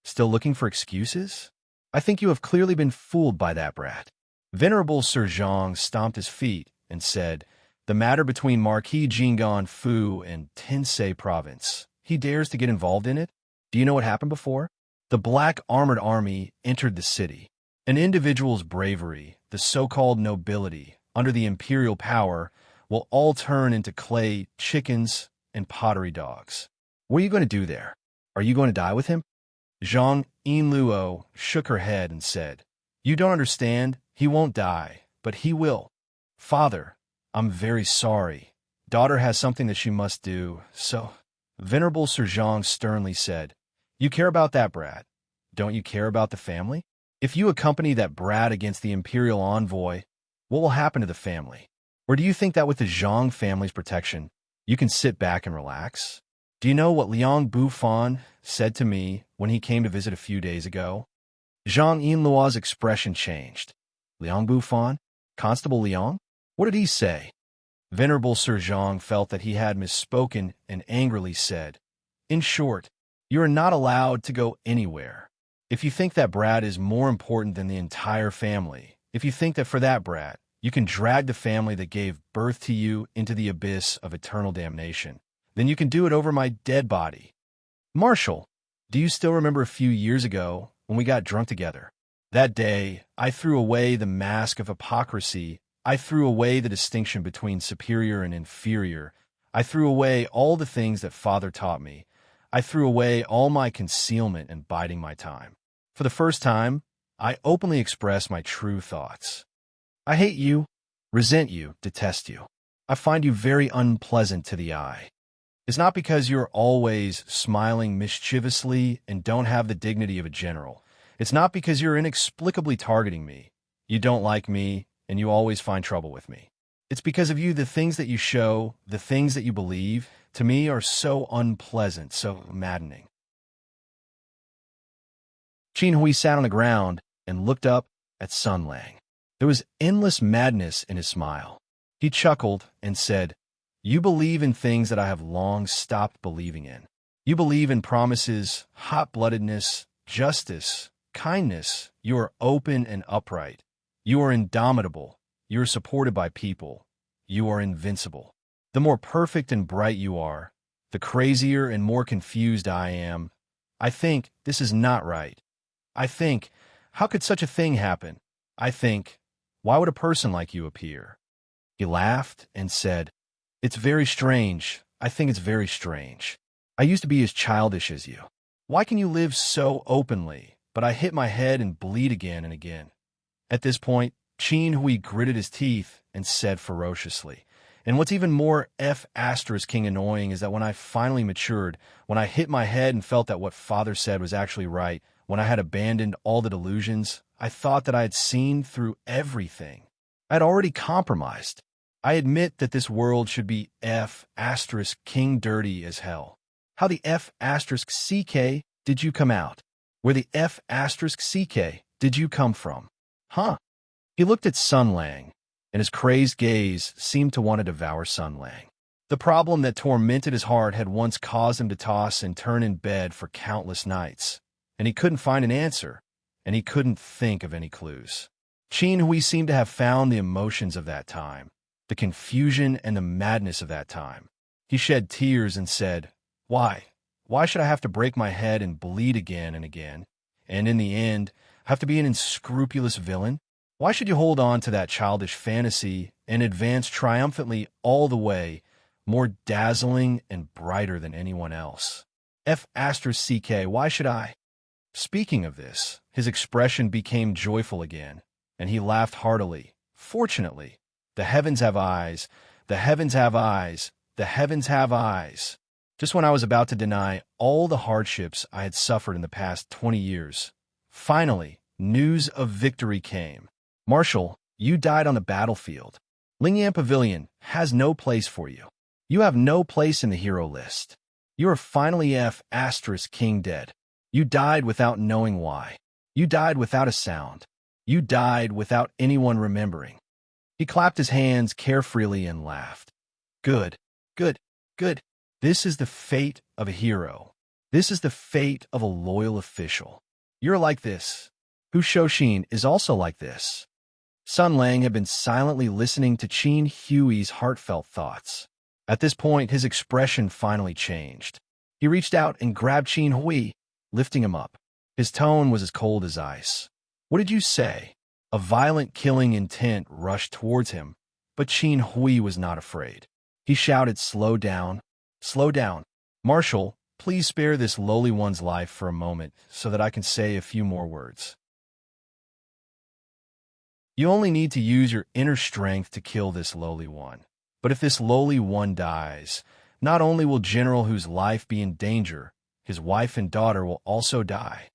Still looking for excuses? I think you have clearly been fooled by that brat. Venerable Sir Zhang stomped his feet and said, "The matter between Marquis Jinggan Fu and Tensei Province. He dares to get involved in it? Do you know what happened before? The Black Armored Army entered the city. An individual's bravery, the so-called nobility, under the imperial power, will all turn into clay chickens and pottery dogs. What are you going to do there? Are you going to die with him?" Zhang Yinluo shook her head and said, "You don't understand. He won't die, but he will. Father, I'm very sorry. Daughter has something that she must do, so..." Venerable Sir Zhang sternly said, "You care about that brat. Don't you care about the family? If you accompany that brat against the imperial envoy, what will happen to the family? Or do you think that with the Zhang family's protection, you can sit back and relax? Do you know what Liang Bufan said to me when he came to visit a few days ago?" Zhang Yinluo's expression changed. "Liang Bufan? Constable Liang? What did he say?" Venerable Sir Zhang felt that he had misspoken and angrily said, "In short, you are not allowed to go anywhere. If you think that brat is more important than the entire family, if you think that for that brat, you can drag the family that gave birth to you into the abyss of eternal damnation, then you can do it over my dead body. Marshal, do you still remember a few years ago when we got drunk together? That day, I threw away the mask of hypocrisy. I threw away the distinction between superior and inferior. I threw away all the things that Father taught me. I threw away all my concealment and biding my time. For the first time, I openly expressed my true thoughts. I hate you, resent you, detest you. I find you very unpleasant to the eye. It's not because you're always smiling mischievously and don't have the dignity of a general. It's not because you're inexplicably targeting me. You don't like me, and you always find trouble with me. It's because of you, the things that you show, the things that you believe, to me are so unpleasant, so maddening." Qin Hui sat on the ground and looked up at Sun Lang. There was endless madness in his smile. He chuckled and said, "You believe in things that I have long stopped believing in. You believe in promises, hot-bloodedness, justice, kindness. You are open and upright. You are indomitable. You are supported by people. You are invincible. The more perfect and bright you are, the crazier and more confused I am. I think this is not right. I think, how could such a thing happen? I think, why would a person like you appear?" He laughed and said, "It's very strange. I think it's very strange. I used to be as childish as you. Why can you live so openly, but I hit my head and bleed again and again?" At this point, Qin Hui gritted his teeth and said ferociously, "And what's even more King annoying is that when I finally matured, when I hit my head and felt that what father said was actually right, when I had abandoned all the delusions, I thought that I had seen through everything. I had already compromised. I admit that this world should be King dirty as hell. How the CK did you come out? Where the CK did you come from? Huh?" He looked at Sun Lang, and his crazed gaze seemed to want to devour Sun Lang. The problem that tormented his heart had once caused him to toss and turn in bed for countless nights, and he couldn't find an answer, and he couldn't think of any clues. Qin Hui seemed to have found the emotions of that time, the confusion and the madness of that time. He shed tears and said, "Why? Why should I have to break my head and bleed again and again, and in the end, have to be an unscrupulous villain? Why should you hold on to that childish fantasy and advance triumphantly all the way, more dazzling and brighter than anyone else? CK, why should I?" Speaking of this, his expression became joyful again, and he laughed heartily. "Fortunately, the heavens have eyes, the heavens have eyes, the heavens have eyes." Just when I was about to deny all the hardships I had suffered in the past 20 years, finally, news of victory came. "Marshal, you died on the battlefield. Lingyan Pavilion has no place for you. You have no place in the hero list. You are finally King dead. You died without knowing why. You died without a sound. You died without anyone remembering." He clapped his hands carefreely and laughed. "Good, good, good. This is the fate of a hero. This is the fate of a loyal official. You're like this. Hu Shoshin is also like this." Sun Lang had been silently listening to Qin Hui's heartfelt thoughts. At this point, his expression finally changed. He reached out and grabbed Qin Hui, lifting him up. His tone was as cold as ice. "What did you say?" A violent killing intent rushed towards him, but Qin Hui was not afraid. He shouted, "Slow down. Slow down. Marshal, please spare this lowly one's life for a moment so that I can say a few more words. You only need to use your inner strength to kill this lowly one. But if this lowly one dies, not only will General Hu's life be in danger, his wife and daughter will also die."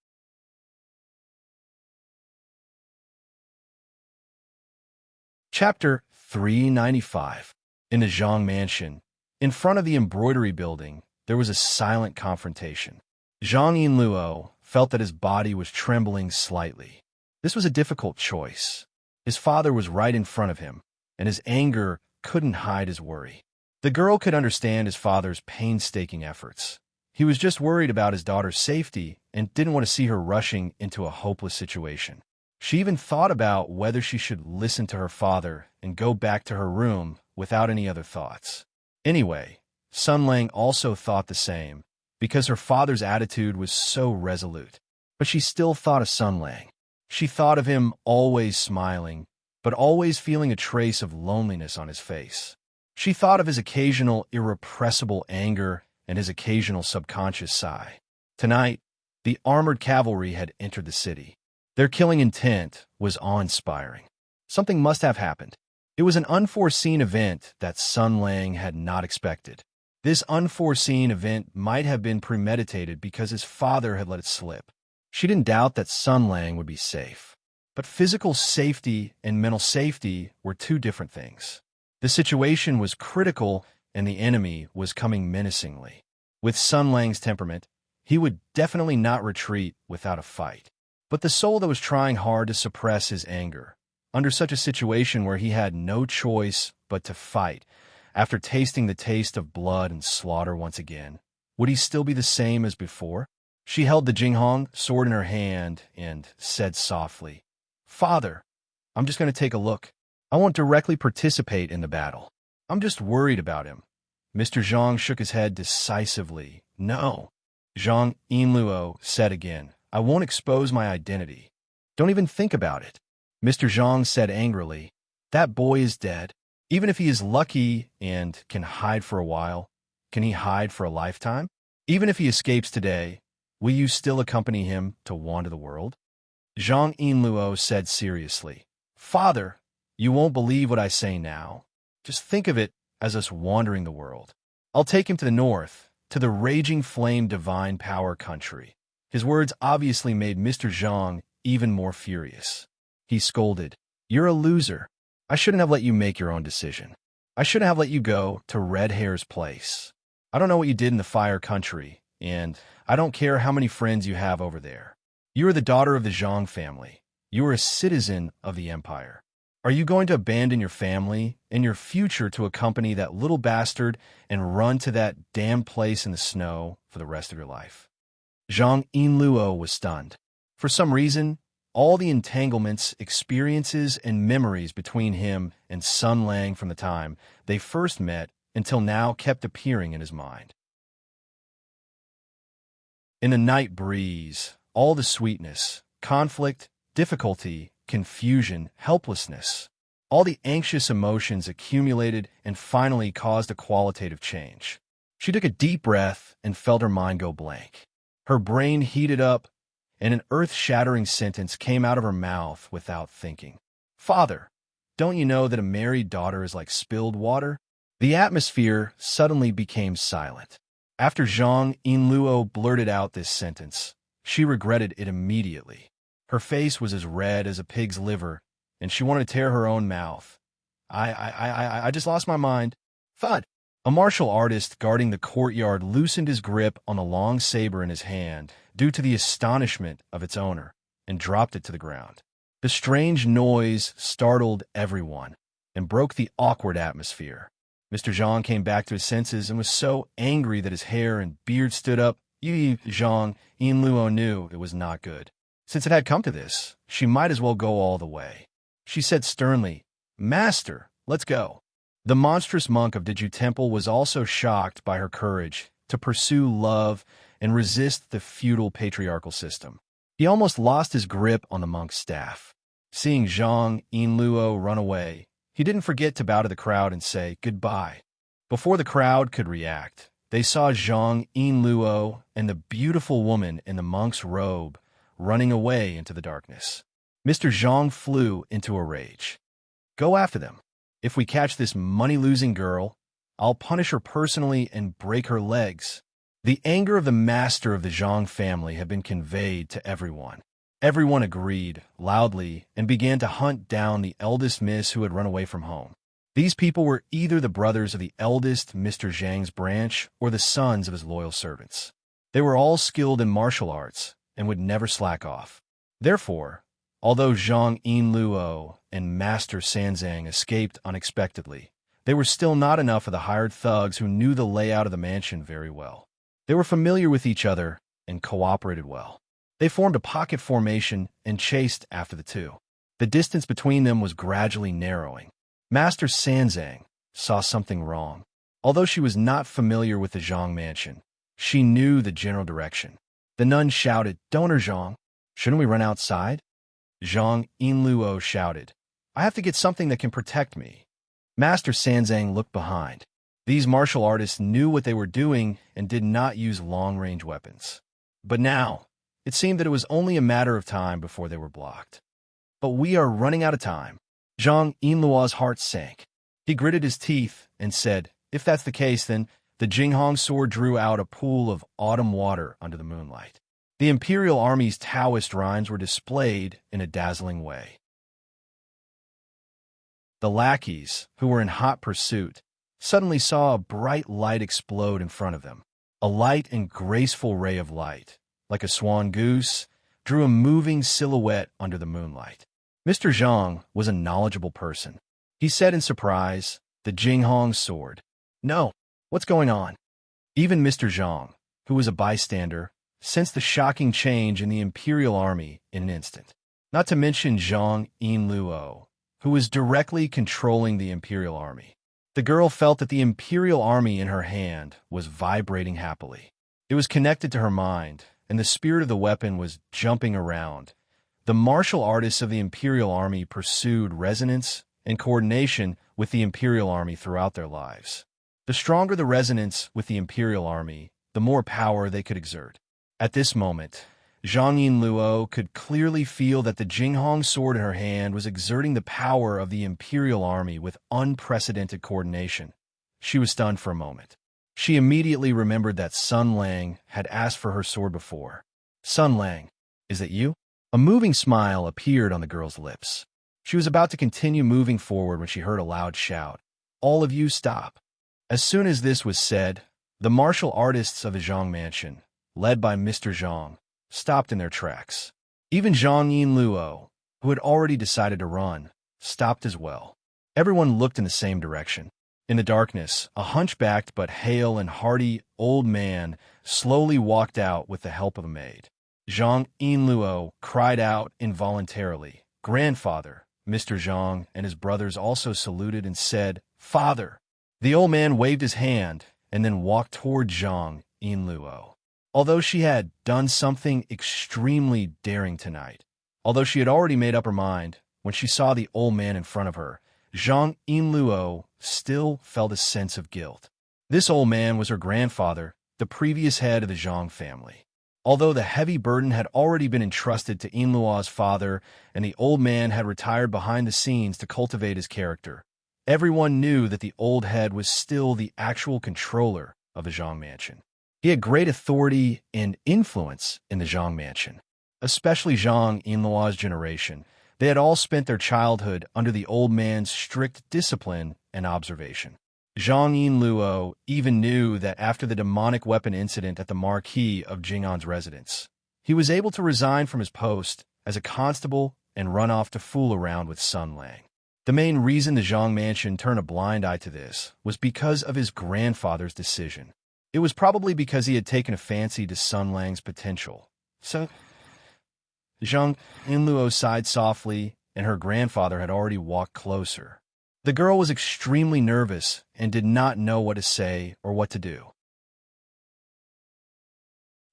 Chapter 395. In the Zhang Mansion, in front of the embroidery building, there was a silent confrontation. Zhang Yinluo felt that his body was trembling slightly. This was a difficult choice. His father was right in front of him, and his anger couldn't hide his worry. The girl could understand his father's painstaking efforts. He was just worried about his daughter's safety and didn't want to see her rushing into a hopeless situation. She even thought about whether she should listen to her father and go back to her room without any other thoughts. Anyway, Sun Lang also thought the same, because her father's attitude was so resolute. But she still thought of Sun Lang. She thought of him always smiling, but always feeling a trace of loneliness on his face. She thought of his occasional irrepressible anger and his occasional subconscious sigh. Tonight, the armored cavalry had entered the city. Their killing intent was awe-inspiring. Something must have happened. It was an unforeseen event that Sun Lang had not expected. This unforeseen event might have been premeditated because his father had let it slip. She didn't doubt that Sun Lang would be safe. But physical safety and mental safety were two different things. The situation was critical and the enemy was coming menacingly. With Sun Lang's temperament, he would definitely not retreat without a fight. But the soul that was trying hard to suppress his anger, under such a situation where he had no choice but to fight, after tasting the taste of blood and slaughter once again, would he still be the same as before? She held the Jinghong sword in her hand and said softly, "Father, I'm just going to take a look. I won't directly participate in the battle. I'm just worried about him." Mr. Zhang shook his head decisively. "No." Zhang Yinluo said again, "I won't expose my identity. Don't even think about it." Mr. Zhang said angrily, "That boy is dead. Even if he is lucky and can hide for a while, can he hide for a lifetime? Even if he escapes today, will you still accompany him to wander the world? Zhang Yinluo said seriously. Father, you won't believe what I say now. Just think of it as us wandering the world. I'll take him to the north, to the raging flame divine power country. His words obviously made Mr. Zhang even more furious. He scolded, You're a loser. I shouldn't have let you make your own decision. I shouldn't have let you go to Red Hair's place. I don't know what you did in the fire country, and I don't care how many friends you have over there. You are the daughter of the Zhang family. You are a citizen of the empire. Are you going to abandon your family and your future to accompany that little bastard and run to that damned place in the snow for the rest of your life? Zhang Yinluo was stunned. For some reason, all the entanglements, experiences, and memories between him and Sun Lang from the time they first met until now kept appearing in his mind. In the night breeze, all the sweetness, conflict, difficulty, confusion, helplessness, all the anxious emotions accumulated and finally caused a qualitative change. She took a deep breath and felt her mind go blank. Her brain heated up, and an earth-shattering sentence came out of her mouth without thinking. Father, don't you know that a married daughter is like spilled water? The atmosphere suddenly became silent. After Zhang Yinluo blurted out this sentence, she regretted it immediately. Her face was as red as a pig's liver, and she wanted to tear her own mouth. I just lost my mind. Thud! A martial artist guarding the courtyard loosened his grip on the long saber in his hand due to the astonishment of its owner and dropped it to the ground. The strange noise startled everyone and broke the awkward atmosphere. Mr. Zhang came back to his senses and was so angry that his hair and beard stood up. Zhang Yinluo knew it was not good. Since it had come to this, she might as well go all the way. She said sternly, Master, let's go. The monstrous monk of Diju Temple was also shocked by her courage to pursue love and resist the feudal patriarchal system. He almost lost his grip on the monk's staff. Seeing Zhang Yinluo run away, he didn't forget to bow to the crowd and say goodbye. Before the crowd could react, they saw Zhang Yinluo and the beautiful woman in the monk's robe running away into the darkness. Mr. Zhang flew into a rage. Go after them. If we catch this money-losing girl, I'll punish her personally and break her legs. The anger of the master of the Zhang family had been conveyed to everyone. Everyone agreed loudly and began to hunt down the eldest miss who had run away from home. These people were either the brothers of the eldest Mr. Zhang's branch or the sons of his loyal servants. They were all skilled in martial arts and would never slack off. Therefore, although Zhang Yinluo and Master Sanzang escaped unexpectedly, they were still not enough of the hired thugs who knew the layout of the mansion very well. They were familiar with each other and cooperated well. They formed a pocket formation and chased after the two. The distance between them was gradually narrowing. Master Sanzang saw something wrong. Although she was not familiar with the Zhang mansion, she knew the general direction. The nun shouted, Donor Zhang, shouldn't we run outside? Zhang Yinluo shouted, I have to get something that can protect me. Master Sanzang looked behind. These martial artists knew what they were doing and did not use long-range weapons. But now, it seemed that it was only a matter of time before they were blocked. But we are running out of time. Zhang Yinluo's heart sank. He gritted his teeth and said, if that's the case, then the Jinghong sword drew out a pool of autumn water under the moonlight. The Imperial Army's Taoist rhymes were displayed in a dazzling way. The lackeys, who were in hot pursuit, suddenly saw a bright light explode in front of them. A light and graceful ray of light, like a swan goose, drew a moving silhouette under the moonlight. Mr. Zhang was a knowledgeable person. He said in surprise, the Jinghong sword. No, what's going on? Even Mr. Zhang, who was a bystander, sensed the shocking change in the Imperial Army in an instant. Not to mention Zhang Yinluo, who was directly controlling the Imperial Army. The girl felt that the Imperial Army in her hand was vibrating happily. It was connected to her mind, and the spirit of the weapon was jumping around. The martial artists of the Imperial Army pursued resonance and coordination with the Imperial Army throughout their lives. The stronger the resonance with the Imperial Army, the more power they could exert. At this moment, Zhang Yinluo could clearly feel that the Jinghong sword in her hand was exerting the power of the imperial army with unprecedented coordination. She was stunned for a moment. She immediately remembered that Sun Lang had asked for her sword before. Sun Lang, is that you? A moving smile appeared on the girl's lips. She was about to continue moving forward when she heard a loud shout. All of you stop. As soon as this was said, the martial artists of the Zhang mansion, led by Mr. Zhang, stopped in their tracks. Even Zhang Yinluo, who had already decided to run, stopped as well. Everyone looked in the same direction. In the darkness, a hunchbacked but hale and hearty old man slowly walked out with the help of a maid. Zhang Yinluo cried out involuntarily. Grandfather, Mr. Zhang and his brothers also saluted and said, Father. The old man waved his hand and then walked toward Zhang Yinluo. Although she had done something extremely daring tonight, although she had already made up her mind when she saw the old man in front of her, Zhang Yinluo still felt a sense of guilt. This old man was her grandfather, the previous head of the Zhang family. Although the heavy burden had already been entrusted to Yinluo's father and the old man had retired behind the scenes to cultivate his character, everyone knew that the old head was still the actual controller of the Zhang mansion. He had great authority and influence in the Zhang mansion, especially Zhang Yinluo's generation. They had all spent their childhood under the old man's strict discipline and observation. Zhang Yinluo even knew that after the demonic weapon incident at the Marquis of Jing'an's residence, he was able to resign from his post as a constable and run off to fool around with Sun Lang. The main reason the Zhang mansion turned a blind eye to this was because of his grandfather's decision. It was probably because he had taken a fancy to Sun Lang's potential. So, Zhang Yinluo sighed softly, and her grandfather had already walked closer. The girl was extremely nervous and did not know what to say or what to do.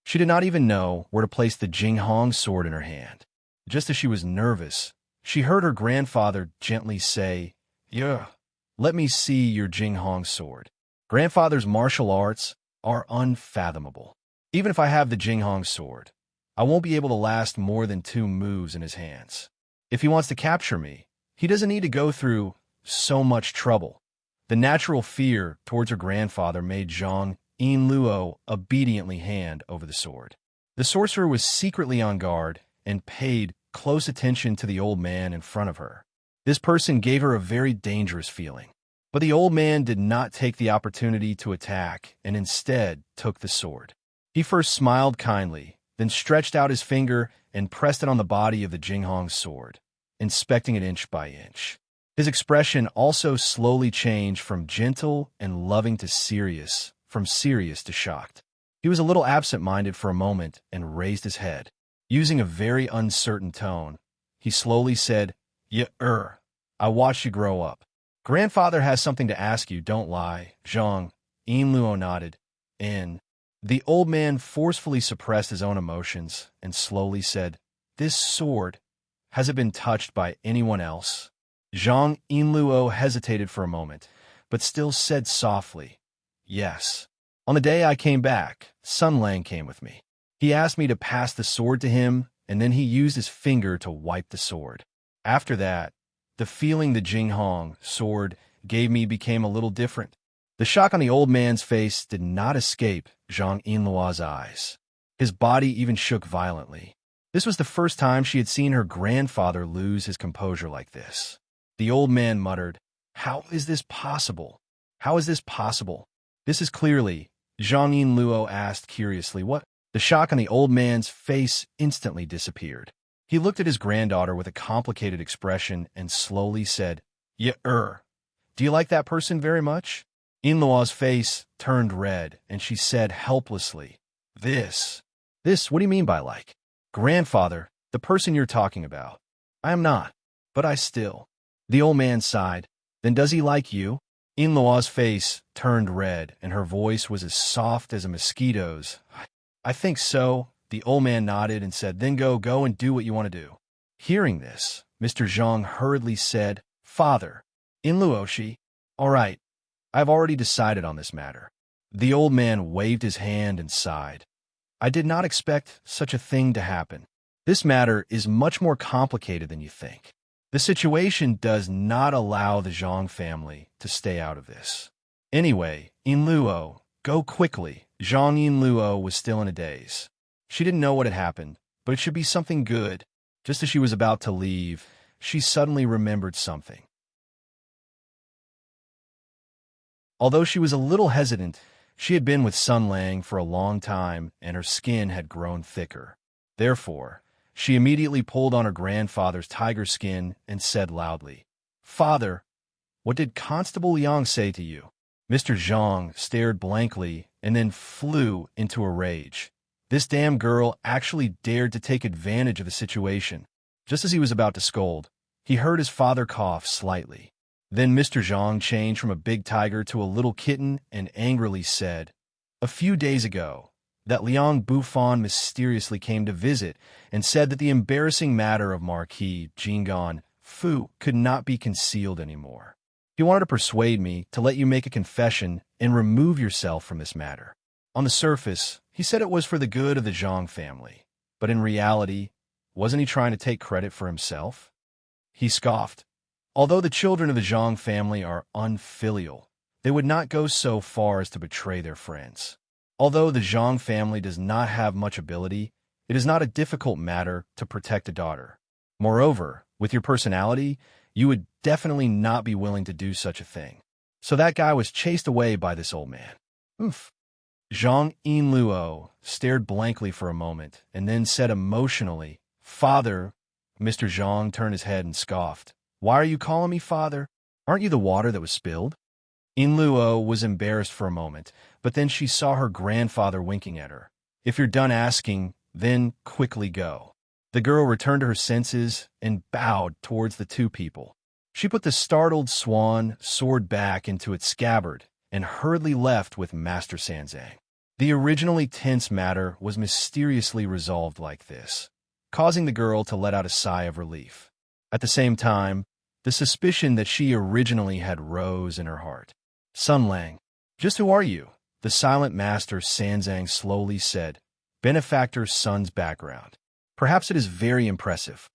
She did not even know where to place the Jinghong sword in her hand. Just as she was nervous, she heard her grandfather gently say, Yeah, let me see your Jinghong sword. Grandfather's martial arts are unfathomable. Even if I have the Jinghong sword, I won't be able to last more than 2 moves in his hands. If he wants to capture me, he doesn't need to go through so much trouble. The natural fear towards her grandfather made Zhang Yinluo obediently hand over the sword. The sorcerer was secretly on guard and paid close attention to the old man in front of her. This person gave her a very dangerous feeling. But the old man did not take the opportunity to attack and instead took the sword. He first smiled kindly, then stretched out his finger and pressed it on the body of the Jinghong sword, inspecting it inch by inch. His expression also slowly changed from gentle and loving to serious, from serious to shocked. He was a little absent-minded for a moment and raised his head. Using a very uncertain tone, he slowly said, I watched you grow up. Grandfather has something to ask you, don't lie. Zhang Yinluo nodded. The old man forcefully suppressed his own emotions and slowly said, This sword, has it been touched by anyone else? Zhang Yinluo hesitated for a moment, but still said softly, Yes. On the day I came back, Sun Lang came with me. He asked me to pass the sword to him, and then he used his finger to wipe the sword. After that, the feeling the Jinghong sword gave me became a little different. The shock on the old man's face did not escape Zhang Yinluo's eyes. His body even shook violently. This was the first time she had seen her grandfather lose his composure like this. The old man muttered, How is this possible? How is this possible? This is clearly, Zhang Yinluo asked curiously, What? The shock on the old man's face instantly disappeared. He looked at his granddaughter with a complicated expression and slowly said, Do you like that person very much? Yinluo's face turned red, and she said helplessly, This, what do you mean by like? Grandfather, the person you're talking about. I am not, but I still. The old man sighed. Then does he like you? Yinluo's face turned red, and her voice was as soft as a mosquito's. I think so. The old man nodded and said, Then go and do what you want to do. Hearing this, Mr. Zhang hurriedly said, Father, Yinluo, all right, I've already decided on this matter. The old man waved his hand and sighed. I did not expect such a thing to happen. This matter is much more complicated than you think. The situation does not allow the Zhang family to stay out of this. Anyway, Yinluo, go quickly. Zhang Yinluo was still in a daze. She didn't know what had happened, but it should be something good. Just as she was about to leave, she suddenly remembered something. Although she was a little hesitant, she had been with Sun Lang for a long time, and her skin had grown thicker. Therefore, she immediately pulled on her grandfather's tiger skin and said loudly, "Father, what did Constable Liang say to you?" Mr. Zhang stared blankly and then flew into a rage. This damn girl actually dared to take advantage of the situation. Just as he was about to scold, he heard his father cough slightly. Then Mr. Zhang changed from a big tiger to a little kitten and angrily said, "A few days ago, that Liang Bufan mysteriously came to visit and said that the embarrassing matter of Marquis Jinggan Fu could not be concealed anymore. He wanted to persuade me to let you make a confession and remove yourself from this matter. On the surface, he said it was for the good of the Zhang family, but in reality, wasn't he trying to take credit for himself?" He scoffed. Although the children of the Zhang family are unfilial, they would not go so far as to betray their friends. Although the Zhang family does not have much ability, it is not a difficult matter to protect a daughter. Moreover, with your personality, you would definitely not be willing to do such a thing. So that guy was chased away by this old man. Oof. Zhang Yinluo stared blankly for a moment and then said emotionally, "Father." Mr. Zhang turned his head and scoffed. "Why are you calling me father? Aren't you the water that was spilled?" Yinluo was embarrassed for a moment, but then she saw her grandfather winking at her. "If you're done asking, then quickly go." The girl returned to her senses and bowed towards the two people. She put the startled swan sword back into its scabbard and hurriedly left with Master Sanzang. The originally tense matter was mysteriously resolved like this, causing the girl to let out a sigh of relief. At the same time, the suspicion that she originally had rose in her heart. "Sun Lang, just who are you?" The silent Master Sanzang slowly said, "Benefactor's son's background. Perhaps it is very impressive."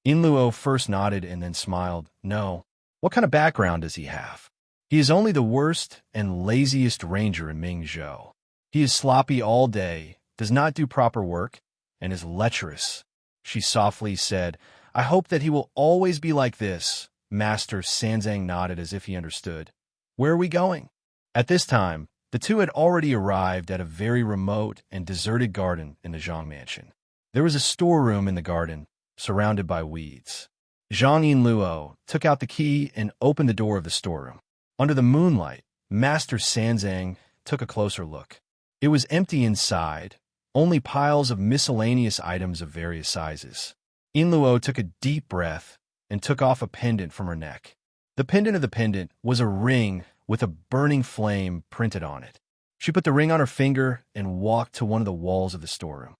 Yinluo first nodded and then smiled. "No. What kind of background does he have?" "He is only the worst and laziest ranger in Mingzhou. He is sloppy all day, does not do proper work, and is lecherous." She softly said, "I hope that he will always be like this." Master Sanzang nodded as if he understood. "Where are we going?" At this time, the two had already arrived at a very remote and deserted garden in the Zhang mansion. There was a storeroom in the garden, surrounded by weeds. Zhang Yinluo took out the key and opened the door of the storeroom. Under the moonlight, Master Sanzang took a closer look. It was empty inside, only piles of miscellaneous items of various sizes. Yinluo took a deep breath and took off a pendant from her neck. The pendant of the pendant was a ring with a burning flame printed on it. She put the ring on her finger and walked to one of the walls of the storeroom.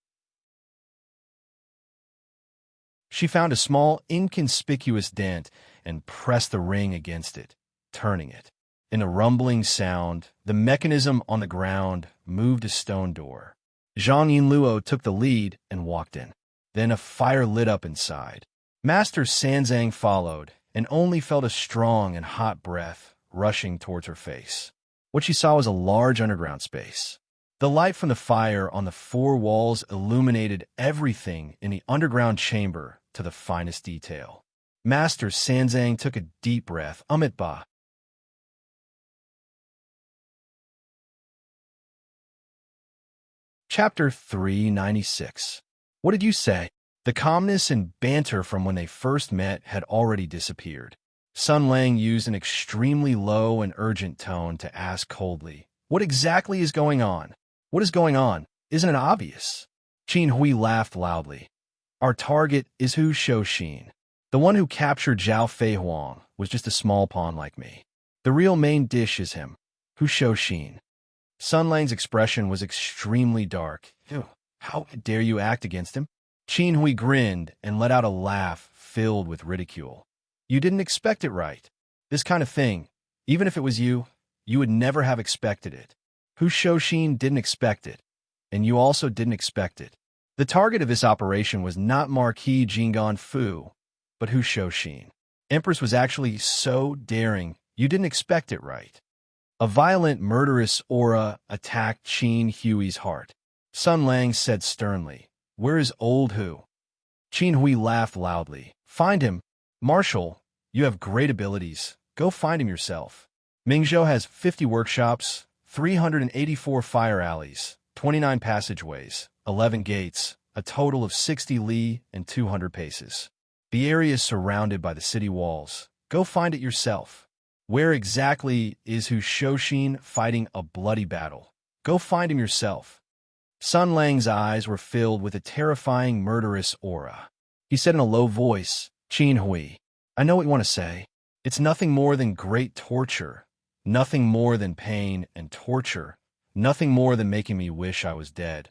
She found a small, inconspicuous dent and pressed the ring against it, turning it. In a rumbling sound, the mechanism on the ground moved a stone door. Zhang Yinluo took the lead and walked in. Then a fire lit up inside. Master Sanzang followed and only felt a strong and hot breath rushing towards her face. What she saw was a large underground space. The light from the fire on the four walls illuminated everything in the underground chamber to the finest detail. Master Sanzang took a deep breath. Ba. Chapter 396. What did you say? The calmness and banter from when they first met had already disappeared. Sun Lang used an extremely low and urgent tone to ask coldly, "What exactly is going on?" "What is going on? Isn't it obvious?" Qin Hui laughed loudly. "Our target is Hu Shouxin. The one who captured Zhao Fei Huang was just a small pawn like me. The real main dish is him, Hu Shouxin." Sun Lang's expression was extremely dark. "Ew, how dare you act against him?" Qin Hui grinned and let out a laugh filled with ridicule. "You didn't expect it, right? This kind of thing, even if it was you, you would never have expected it. Hu Shoshin didn't expect it, and you also didn't expect it. The target of this operation was not Marquis Jingon Fu, but Hu Shoshin. Empress was actually so daring, you didn't expect it, right? A violent, murderous aura attacked Qin Hui's heart. Sun Lang said sternly, "Where is old Hu?" Qin Hui laughed loudly. "Find him. Marshal, you have great abilities. Go find him yourself. Mingzhou has 50 workshops, 384 fire alleys, 29 passageways, 11 gates, a total of 60 li and 200 paces. The area is surrounded by the city walls. Go find it yourself. Where exactly is Hu Shoshin fighting a bloody battle? Go find him yourself." Sun Lang's eyes were filled with a terrifying, murderous aura. He said in a low voice, "Qin Hui, I know what you want to say. It's nothing more than great torture, nothing more than pain and torture, nothing more than making me wish I was dead,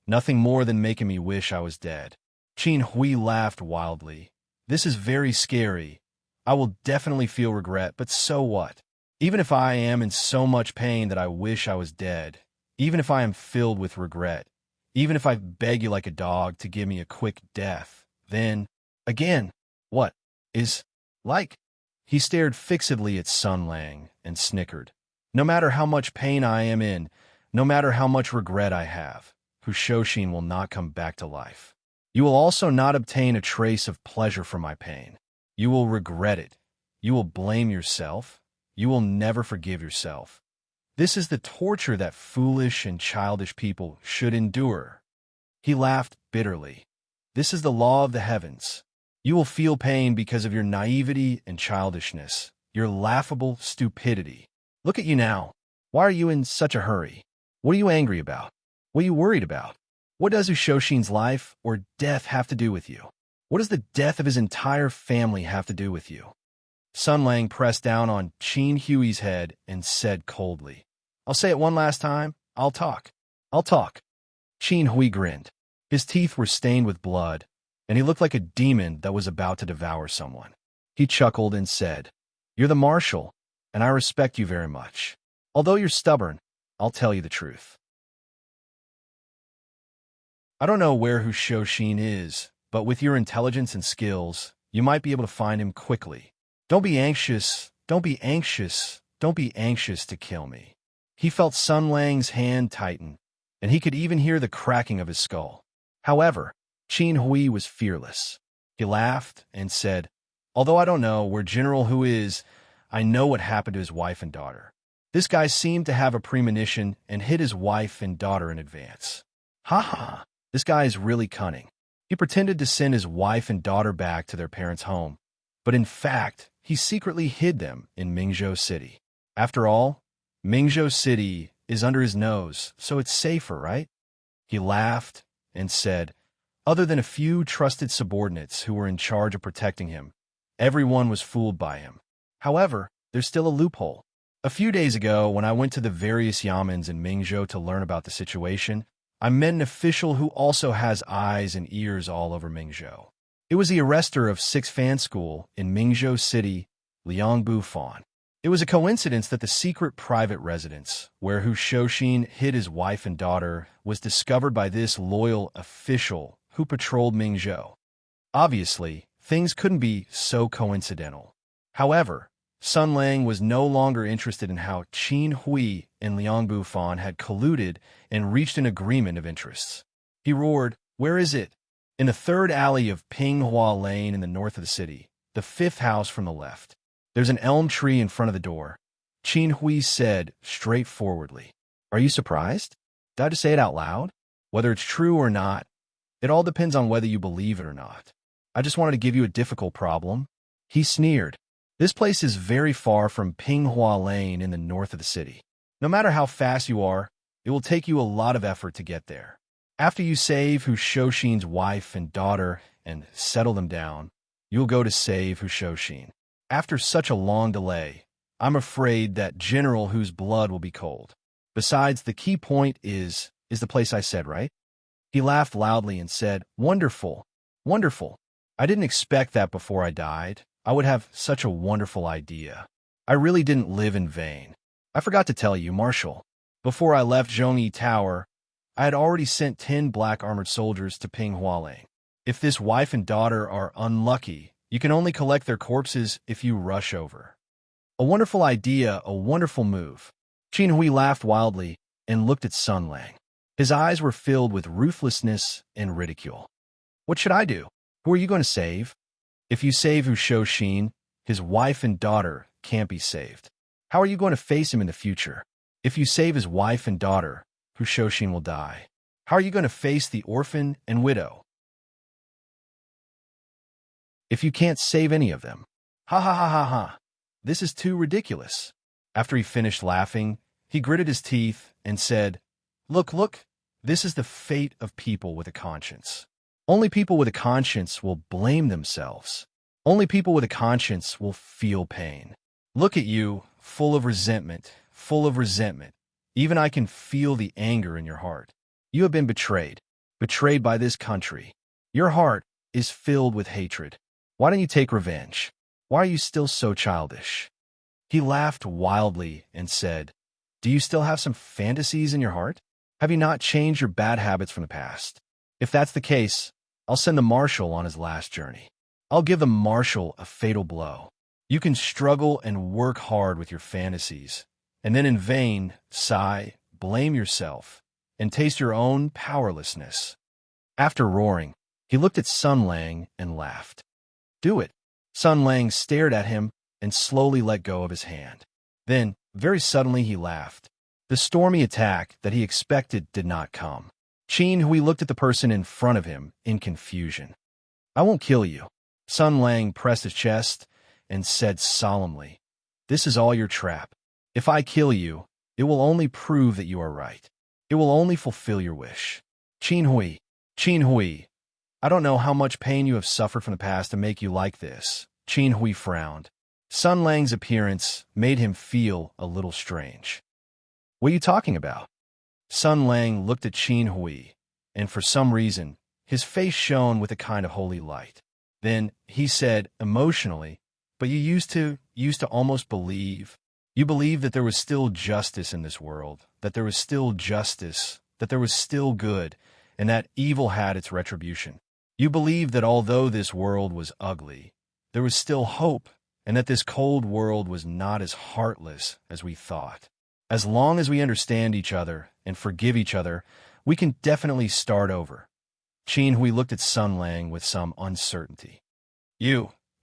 nothing more than making me wish I was dead." Qin Hui laughed wildly. "This is very scary. I will definitely feel regret, but so what? Even if I am in so much pain that I wish I was dead, even if I am filled with regret, even if I beg you like a dog to give me a quick death, then, again, what is like?" He stared fixedly at Sun Lang and snickered. "No matter how much pain I am in, no matter how much regret I have, Hu Shoshin will not come back to life. You will also not obtain a trace of pleasure from my pain. You will regret it. You will blame yourself. You will never forgive yourself. This is the torture that foolish and childish people should endure." He laughed bitterly. "This is the law of the heavens. You will feel pain because of your naivety and childishness, your laughable stupidity. Look at you now. Why are you in such a hurry? What are you angry about? What are you worried about? What does Hu Shoshin's life or death have to do with you? What does the death of his entire family have to do with you?" Sun Lang pressed down on Qin Hui's head and said coldly, "I'll say it one last time. I'll talk. I'll talk." Qin Hui grinned. His teeth were stained with blood, and he looked like a demon that was about to devour someone. He chuckled and said, "You're the marshal, and I respect you very much. Although you're stubborn, I'll tell you the truth. I don't know where Hu Shoshin is, but with your intelligence and skills, you might be able to find him quickly. Don't be anxious, don't be anxious, don't be anxious to kill me." He felt Sun Lang's hand tighten, and he could even hear the cracking of his skull. However, Qin Hui was fearless. He laughed and said, "Although I don't know where General Hu is, I know what happened to his wife and daughter. This guy seemed to have a premonition and hid his wife and daughter in advance. Ha ha, this guy is really cunning. He pretended to send his wife and daughter back to their parents' home, but in fact, he secretly hid them in Mingzhou City. After all, Mingzhou City is under his nose, so it's safer, right?" He laughed and said, "Other than a few trusted subordinates who were in charge of protecting him, everyone was fooled by him. However, there's still a loophole. A few days ago, when I went to the various yamens in Mingzhou to learn about the situation, I met an official who also has eyes and ears all over Mingzhou. It was the arrestor of 6th Fan School in Mingzhou City, Liang Bufan. It was a coincidence that the secret private residence, where Hu Shoshin hid his wife and daughter, was discovered by this loyal official who patrolled Mingzhou. Obviously, things couldn't be so coincidental. However, Sun Lang was no longer interested in how Qin Hui and Liang Bufan had colluded and reached an agreement of interests. He roared, "Where is it?" "In the 3rd alley of Pinghua Lane in the north of the city, the 5th house from the left. There's an elm tree in front of the door," Qin Hui said straightforwardly. "Are you surprised? Did I just say it out loud? Whether it's true or not, it all depends on whether you believe it or not. I just wanted to give you a difficult problem." He sneered. "This place is very far from Pinghua Lane in the north of the city. No matter how fast you are, it will take you a lot of effort to get there. After you save Hu Shoshin's wife and daughter and settle them down, you'll go to save Hu Shoshin. After such a long delay, I'm afraid that General Hu's blood will be cold. Besides, the key point is the place I said, right?" He laughed loudly and said, "Wonderful, wonderful. I didn't expect that before I died. I would have such a wonderful idea. I really didn't live in vain. I forgot to tell you, Marshal. Before I left Zhongyi Tower, I had already sent 10 black armored soldiers to Ping Hualeng. If this wife and daughter are unlucky, you can only collect their corpses if you rush over. A wonderful idea, a wonderful move. Qin Hui laughed wildly and looked at Sun Lang. His eyes were filled with ruthlessness and ridicule. What should I do? Who are you going to save? If you save Hu Shouxin, his wife and daughter can't be saved. How are you going to face him in the future? If you save his wife and daughter, Hu Shouxin will die. How are you going to face the orphan and widow? If you can't save any of them? Ha ha ha ha ha. This is too ridiculous. After he finished laughing, he gritted his teeth and said, Look, this is the fate of people with a conscience. Only people with a conscience will blame themselves. Only people with a conscience will feel pain. Look at you, full of resentment, full of resentment. Even I can feel the anger in your heart. You have been betrayed by this country. Your heart is filled with hatred. Why don't you take revenge? Why are you still so childish? He laughed wildly and said, Do you still have some fantasies in your heart? Have you not changed your bad habits from the past? If that's the case, I'll send the marshal on his last journey. I'll give the marshal a fatal blow. You can struggle and work hard with your fantasies, and then in vain sigh, blame yourself, and taste your own powerlessness. After roaring, he looked at Sun Lang and laughed. Do it. Sun Lang stared at him and slowly let go of his hand. Then, very suddenly, he laughed. The stormy attack that he expected did not come. Qin Hui looked at the person in front of him in confusion. I won't kill you. Sun Lang pressed his chest and said solemnly, This is all your trap. If I kill you, it will only prove that you are right. It will only fulfill your wish. Qin Hui, I don't know how much pain you have suffered from the past to make you like this. Qin Hui frowned. Sun Lang's appearance made him feel a little strange. What are you talking about? Sun Lang looked at Qin Hui, and for some reason, his face shone with a kind of holy light. Then he said emotionally, But you used to almost believe. You believed that there was still justice in this world, that there was still justice, that there was still good, and that evil had its retribution. You believed that although this world was ugly, there was still hope, and that this cold world was not as heartless as we thought. As long as we understand each other and forgive each other, we can definitely start over. Qin Hui looked at Sun Lang with some uncertainty.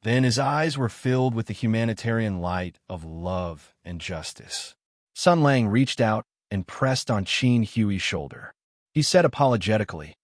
Then his eyes were filled with the humanitarian light of love and justice. Sun Lang reached out and pressed on Qin Hui's shoulder. He said apologetically,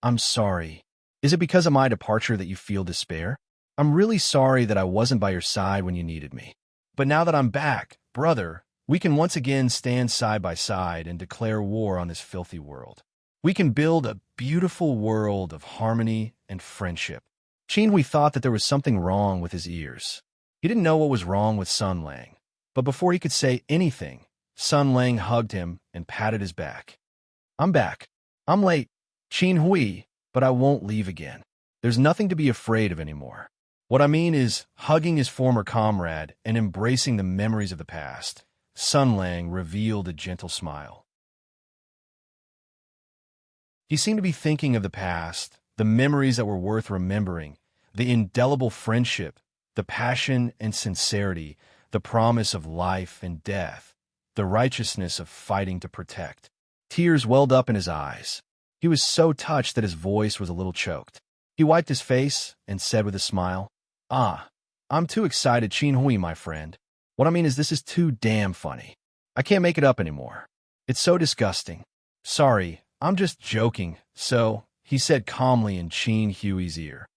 I'm sorry. Is it because of my departure that you feel despair? I'm really sorry that I wasn't by your side when you needed me. But now that I'm back, brother, we can once again stand side by side and declare war on this filthy world. We can build a beautiful world of harmony and friendship. Qin Hui thought that there was something wrong with his ears. He didn't know what was wrong with Sun Lang, but before he could say anything, Sun Lang hugged him and patted his back. I'm back. I'm late, Qin Hui, but I won't leave again. There's nothing to be afraid of anymore. What I mean is hugging his former comrade and embracing the memories of the past. Sun Lang revealed a gentle smile. He seemed to be thinking of the past, the memories that were worth remembering, the indelible friendship, the passion and sincerity, the promise of life and death, the righteousness of fighting to protect. Tears welled up in his eyes. He was so touched that his voice was a little choked. He wiped his face and said with a smile, I'm too excited, Qin Hui, my friend. What I mean is this is too damn funny. I can't make it up anymore. It's so disgusting. Sorry, I'm just joking, so, he said calmly in Qin Hui's ear.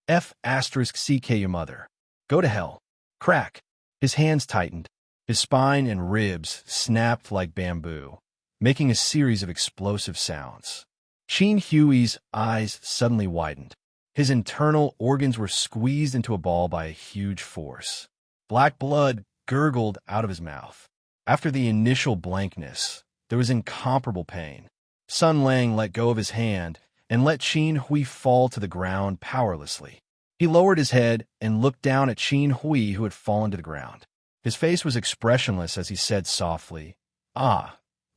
F***ck your mother. Go to hell. Crack. His hands tightened. His spine and ribs snapped like bamboo, making a series of explosive sounds. Qin Hui's eyes suddenly widened. His internal organs were squeezed into a ball by a huge force. Black blood gurgled out of his mouth. After the initial blankness, there was incomparable pain. Sun Lang let go of his hand and let Qin Hui fall to the ground powerlessly. He lowered his head and looked down at Qin Hui, who had fallen to the ground. His face was expressionless as he said softly,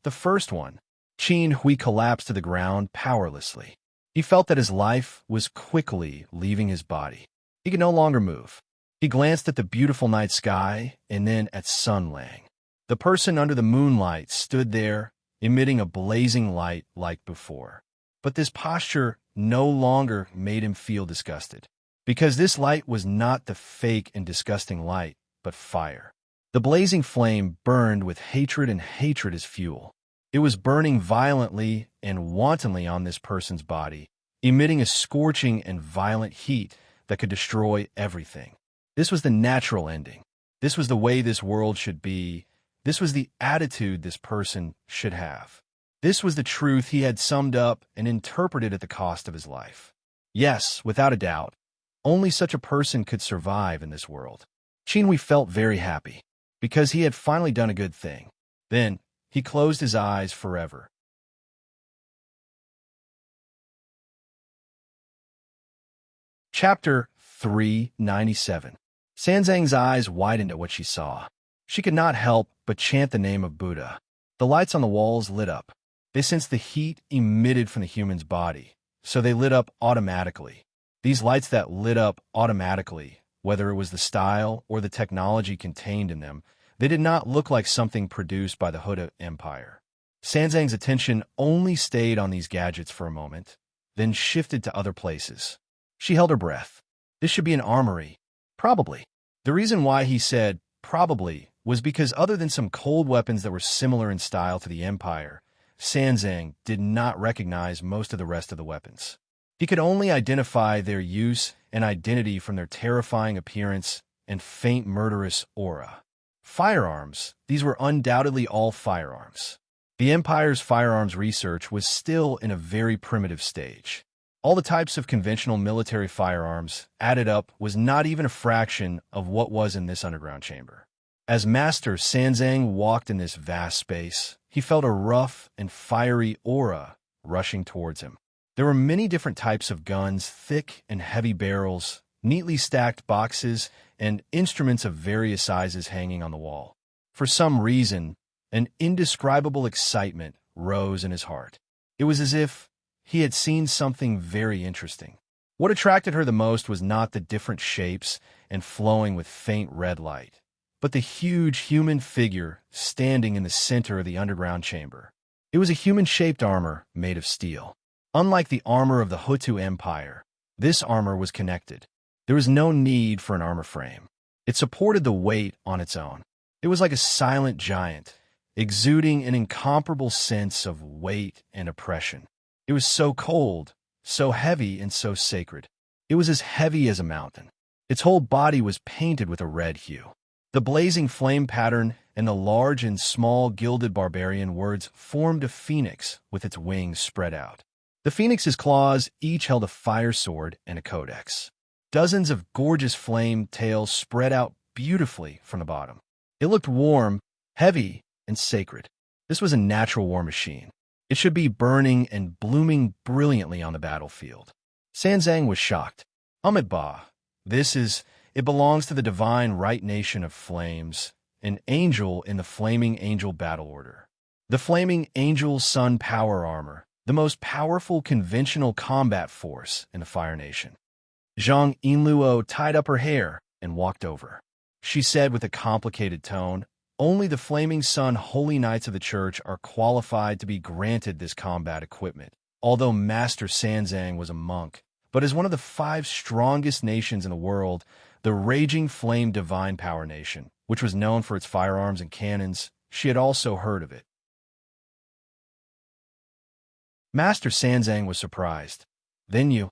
The first one. Qin Hui collapsed to the ground powerlessly. He felt that his life was quickly leaving his body. He could no longer move. He glanced at the beautiful night sky and then at Sun Lang. The person under the moonlight stood there, emitting a blazing light like before. But this posture no longer made him feel disgusted, because this light was not the fake and disgusting light, but fire. The blazing flame burned with hatred, and hatred as fuel. It was burning violently and wantonly on this person's body, emitting a scorching and violent heat that could destroy everything. This was the natural ending. This was the way this world should be. This was the attitude this person should have. This was the truth he had summed up and interpreted at the cost of his life. Yes, without a doubt, only such a person could survive in this world. Qin Hui felt very happy, because he had finally done a good thing. Then, he closed his eyes forever. Chapter 397. Sanzang's eyes widened at what she saw. She could not help but chant the name of Buddha. The lights on the walls lit up. They sensed the heat emitted from the human's body, so they lit up automatically. These lights that lit up automatically, whether it was the style or the technology contained in them, they did not look like something produced by the Hoda Empire. Sanzang's attention only stayed on these gadgets for a moment, then shifted to other places. She held her breath. This should be an armory. Probably. The reason why he said probably was because other than some cold weapons that were similar in style to the Empire, Sanzang did not recognize most of the rest of the weapons. He could only identify their use and identity from their terrifying appearance and faint murderous aura. Firearms, these were undoubtedly all firearms. The Empire's firearms research was still in a very primitive stage. All the types of conventional military firearms added up was not even a fraction of what was in this underground chamber. As Master Sanzang walked in this vast space, he felt a rough and fiery aura rushing towards him. There were many different types of guns, thick and heavy barrels, neatly stacked boxes, and instruments of various sizes hanging on the wall. For some reason, an indescribable excitement rose in his heart. It was as if he had seen something very interesting. What attracted her the most was not the different shapes and flowing with faint red light, but the huge human figure standing in the center of the underground chamber. It was a human-shaped armor made of steel. Unlike the armor of the Hutu Empire, this armor was connected. There was no need for an armor frame. It supported the weight on its own. It was like a silent giant, exuding an incomparable sense of weight and oppression. It was so cold, so heavy, and so sacred. It was as heavy as a mountain. Its whole body was painted with a red hue. The blazing flame pattern and the large and small gilded barbarian words formed a phoenix with its wings spread out. The phoenix's claws each held a fire sword and a codex. Dozens of gorgeous flame tails spread out beautifully from the bottom. It looked warm, heavy, and sacred. This was a natural war machine. It should be burning and blooming brilliantly on the battlefield. Sanzang was shocked. Ba, it belongs to the divine right nation of flames, an angel in the Flaming Angel Battle Order. The Flaming Angel Sun Power Armor, the most powerful conventional combat force in the Fire Nation. Zhang Yinluo tied up her hair and walked over. She said with a complicated tone, "Only the Flaming Sun Holy Knights of the Church are qualified to be granted this combat equipment, although Master Sanzang was a monk. But as one of the 5 strongest nations in the world, the Raging Flame Divine Power Nation, which was known for its firearms and cannons, she had also heard of it." Master Sanzang was surprised. "Then you,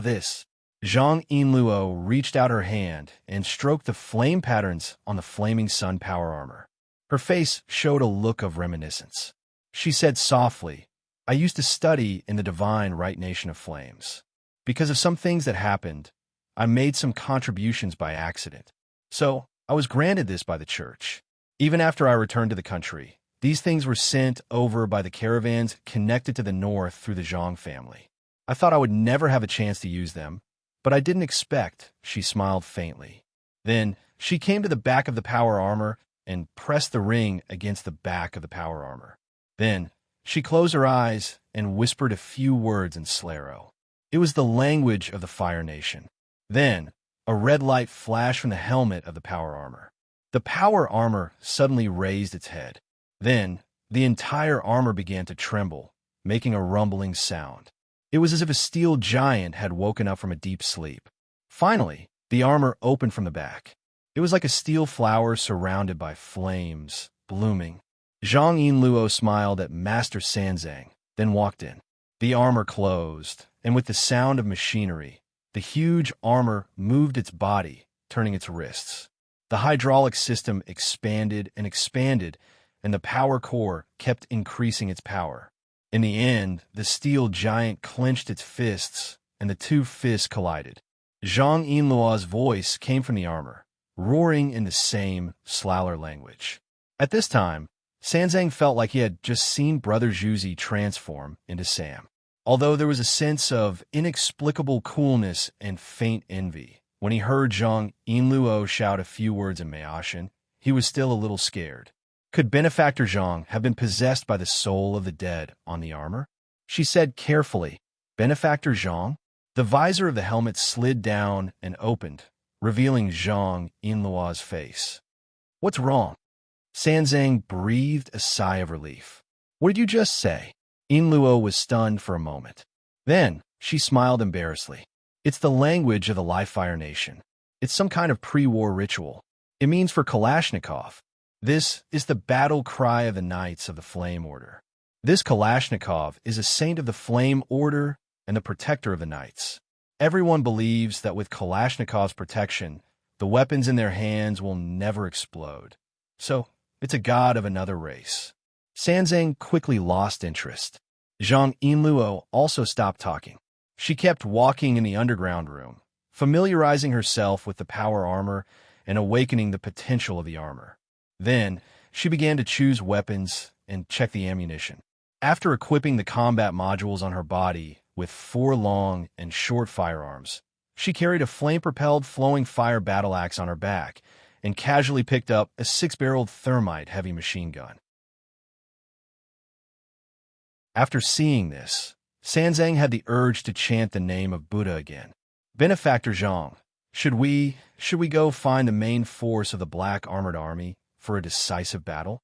this." Zhang Yinluo reached out her hand and stroked the flame patterns on the Flaming Sun Power Armor. Her face showed a look of reminiscence. She said softly, "I used to study in the divine right nation of flames. Because of some things that happened, I made some contributions by accident. So I was granted this by the church. Even after I returned to the country, these things were sent over by the caravans connected to the north through the Zhang family. I thought I would never have a chance to use them, but I didn't expect," she smiled faintly. Then she came to the back of the power armor and pressed the ring against the back of the power armor. Then, she closed her eyes and whispered a few words in Slaro. It was the language of the Fire Nation. Then, a red light flashed from the helmet of the power armor. The power armor suddenly raised its head. Then, the entire armor began to tremble, making a rumbling sound. It was as if a steel giant had woken up from a deep sleep. Finally, the armor opened from the back. It was like a steel flower surrounded by flames, blooming. Zhang Yinluo smiled at Master Sanzang, then walked in. The armor closed, and with the sound of machinery, the huge armor moved its body, turning its wrists. The hydraulic system expanded, and the power core kept increasing its power. In the end, the steel giant clenched its fists, and the two fists collided. Zhang Yinluo's voice came from the armor, roaring in the same Slaller language. At this time, Sanzang felt like he had just seen Brother Zhuzi transform into Sam. Although there was a sense of inexplicable coolness and faint envy, when he heard Zhang Yinluo shout a few words in Maoshan, he was still a little scared. Could Benefactor Zhang have been possessed by the soul of the dead on the armor? She said carefully, "Benefactor Zhang?" The visor of the helmet slid down and opened, revealing Zhang Yinluo's face. "What's wrong?" Sanzang breathed a sigh of relief. "What did you just say?" Yinluo was stunned for a moment. Then, she smiled embarrassedly. "It's the language of the Live Fire Nation. It's some kind of pre-war ritual. It means for Kalashnikov. This is the battle cry of the Knights of the Flame Order. This Kalashnikov is a saint of the Flame Order and the protector of the Knights. Everyone believes that with Kalashnikov's protection, the weapons in their hands will never explode. So, it's a god of another race." Sanzang quickly lost interest. Zhang Yinluo also stopped talking. She kept walking in the underground room, familiarizing herself with the power armor and awakening the potential of the armor. Then, she began to choose weapons and check the ammunition. After equipping the combat modules on her body with 4 long and short firearms, she carried a flame-propelled flowing fire battle axe on her back and casually picked up a 6-barreled thermite heavy machine gun. After seeing this, Sanzang had the urge to chant the name of Buddha again. "Benefactor Zhang, should we go find the main force of the Black Armored Army for a decisive battle?"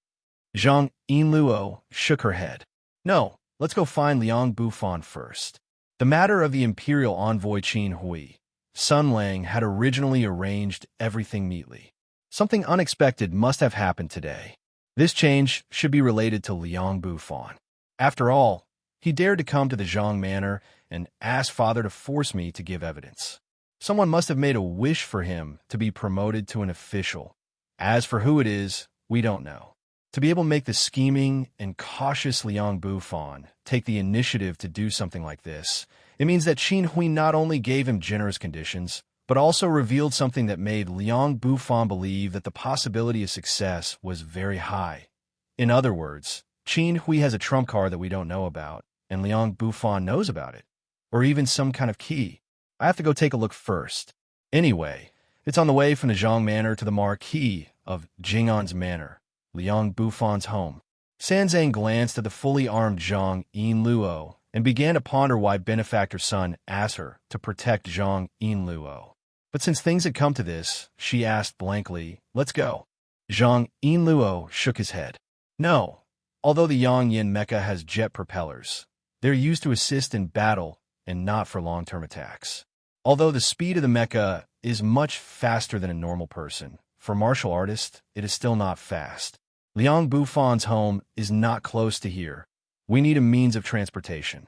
Zhang Yinluo shook her head. "No, let's go find Liang Bufan first." The matter of the imperial envoy Qin Hui, Sun Lang had originally arranged everything neatly. Something unexpected must have happened today. This change should be related to Liang Bufan. After all, he dared to come to the Zhang Manor and ask Father to force me to give evidence. Someone must have made a wish for him to be promoted to an official. As for who it is, we don't know. To be able to make the scheming and cautious Liang Bufan take the initiative to do something like this, it means that Qin Hui not only gave him generous conditions, but also revealed something that made Liang Bufan believe that the possibility of success was very high. In other words, Qin Hui has a trump card that we don't know about, and Liang Bufan knows about it. Or even some kind of key. I have to go take a look first. Anyway, it's on the way from the Zhang Manor to the marquee of Jing'an's Manor, Liang Bufan's home. Sanzang glanced at the fully armed Zhang Yinluo and began to ponder why Benefactor Sun asked her to protect Zhang Yinluo. But since things had come to this, she asked blankly, "Let's go." Zhang Yinluo shook his head. "No. Although the Yang Yin mecha has jet propellers, they're used to assist in battle and not for long-term attacks. Although the speed of the mecha is much faster than a normal person, for martial artists, it is still not fast. Liang Bufan's home is not close to here. We need a means of transportation."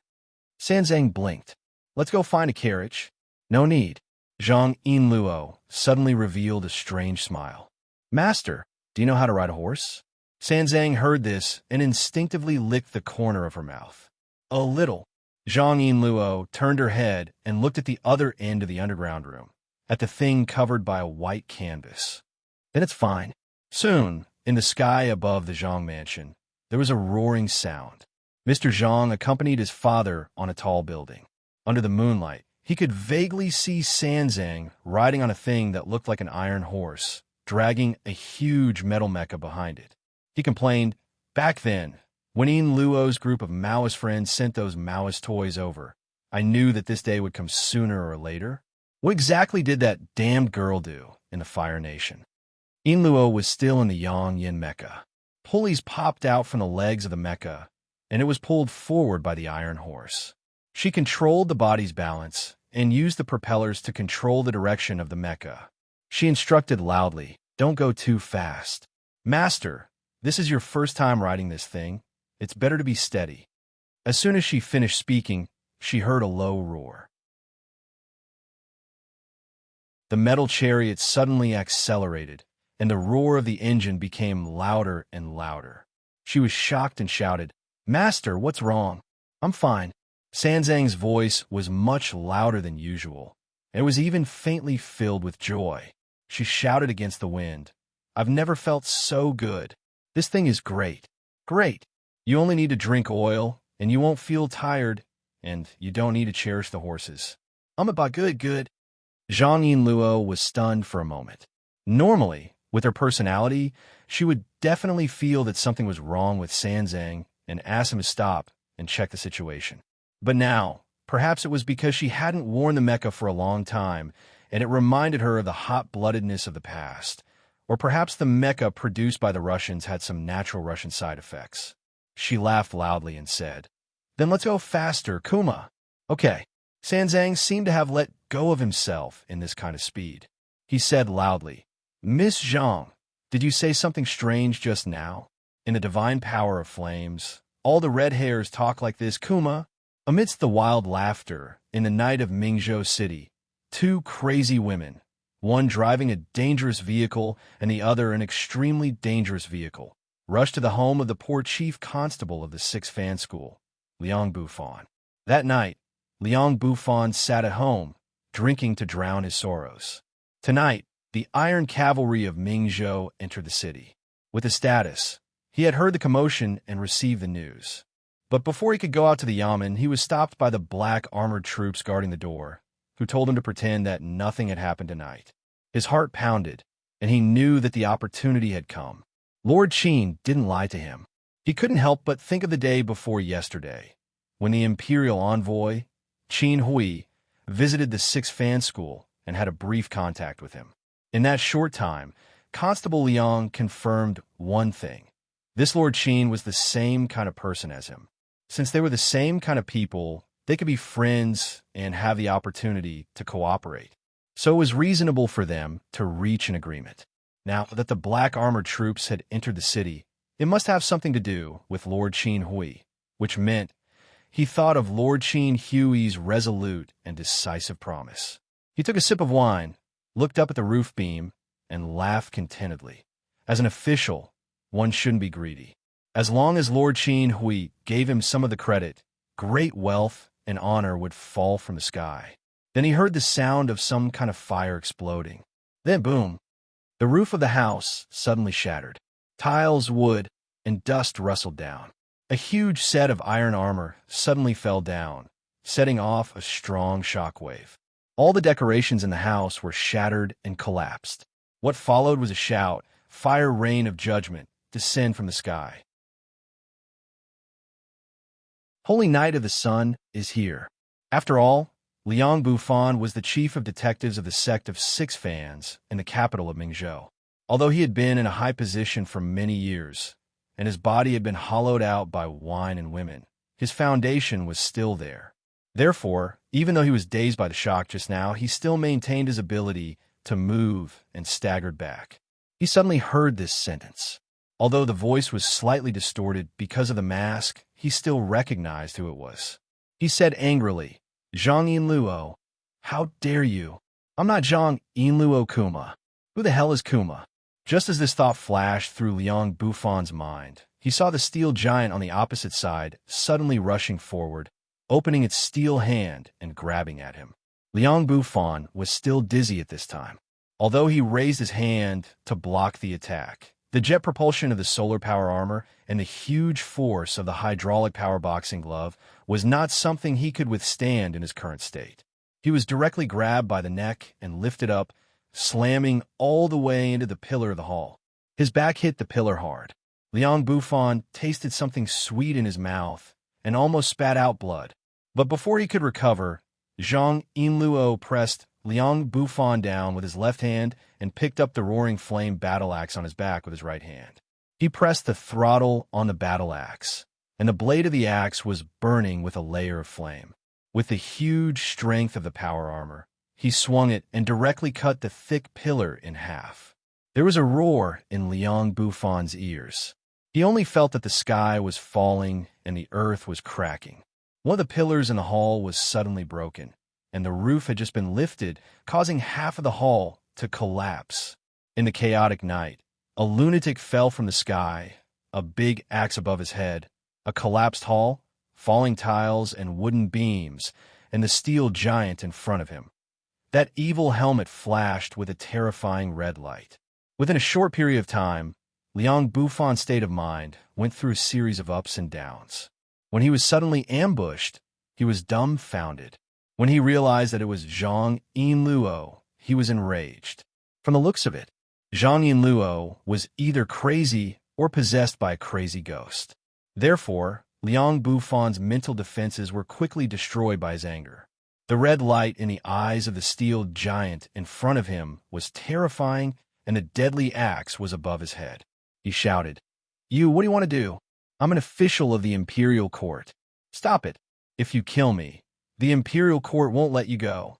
Sanzang blinked. "Let's go find a carriage." "No need." Zhang Yinluo suddenly revealed a strange smile. "Master, do you know how to ride a horse?" Sanzang heard this and instinctively licked the corner of her mouth. "A little." Zhang Yinluo turned her head and looked at the other end of the underground room, at the thing covered by a white canvas. "Then it's fine." Soon, in the sky above the Zhang mansion, there was a roaring sound. Mr. Zhang accompanied his father on a tall building. Under the moonlight, he could vaguely see Sanzang riding on a thing that looked like an iron horse, dragging a huge metal mecha behind it. He complained, "Back then, When Ian Luo's group of Maoist friends sent those Maoist toys over, I knew that this day would come sooner or later. What exactly did that damned girl do in the Fire Nation? Ian Luo was still in the Yang Yin mecha. Pulleys popped out from the legs of the mecha, and it was pulled forward by the iron horse. She controlled the body's balance and used the propellers to control the direction of the mecha. She instructed loudly, "Don't go too fast. Master, this is your first time riding this thing. It's better to be steady." As soon as she finished speaking, she heard a low roar. The metal chariot suddenly accelerated, and the roar of the engine became louder and louder. She was shocked and shouted, "Master, what's wrong?" "I'm fine." Sanzang's voice was much louder than usual, and it was even faintly filled with joy. She shouted against the wind, "I've never felt so good. This thing is great. Great. You only need to drink oil, and you won't feel tired, and you don't need to cherish the horses." "I'm about good." Zhang Yinluo was stunned for a moment. Normally, with her personality, she would definitely feel that something was wrong with Sanzang and ask him to stop and check the situation. But now, perhaps it was because she hadn't worn the mecha for a long time, and it reminded her of the hot-bloodedness of the past. Or perhaps the mecha produced by the Russians had some natural Russian side effects. She laughed loudly and said, "Then let's go faster, Kuma." "Okay." Sanzang seemed to have let go of himself in this kind of speed. He said loudly, "Miss Zhang, did you say something strange just now?" In the divine power of flames, all the red hairs talk like this, Kuma. Amidst the wild laughter, in the night of Mingzhou City, two crazy women, one driving a dangerous vehicle and the other an extremely dangerous vehicle, rushed to the home of the poor chief constable of the 6th Fan School, Liang Bufan. That night, Liang Bufan sat at home, drinking to drown his sorrows. Tonight, the Iron Cavalry of Mingzhou entered the city. With a status, he had heard the commotion and received the news. But before he could go out to the yamen, he was stopped by the black armored troops guarding the door, who told him to pretend that nothing had happened tonight. His heart pounded, and he knew that the opportunity had come. Lord Qin didn't lie to him. He couldn't help but think of the day before yesterday, when the imperial envoy, Qin Hui, visited the 6th Fan School and had a brief contact with him. In that short time, Constable Liang confirmed one thing. This Lord Qin was the same kind of person as him. Since they were the same kind of people, they could be friends and have the opportunity to cooperate. So it was reasonable for them to reach an agreement. Now that the black armored troops had entered the city, it must have something to do with Lord Qin Hui, which meant he thought of Lord Qin Hui's resolute and decisive promise. He took a sip of wine, looked up at the roof beam, and laughed contentedly. As an official, one shouldn't be greedy. As long as Lord Qin Hui gave him some of the credit, great wealth and honor would fall from the sky. Then he heard the sound of some kind of fire exploding. Then boom! The roof of the house suddenly shattered. Tiles, wood, and dust rustled down. A huge set of iron armor suddenly fell down, setting off a strong shockwave. All the decorations in the house were shattered and collapsed. What followed was a shout, "Fire rain of judgment, descend from the sky." Holy Night of the Sun is here. After all, Liang Bufan was the chief of detectives of the sect of 6 Fans in the capital of Mingzhou. Although he had been in a high position for many years, and his body had been hollowed out by wine and women, his foundation was still there. Therefore, even though he was dazed by the shock just now, he still maintained his ability to move and staggered back. He suddenly heard this sentence. Although the voice was slightly distorted because of the mask, he still recognized who it was. He said angrily, "Zhang Yinluo, how dare you? I'm not Zhang Yinluo Kuma. Who the hell is Kuma?" Just as this thought flashed through Liang Bufan's mind, he saw the steel giant on the opposite side suddenly rushing forward, opening its steel hand and grabbing at him. Liang Bufan was still dizzy at this time. Although he raised his hand to block the attack, the jet propulsion of the solar power armor and the huge force of the hydraulic power boxing glove was not something he could withstand in his current state. He was directly grabbed by the neck and lifted up, slamming all the way into the pillar of the hall. His back hit the pillar hard. Liang Bufan tasted something sweet in his mouth and almost spat out blood. But before he could recover, Zhang Yinluo pressed Liang Bufan down with his left hand and picked up the roaring flame battle axe on his back with his right hand. He pressed the throttle on the battle axe, and the blade of the axe was burning with a layer of flame. With the huge strength of the power armor, he swung it and directly cut the thick pillar in half. There was a roar in Liang Bufan's ears. He only felt that the sky was falling and the earth was cracking. One of the pillars in the hall was suddenly broken, and the roof had just been lifted, causing half of the hall to collapse. In the chaotic night, a lunatic fell from the sky, a big axe above his head, a collapsed hall, falling tiles and wooden beams, and the steel giant in front of him. That evil helmet flashed with a terrifying red light. Within a short period of time, Liang Bufan's state of mind went through a series of ups and downs. When he was suddenly ambushed, he was dumbfounded. When he realized that it was Zhang Yinluo, he was enraged. From the looks of it, Zhang Yinluo was either crazy or possessed by a crazy ghost. Therefore, Liang Bufan's mental defenses were quickly destroyed by his anger. The red light in the eyes of the steel giant in front of him was terrifying, and the deadly axe was above his head. He shouted, "You, what do you want to do? I'm an official of the Imperial Court. Stop it. If you kill me, the Imperial Court won't let you go."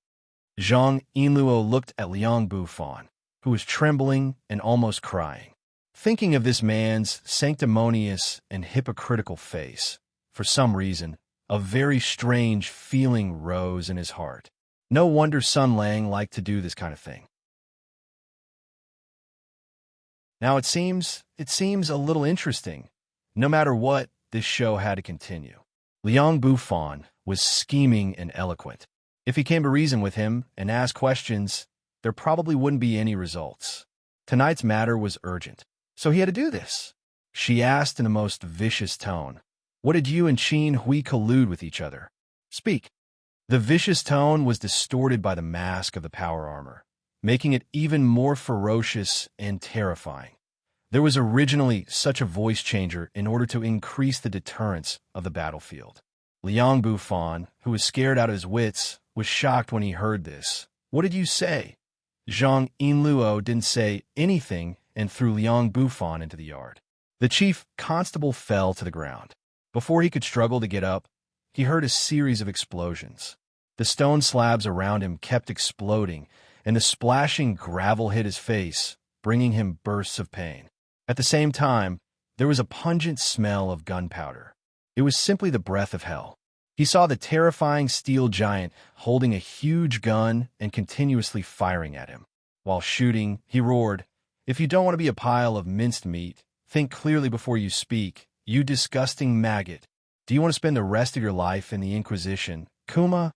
Zhang Yinluo looked at Liang Bufan, who was trembling and almost crying. Thinking of this man's sanctimonious and hypocritical face, for some reason, a very strange feeling rose in his heart. No wonder Sun Lang liked to do this kind of thing. Now it seems a little interesting. No matter what, this show had to continue. Liang Bufan was scheming and eloquent. If he came to reason with him and asked questions, there probably wouldn't be any results. Tonight's matter was urgent, so he had to do this. She asked in the most vicious tone, "What did you and Qin Hui collude with each other? Speak." The vicious tone was distorted by the mask of the power armor, making it even more ferocious and terrifying. There was originally such a voice changer in order to increase the deterrence of the battlefield. Liang Bufan, who was scared out of his wits, was shocked when he heard this. "What did you say?" Zhang Yinluo didn't say anything and threw Liang Bufan into the yard. The chief constable fell to the ground. Before he could struggle to get up, he heard a series of explosions. The stone slabs around him kept exploding, and the splashing gravel hit his face, bringing him bursts of pain. At the same time, there was a pungent smell of gunpowder. It was simply the breath of hell. He saw the terrifying steel giant holding a huge gun and continuously firing at him. While shooting, he roared, "If you don't want to be a pile of minced meat, think clearly before you speak, you disgusting maggot. Do you want to spend the rest of your life in the Inquisition, Kuma?"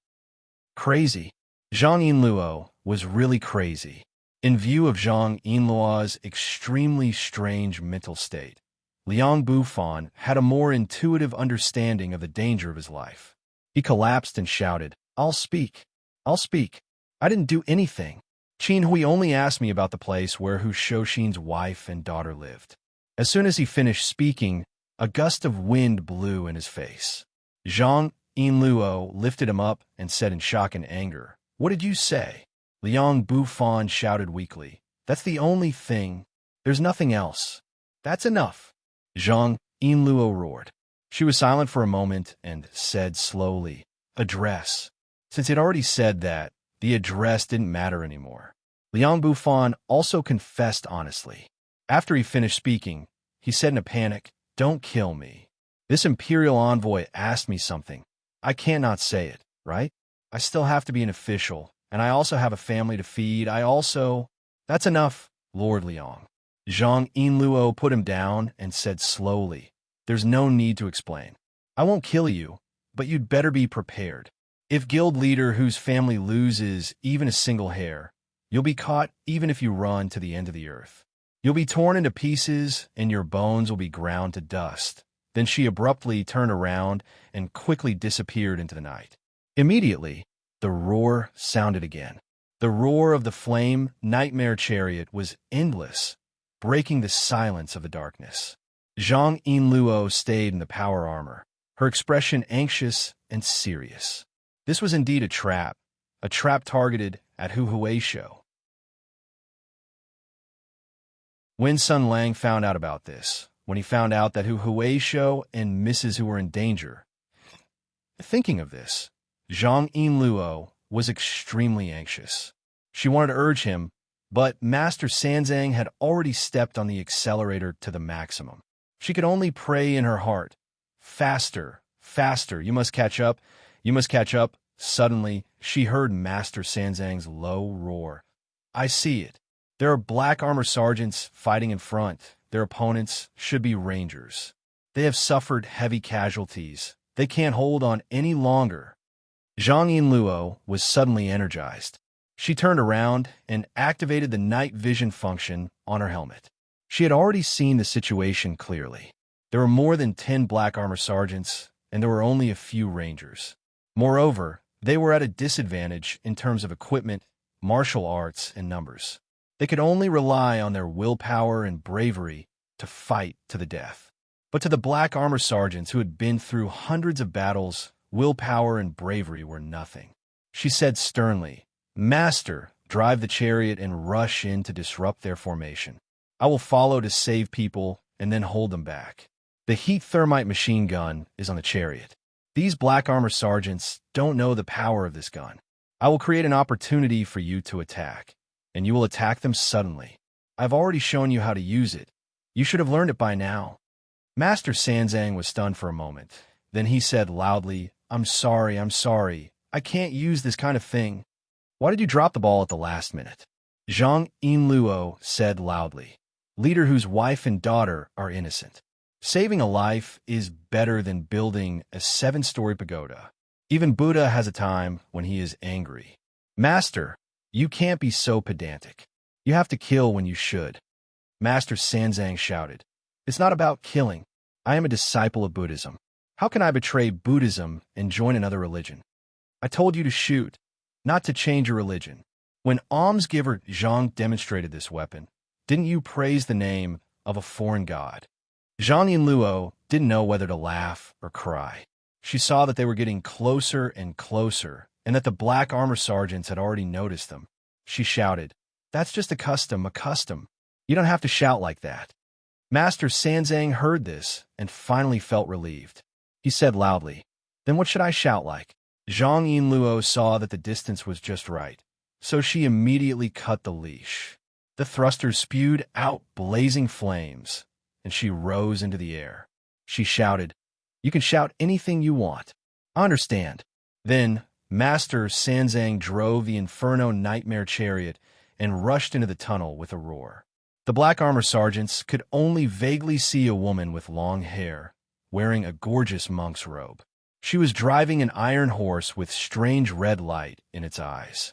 Crazy. Zhang Yinluo was really crazy. In view of Zhang Yinluo's extremely strange mental state, Liang Bufan had a more intuitive understanding of the danger of his life. He collapsed and shouted, I'll speak. I'll speak. I didn't do anything. Qin Hui only asked me about the place where Hu Shouxin's wife and daughter lived." As soon as he finished speaking, a gust of wind blew in his face. Zhang Yinluo lifted him up and said in shock and anger, "What did you say?" Liang Bufan shouted weakly, "That's the only thing. There's nothing else. That's enough." Zhang Yinluo roared. She was silent for a moment and said slowly, "Address." Since he'd already said that, the address didn't matter anymore. Liang Bufan also confessed honestly. After he finished speaking, he said in a panic, "Don't kill me. This imperial envoy asked me something. I can't not say it, right? I still have to be an official, and I also have a family to feed. That's enough, Lord Liang." Zhang Yinluo put him down and said slowly, "There's no need to explain. I won't kill you, but you'd better be prepared. If guild leader whose family loses even a single hair, you'll be caught even if you run to the end of the earth. You'll be torn into pieces and your bones will be ground to dust." Then she abruptly turned around and quickly disappeared into the night. Immediately, the roar sounded again. The roar of the flame nightmare chariot was endless, breaking the silence of the darkness. Zhang Yinluo stayed in the power armor, her expression anxious and serious. This was indeed a trap targeted at Hu Huaishou. When Sun Lang found out about this, when he found out that Hu Huaishou and Mrs. Hu were in danger, thinking of this, Zhang Yinluo was extremely anxious. She wanted to urge him, but Master Sanzang had already stepped on the accelerator to the maximum. She could only pray in her heart, "Faster, faster, you must catch up, you must catch up." Suddenly, she heard Master Sanzang's low roar. "I see it. There are black armor sergeants fighting in front. Their opponents should be rangers. They have suffered heavy casualties. They can't hold on any longer." Zhang Yinluo was suddenly energized. She turned around and activated the night vision function on her helmet. She had already seen the situation clearly. There were more than 10 black armor sergeants, and there were only a few rangers. Moreover, they were at a disadvantage in terms of equipment, martial arts, and numbers. They could only rely on their willpower and bravery to fight to the death. But to the black armor sergeants who had been through hundreds of battles, willpower and bravery were nothing. She said sternly, "Master, drive the chariot and rush in to disrupt their formation. I will follow to save people and then hold them back. The heat thermite machine gun is on the chariot. These black armor sergeants don't know the power of this gun. I will create an opportunity for you to attack, and you will attack them suddenly. I've already shown you how to use it. You should have learned it by now." Master Sanzang was stunned for a moment. Then he said loudly, I'm sorry. I can't use this kind of thing." "Why did you drop the ball at the last minute?" Zhang Yinluo said loudly, "Leader whose wife and daughter are innocent. Saving a life is better than building a 7-story pagoda. Even Buddha has a time when he is angry." "Master, you can't be so pedantic. You have to kill when you should." Master Sanzang shouted, "It's not about killing. I am a disciple of Buddhism. How can I betray Buddhism and join another religion? I told you to shoot, not to change your religion." When almsgiver Zhang demonstrated this weapon, didn't you praise the name of a foreign god? Zhang Yinluo didn't know whether to laugh or cry. She saw that they were getting closer and closer, and that the black armor sergeants had already noticed them. She shouted, "That's just a custom. You don't have to shout like that." Master Sanzang heard this and finally felt relieved. He said loudly, "Then what should I shout like?" Zhang Yinluo saw that the distance was just right, so she immediately cut the leash. The thrusters spewed out blazing flames, and she rose into the air. She shouted, "You can shout anything you want. I understand." Then Master Sanzang drove the Inferno Nightmare Chariot and rushed into the tunnel with a roar. The black armor sergeants could only vaguely see a woman with long hair, wearing a gorgeous monk's robe. She was driving an iron horse with strange red light in its eyes.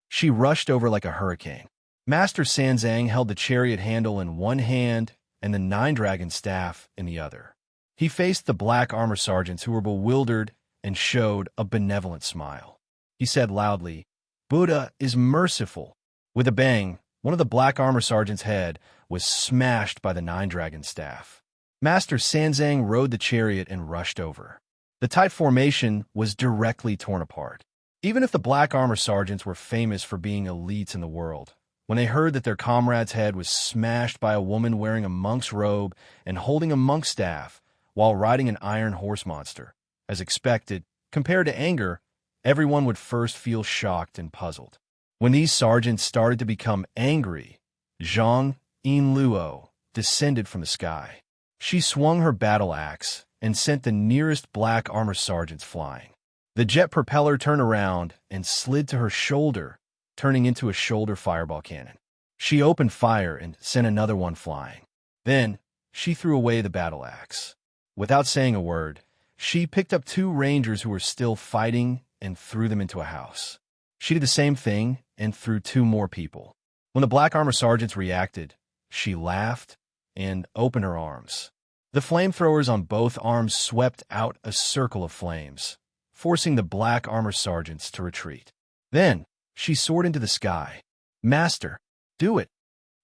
She rushed over like a hurricane. Master Sanzang held the chariot handle in one hand and the 9-dragon staff in the other. He faced the black armor sergeants who were bewildered and showed a benevolent smile. He said loudly, "Buddha is merciful." With a bang, one of the black armor sergeants' head was smashed by the 9-dragon staff. Master Sanzang rode the chariot and rushed over. The tight formation was directly torn apart. Even if the black armor sergeants were famous for being elites in the world, when they heard that their comrade's head was smashed by a woman wearing a monk's robe and holding a monk's staff while riding an iron horse monster, as expected, compared to anger, everyone would first feel shocked and puzzled. When these sergeants started to become angry, Zhang Yinluo descended from the sky. She swung her battle axe and sent the nearest black armor sergeants flying. The jet propeller turned around and slid to her shoulder, turning into a shoulder fireball cannon. She opened fire and sent another one flying. Then, she threw away the battle axe. Without saying a word, she picked up 2 rangers who were still fighting and threw them into a house. She did the same thing and threw 2 more people. When the black armor sergeants reacted, she laughed and opened her arms. The flamethrowers on both arms swept out a circle of flames, forcing the black armor sergeants to retreat. Then, she soared into the sky. "Master, do it!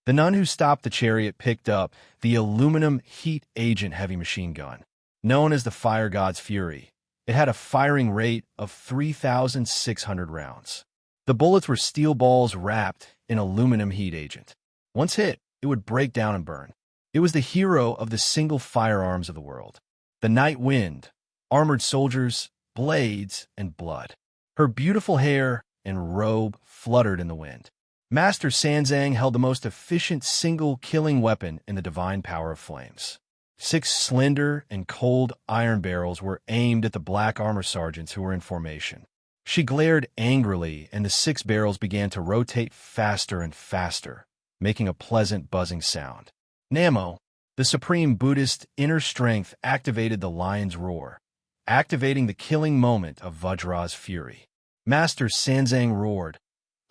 The nun who stopped the chariot picked up the aluminum heat agent heavy machine gun, known as the Fire God's Fury. It had a firing rate of 3,600 rounds. The bullets were steel balls wrapped in aluminum heat agent. Once hit, it would break down and burn. It was the hero of the single firearms of the world. The night wind, armored soldiers, blades, and blood. Her beautiful hair and robe fluttered in the wind. Master Sanzang held the most efficient single killing weapon in the divine power of flames. 6 slender and cold iron barrels were aimed at the black armor sergeants who were in formation. She glared angrily, and the 6 barrels began to rotate faster and faster, making a pleasant buzzing sound. Namo, the supreme Buddhist inner strength, activated the lion's roar, activating the killing moment of Vajra's fury. Master Sanzang roared,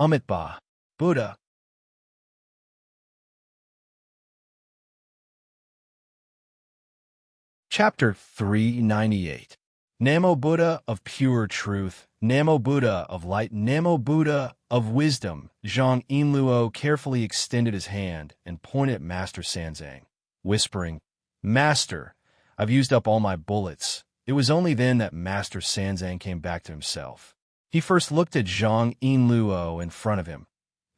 Amitba, Buddha. Chapter 398. Namo Buddha of pure truth, Namo Buddha of light, Namo Buddha of wisdom. Zhang Yinluo carefully extended his hand and pointed at Master Sanzang, whispering, Master, I've used up all my bullets. It was only then that Master Sanzang came back to himself. He first looked at Zhang Yinluo in front of him,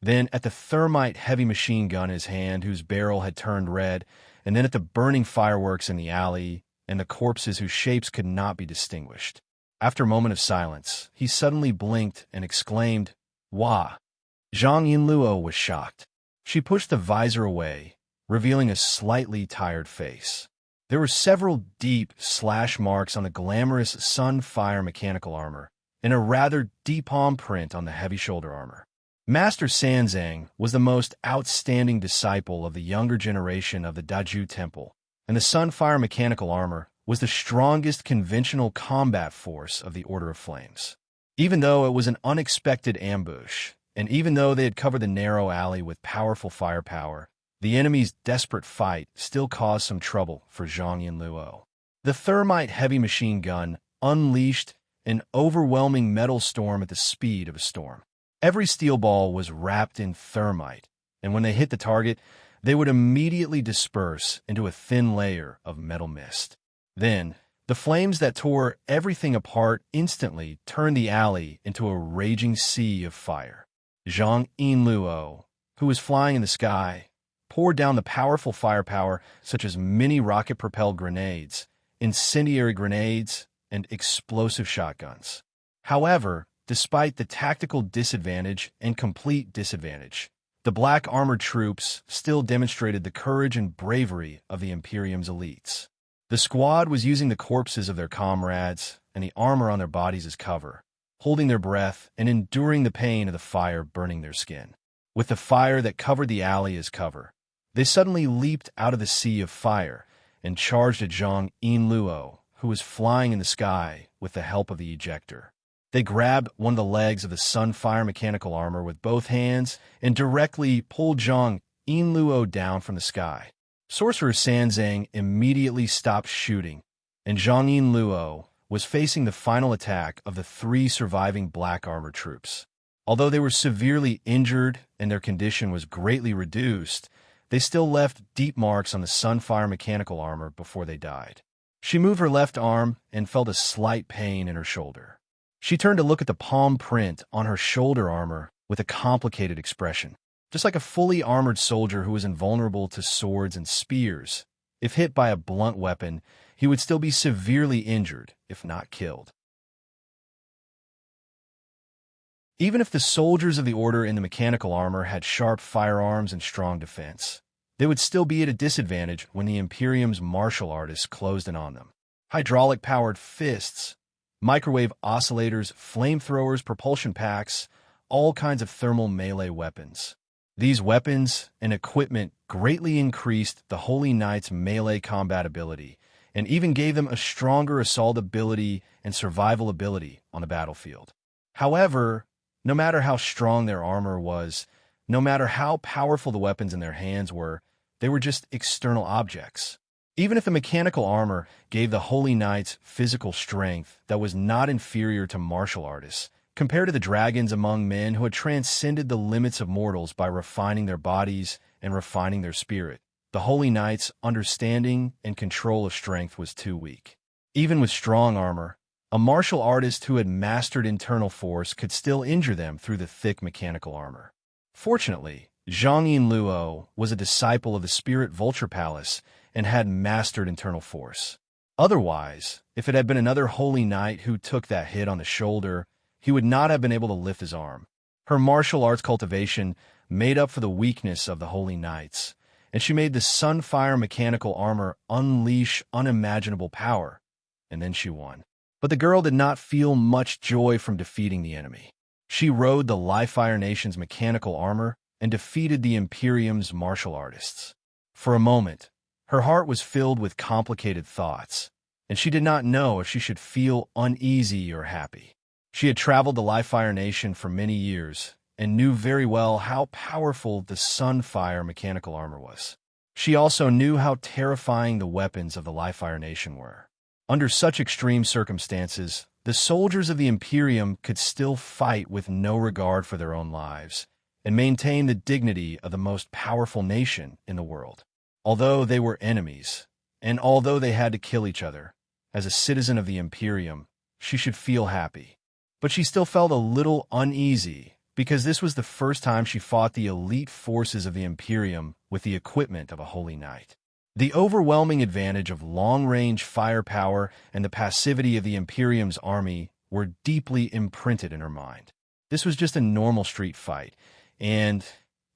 then at the thermite heavy machine gun in his hand whose barrel had turned red, and then at the burning fireworks in the alley and the corpses whose shapes could not be distinguished. After a moment of silence, he suddenly blinked and exclaimed, Wah! Zhang Yinluo was shocked. She pushed the visor away, revealing a slightly tired face. There were several deep slash marks on the glamorous sun-fire mechanical armor, and a rather deep palm print on the heavy shoulder armor. Master Sanzang was the most outstanding disciple of the younger generation of the Daju Temple, and the Sunfire mechanical armor was the strongest conventional combat force of the Order of Flames. Even though it was an unexpected ambush, and even though they had covered the narrow alley with powerful firepower, the enemy's desperate fight still caused some trouble for Zhang Yinluo. The thermite heavy machine gun unleashed an overwhelming metal storm at the speed of a storm. Every steel ball was wrapped in thermite, and when they hit the target, they would immediately disperse into a thin layer of metal mist. Then, the flames that tore everything apart instantly turned the alley into a raging sea of fire. Zhang Yinluo, who was flying in the sky, poured down the powerful firepower such as mini rocket-propelled grenades, incendiary grenades, and explosive shotguns. However, despite the tactical disadvantage and complete disadvantage, the black armored troops still demonstrated the courage and bravery of the Imperium's elites. The squad was using the corpses of their comrades and the armor on their bodies as cover, holding their breath and enduring the pain of the fire burning their skin. With the fire that covered the alley as cover, they suddenly leaped out of the sea of fire and charged at Zhang Yinluo, who was flying in the sky with the help of the ejector. They grabbed one of the legs of the Sunfire mechanical armor with both hands and directly pulled Zhang Yinluo down from the sky. Sorcerer Sanzang immediately stopped shooting, and Zhang Yinluo was facing the final attack of the 3 surviving black armor troops. Although they were severely injured and their condition was greatly reduced, they still left deep marks on the Sunfire mechanical armor before they died. She moved her left arm and felt a slight pain in her shoulder. She turned to look at the palm print on her shoulder armor with a complicated expression. Just like a fully armored soldier who was invulnerable to swords and spears, if hit by a blunt weapon, he would still be severely injured, if not killed. Even if the soldiers of the Order in the mechanical armor had sharp firearms and strong defense, they would still be at a disadvantage when the Imperium's martial artists closed in on them. Hydraulic-powered fists, microwave oscillators, flamethrowers, propulsion packs, all kinds of thermal melee weapons. These weapons and equipment greatly increased the Holy Knights' melee combat ability and even gave them a stronger assault ability and survival ability on the battlefield. However, no matter how strong their armor was, no matter how powerful the weapons in their hands were, they were just external objects. Even if the mechanical armor gave the Holy Knights physical strength that was not inferior to martial artists, compared to the dragons among men who had transcended the limits of mortals by refining their bodies and refining their spirit. The Holy Knight's understanding and control of strength was too weak. Even with strong armor, a martial artist who had mastered internal force could still injure them through the thick mechanical armor. Fortunately, Zhang Yinluo was a disciple of the Spirit Vulture Palace and had mastered internal force. Otherwise, if it had been another Holy Knight who took that hit on the shoulder, he would not have been able to lift his arm. Her martial arts cultivation made up for the weakness of the Holy Knights, and she made the Sunfire mechanical armor unleash unimaginable power, and then she won. But the girl did not feel much joy from defeating the enemy. She rode the Livefire Nation's mechanical armor and defeated the Imperium's martial artists. For a moment, her heart was filled with complicated thoughts, and she did not know if she should feel uneasy or happy. She had traveled the Livefire Nation for many years and knew very well how powerful the Sunfire mechanical armor was. She also knew how terrifying the weapons of the Livefire Nation were. Under such extreme circumstances, the soldiers of the Imperium could still fight with no regard for their own lives and maintain the dignity of the most powerful nation in the world. Although they were enemies, and although they had to kill each other, as a citizen of the Imperium, she should feel happy. But she still felt a little uneasy because this was the first time she fought the elite forces of the Imperium with the equipment of a Holy Knight. The overwhelming advantage of long-range firepower and the passivity of the Imperium's army were deeply imprinted in her mind. This was just a normal street fight, and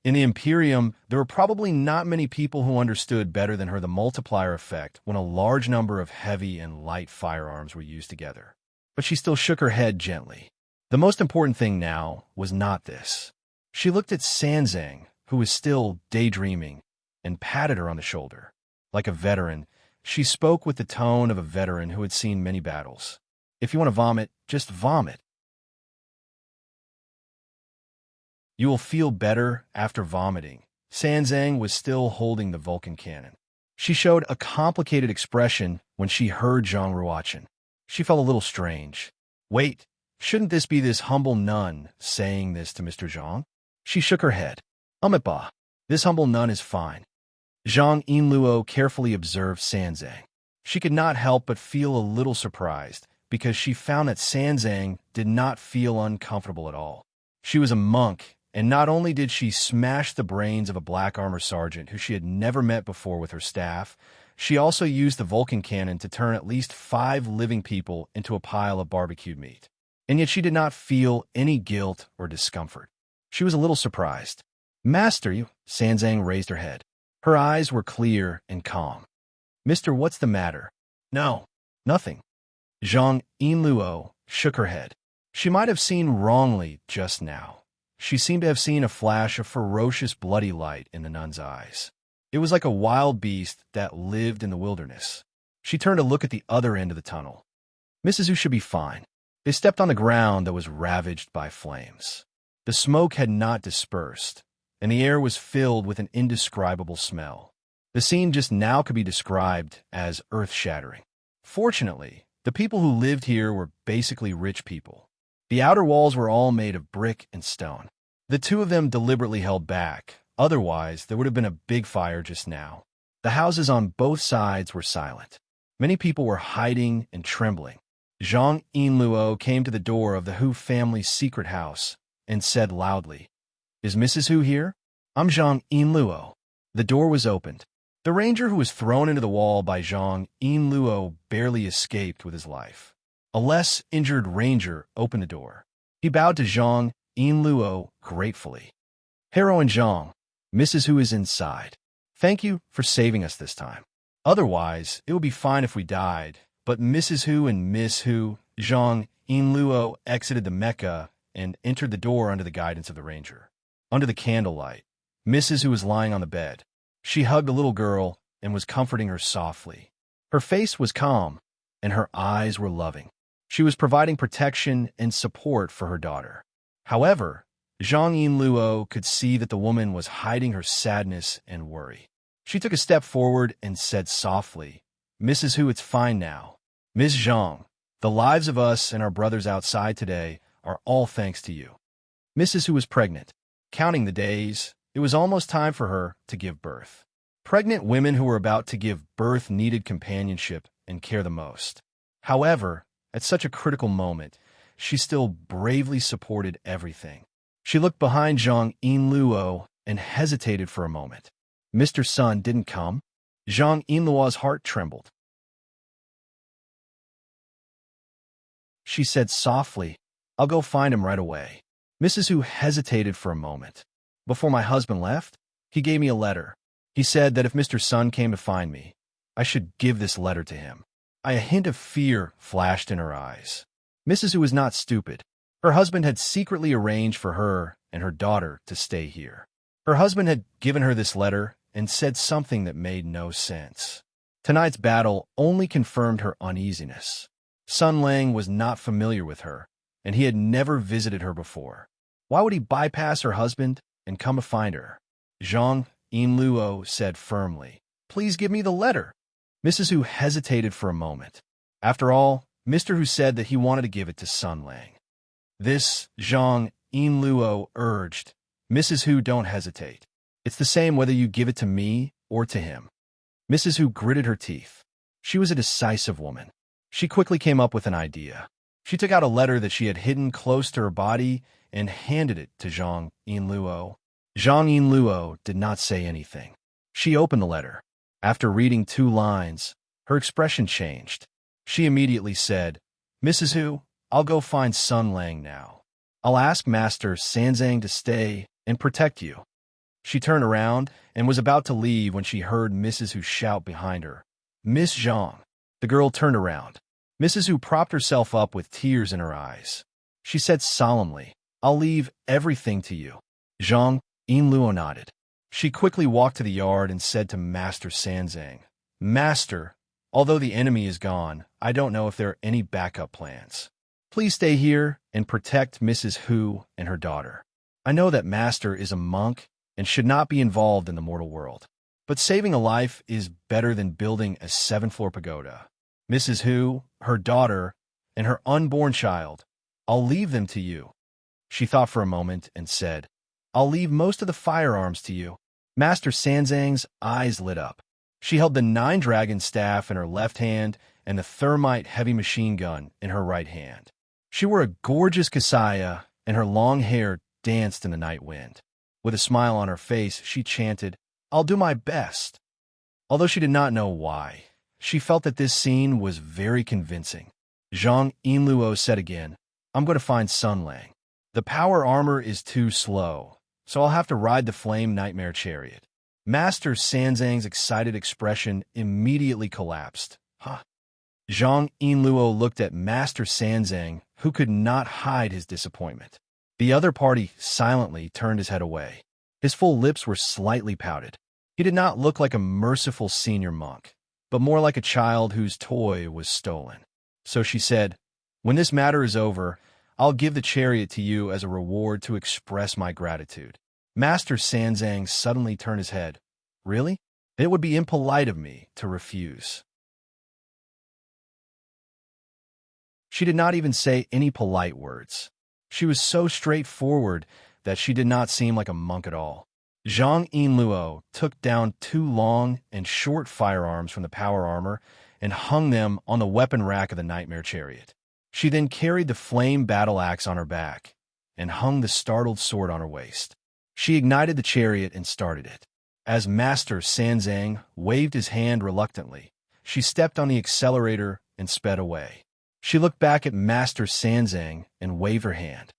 in the Imperium, there were probably not many people who understood better than her the multiplier effect when a large number of heavy and light firearms were used together. But she still shook her head gently. The most important thing now was not this. She looked at Sanzang, who was still daydreaming, and patted her on the shoulder. Like a veteran, she spoke with the tone of a veteran who had seen many battles. If you want to vomit, just vomit. You will feel better after vomiting. Sanzang was still holding the Vulcan cannon. She showed a complicated expression when she heard Zhang Ruochen. She felt a little strange. Wait, shouldn't this be this humble nun saying this to Mr. Zhang? She shook her head. Ba, this humble nun is fine. Zhang Yinluo carefully observed Sanzang. She could not help but feel a little surprised because she found that Sanzang did not feel uncomfortable at all. She was a monk, and not only did she smash the brains of a black armor sergeant who she had never met before with her staff, she also used the Vulcan cannon to turn at least 5 living people into a pile of barbecued meat. And yet she did not feel any guilt or discomfort. She was a little surprised. Master, you? Sanzang raised her head. Her eyes were clear and calm. Mister, what's the matter? No, nothing. Zhang Yinluo shook her head. She might have seen wrongly just now. She seemed to have seen a flash of ferocious bloody light in the nun's eyes. It was like a wild beast that lived in the wilderness. She turned to look at the other end of the tunnel. Mrs. Hu should be fine. They stepped on the ground that was ravaged by flames. The smoke had not dispersed, and the air was filled with an indescribable smell. The scene just now could be described as earth-shattering. Fortunately, the people who lived here were basically rich people. The outer walls were all made of brick and stone. The two of them deliberately held back, otherwise there would have been a big fire just now. The houses on both sides were silent. Many people were hiding and trembling. Zhang Yinluo came to the door of the Hu family's secret house and said loudly, Is Mrs. Hu here? I'm Zhang Yinluo. The door was opened. The ranger who was thrown into the wall by Zhang Yinluo barely escaped with his life. A less injured ranger opened the door. He bowed to Zhang Yinluo gratefully. Heroine Zhang, Mrs. Hu is inside. Thank you for saving us this time. Otherwise, it would be fine if we died, but Mrs. Hu and Miss Hu, Zhang Yinluo exited the Mecca and entered the door under the guidance of the ranger. Under the candlelight, Mrs. Hu was lying on the bed. She hugged the little girl and was comforting her softly. Her face was calm, and her eyes were loving. She was providing protection and support for her daughter. However, Zhang Yinluo could see that the woman was hiding her sadness and worry. She took a step forward and said softly, Mrs. Hu, it's fine now. Ms. Zhang, the lives of us and our brothers outside today are all thanks to you. Mrs. Hu was pregnant. Counting the days, it It was almost time for her to give birth. Pregnant women who were about to give birth needed companionship and care the most. However, at such a critical moment, she still bravely supported everything. She looked behind Zhang Yinluo and hesitated for a moment. Mr. Sun didn't come? Zhang Yinluo's heart trembled. She said softly, "I'll go find him right away." Mrs. Hu hesitated for a moment. "Before my husband left, he gave me a letter. He said that if Mr. Sun came to find me, I should give this letter to him." A hint of fear flashed in her eyes. Mrs. Hu was not stupid. Her husband had secretly arranged for her and her daughter to stay here. Her husband had given her this letter and said something that made no sense. Tonight's battle only confirmed her uneasiness. Sun Lang was not familiar with her, and he had never visited her before. Why would he bypass her husband and come to find her? Zhang Yinluo said firmly, "Please give me the letter." Mrs. Hu hesitated for a moment. After all, Mr. Hu said that he wanted to give it to Sun Lang. This, Zhang Yinluo urged. "Mrs. Hu, don't hesitate. It's the same whether you give it to me or to him." Mrs. Hu gritted her teeth. She was a decisive woman. She quickly came up with an idea. She took out a letter that she had hidden close to her body and handed it to Zhang Yinluo. Zhang Yinluo did not say anything. She opened the letter. After reading 2 lines, her expression changed. She immediately said, "Mrs. Hu, I'll go find Sun Lang now. I'll ask Master Sanzang to stay and protect you." She turned around and was about to leave when she heard Mrs. Hu shout behind her, "Miss Zhang." The girl turned around. Mrs. Hu propped herself up with tears in her eyes. She said solemnly, "I'll leave everything to you." Zhang Yinluo nodded. She quickly walked to the yard and said to Master Sanzang, "Master, although the enemy is gone, I don't know if there are any backup plans. Please stay here and protect Mrs. Hu and her daughter. I know that Master is a monk and should not be involved in the mortal world. But saving a life is better than building a 7-floor pagoda. Mrs. Hu, her daughter, and her unborn child, I'll leave them to you." She thought for a moment and said, "I'll leave most of the firearms to you." Master Sanzang's eyes lit up. She held the 9-dragon staff in her left hand and the thermite heavy machine gun in her right hand. She wore a gorgeous kasaya, and her long hair danced in the night wind. With a smile on her face, she chanted, "I'll do my best." Although she did not know why, she felt that this scene was very convincing. Zhang Yinluo said again, "I'm going to find Sun Lang. The power armor is too slow, so I'll have to ride the flame nightmare chariot." Master Sanzang's excited expression immediately collapsed. "Huh?" Zhang Yinluo looked at Master Sanzang, who could not hide his disappointment. The other party silently turned his head away. His full lips were slightly pouted. He did not look like a merciful senior monk, but more like a child whose toy was stolen. So she said, "When this matter is over, I'll give the chariot to you as a reward to express my gratitude." Master Sanzang suddenly turned his head. "Really? It would be impolite of me to refuse." She did not even say any polite words. She was so straightforward that she did not seem like a monk at all. Zhang Yinluo took down 2 long and short firearms from the power armor and hung them on the weapon rack of the nightmare chariot. She then carried the flame battle axe on her back and hung the startled sword on her waist. She ignited the chariot and started it. As Master Sanzang waved his hand reluctantly, she stepped on the accelerator and sped away. She looked back at Master Sanzang and waved her hand.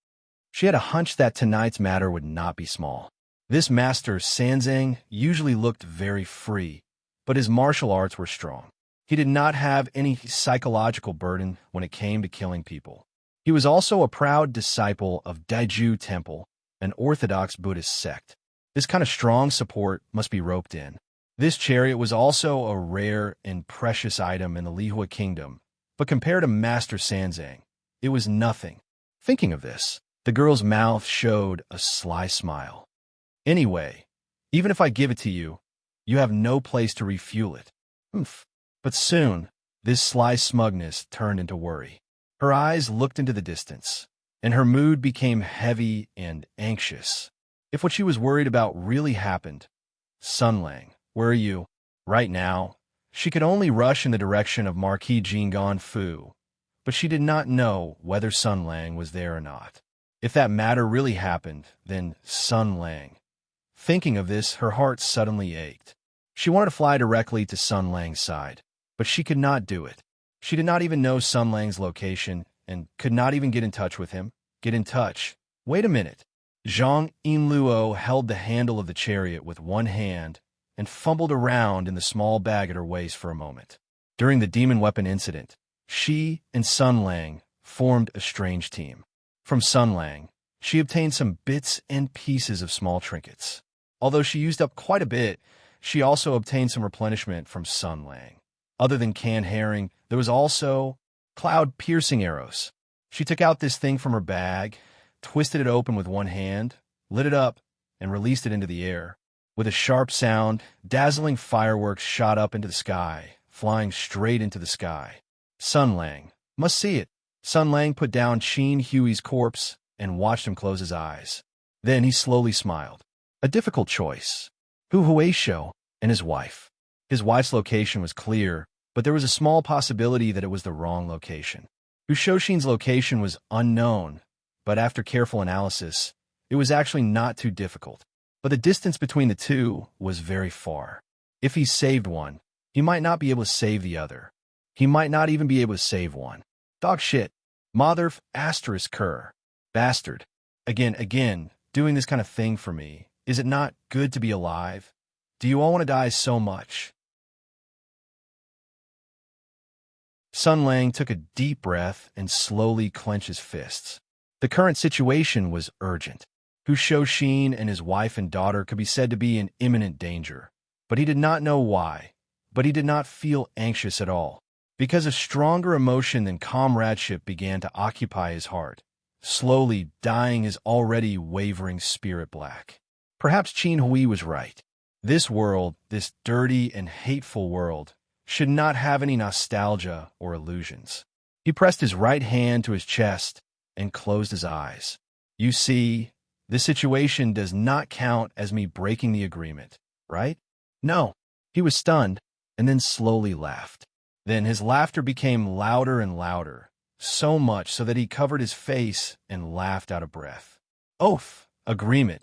She had a hunch that tonight's matter would not be small. This Master Sanzang usually looked very free, but his martial arts were strong. He did not have any psychological burden when it came to killing people. He was also a proud disciple of Daiju Temple, an Orthodox Buddhist sect. This kind of strong support must be roped in. This chariot was also a rare and precious item in the Lihua Kingdom, but compared to Master Sanzang, it was nothing. Thinking of this, the girl's mouth showed a sly smile. "Anyway, even if I give it to you, you have no place to refuel it." Oomph. But soon, this sly smugness turned into worry. Her eyes looked into the distance, and her mood became heavy and anxious. If what she was worried about really happened. Sun Lang, where are you? Right now. She could only rush in the direction of Marquis Jingon Fu, but she did not know whether Sun Lang was there or not. If that matter really happened, then Sun Lang. Thinking of this, her heart suddenly ached. She wanted to fly directly to Sun Lang's side, but she could not do it. She did not even know Sun Lang's location and could not even get in touch with him. Get in touch. Wait a minute. Zhang Yinluo held the handle of the chariot with one hand and fumbled around in the small bag at her waist for a moment. During the demon weapon incident, she and Sun Lang formed a strange team. From Sun Lang, she obtained some bits and pieces of small trinkets. Although she used up quite a bit, she also obtained some replenishment from Sun Lang. Other than canned herring, there was also cloud-piercing arrows. She took out this thing from her bag, twisted it open with one hand, lit it up, and released it into the air. With a sharp sound, dazzling fireworks shot up into the sky, flying straight into the sky. Sun Lang must see it. Sun Lang put down Qin Hui's corpse and watched him close his eyes. Then he slowly smiled. A difficult choice. Hu Huaishou and his wife. His wife's location was clear, but there was a small possibility that it was the wrong location. Hu Shouxin's location was unknown, but after careful analysis, it was actually not too difficult. But the distance between the two was very far. If he saved one, he might not be able to save the other. He might not even be able to save one. Dog shit. Motherf asterisk cur. Bastard. Again, doing this kind of thing for me. Is it not good to be alive? Do you all want to die so much? Sun Lang took a deep breath and slowly clenched his fists. The current situation was urgent. Hu Shouxin and his wife and daughter could be said to be in imminent danger, but he did not know why. But he did not feel anxious at all, because a stronger emotion than comradeship began to occupy his heart, slowly dyeing his already wavering spirit black. Perhaps Qin Hui was right. This world, this dirty and hateful world, should not have any nostalgia or illusions. He pressed his right hand to his chest and closed his eyes. You see, this situation does not count as me breaking the agreement, right? No. He was stunned and then slowly laughed. Then his laughter became louder and louder, so much so that he covered his face and laughed out of breath. Oath, agreement,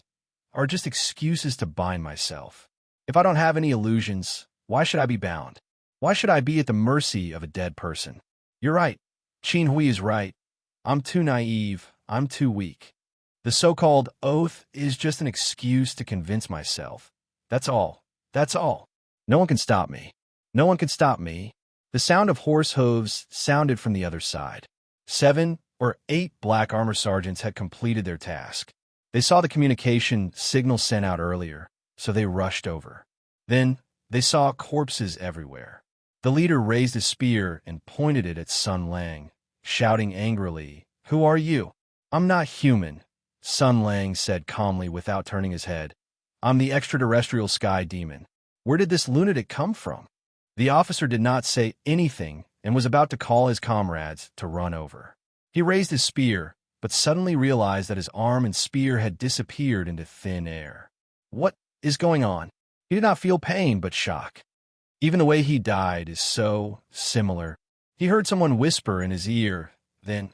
are just excuses to bind myself. If I don't have any illusions, why should I be bound? Why should I be at the mercy of a dead person? You're right. Qin Hui is right. I'm too naive. I'm too weak. The so-called oath is just an excuse to convince myself. That's all. That's all. No one can stop me. No one can stop me. The sound of horse hooves sounded from the other side. 7 or 8 black armor sergeants had completed their task. They saw the communication signal sent out earlier, so they rushed over. Then they saw corpses everywhere. The leader raised his spear and pointed it at Sun Lang, shouting angrily, "Who are you?" "I'm not human," Sun Lang said calmly without turning his head. "I'm the extraterrestrial sky demon. Where did this lunatic come from?" The officer did not say anything and was about to call his comrades to run over. He raised his spear, but suddenly realized that his arm and spear had disappeared into thin air. What is going on? He did not feel pain, but shock. Even the way he died is so similar. He heard someone whisper in his ear, then.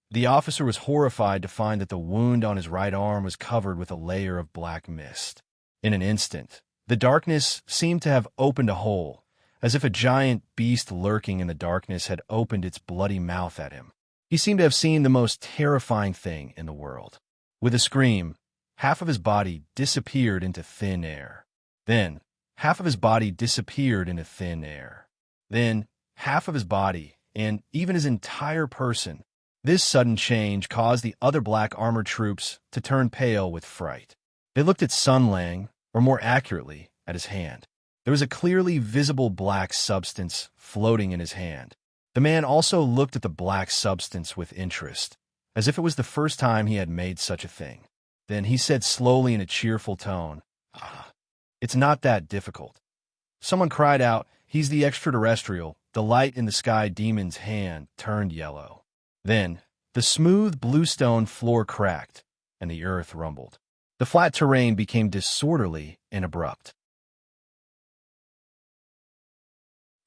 The officer was horrified to find that the wound on his right arm was covered with a layer of black mist. In an instant, the darkness seemed to have opened a hole, as if a giant beast lurking in the darkness had opened its bloody mouth at him. He seemed to have seen the most terrifying thing in the world. With a scream, half of his body disappeared into thin air. Then, half of his body disappeared into thin air. Then, half of his body, and even his entire person. This sudden change caused the other black armored troops to turn pale with fright. They looked at Sun Lang, or more accurately, at his hand. There was a clearly visible black substance floating in his hand. The man also looked at the black substance with interest, as if it was the first time he had made such a thing. Then he said slowly in a cheerful tone, "It's not that difficult." Someone cried out, "He's the extraterrestrial." The light in the sky demon's hand turned yellow. Then, the smooth bluestone floor cracked, and the earth rumbled. The flat terrain became disorderly and abrupt.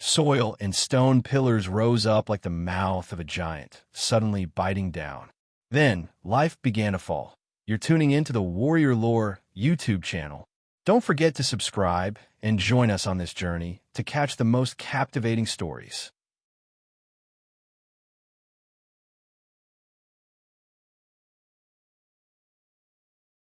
Soil and stone pillars rose up like the mouth of a giant, suddenly biting down. Then, life began to fall. You're tuning into the Warrior Lore YouTube channel. Don't forget to subscribe and join us on this journey to catch the most captivating stories.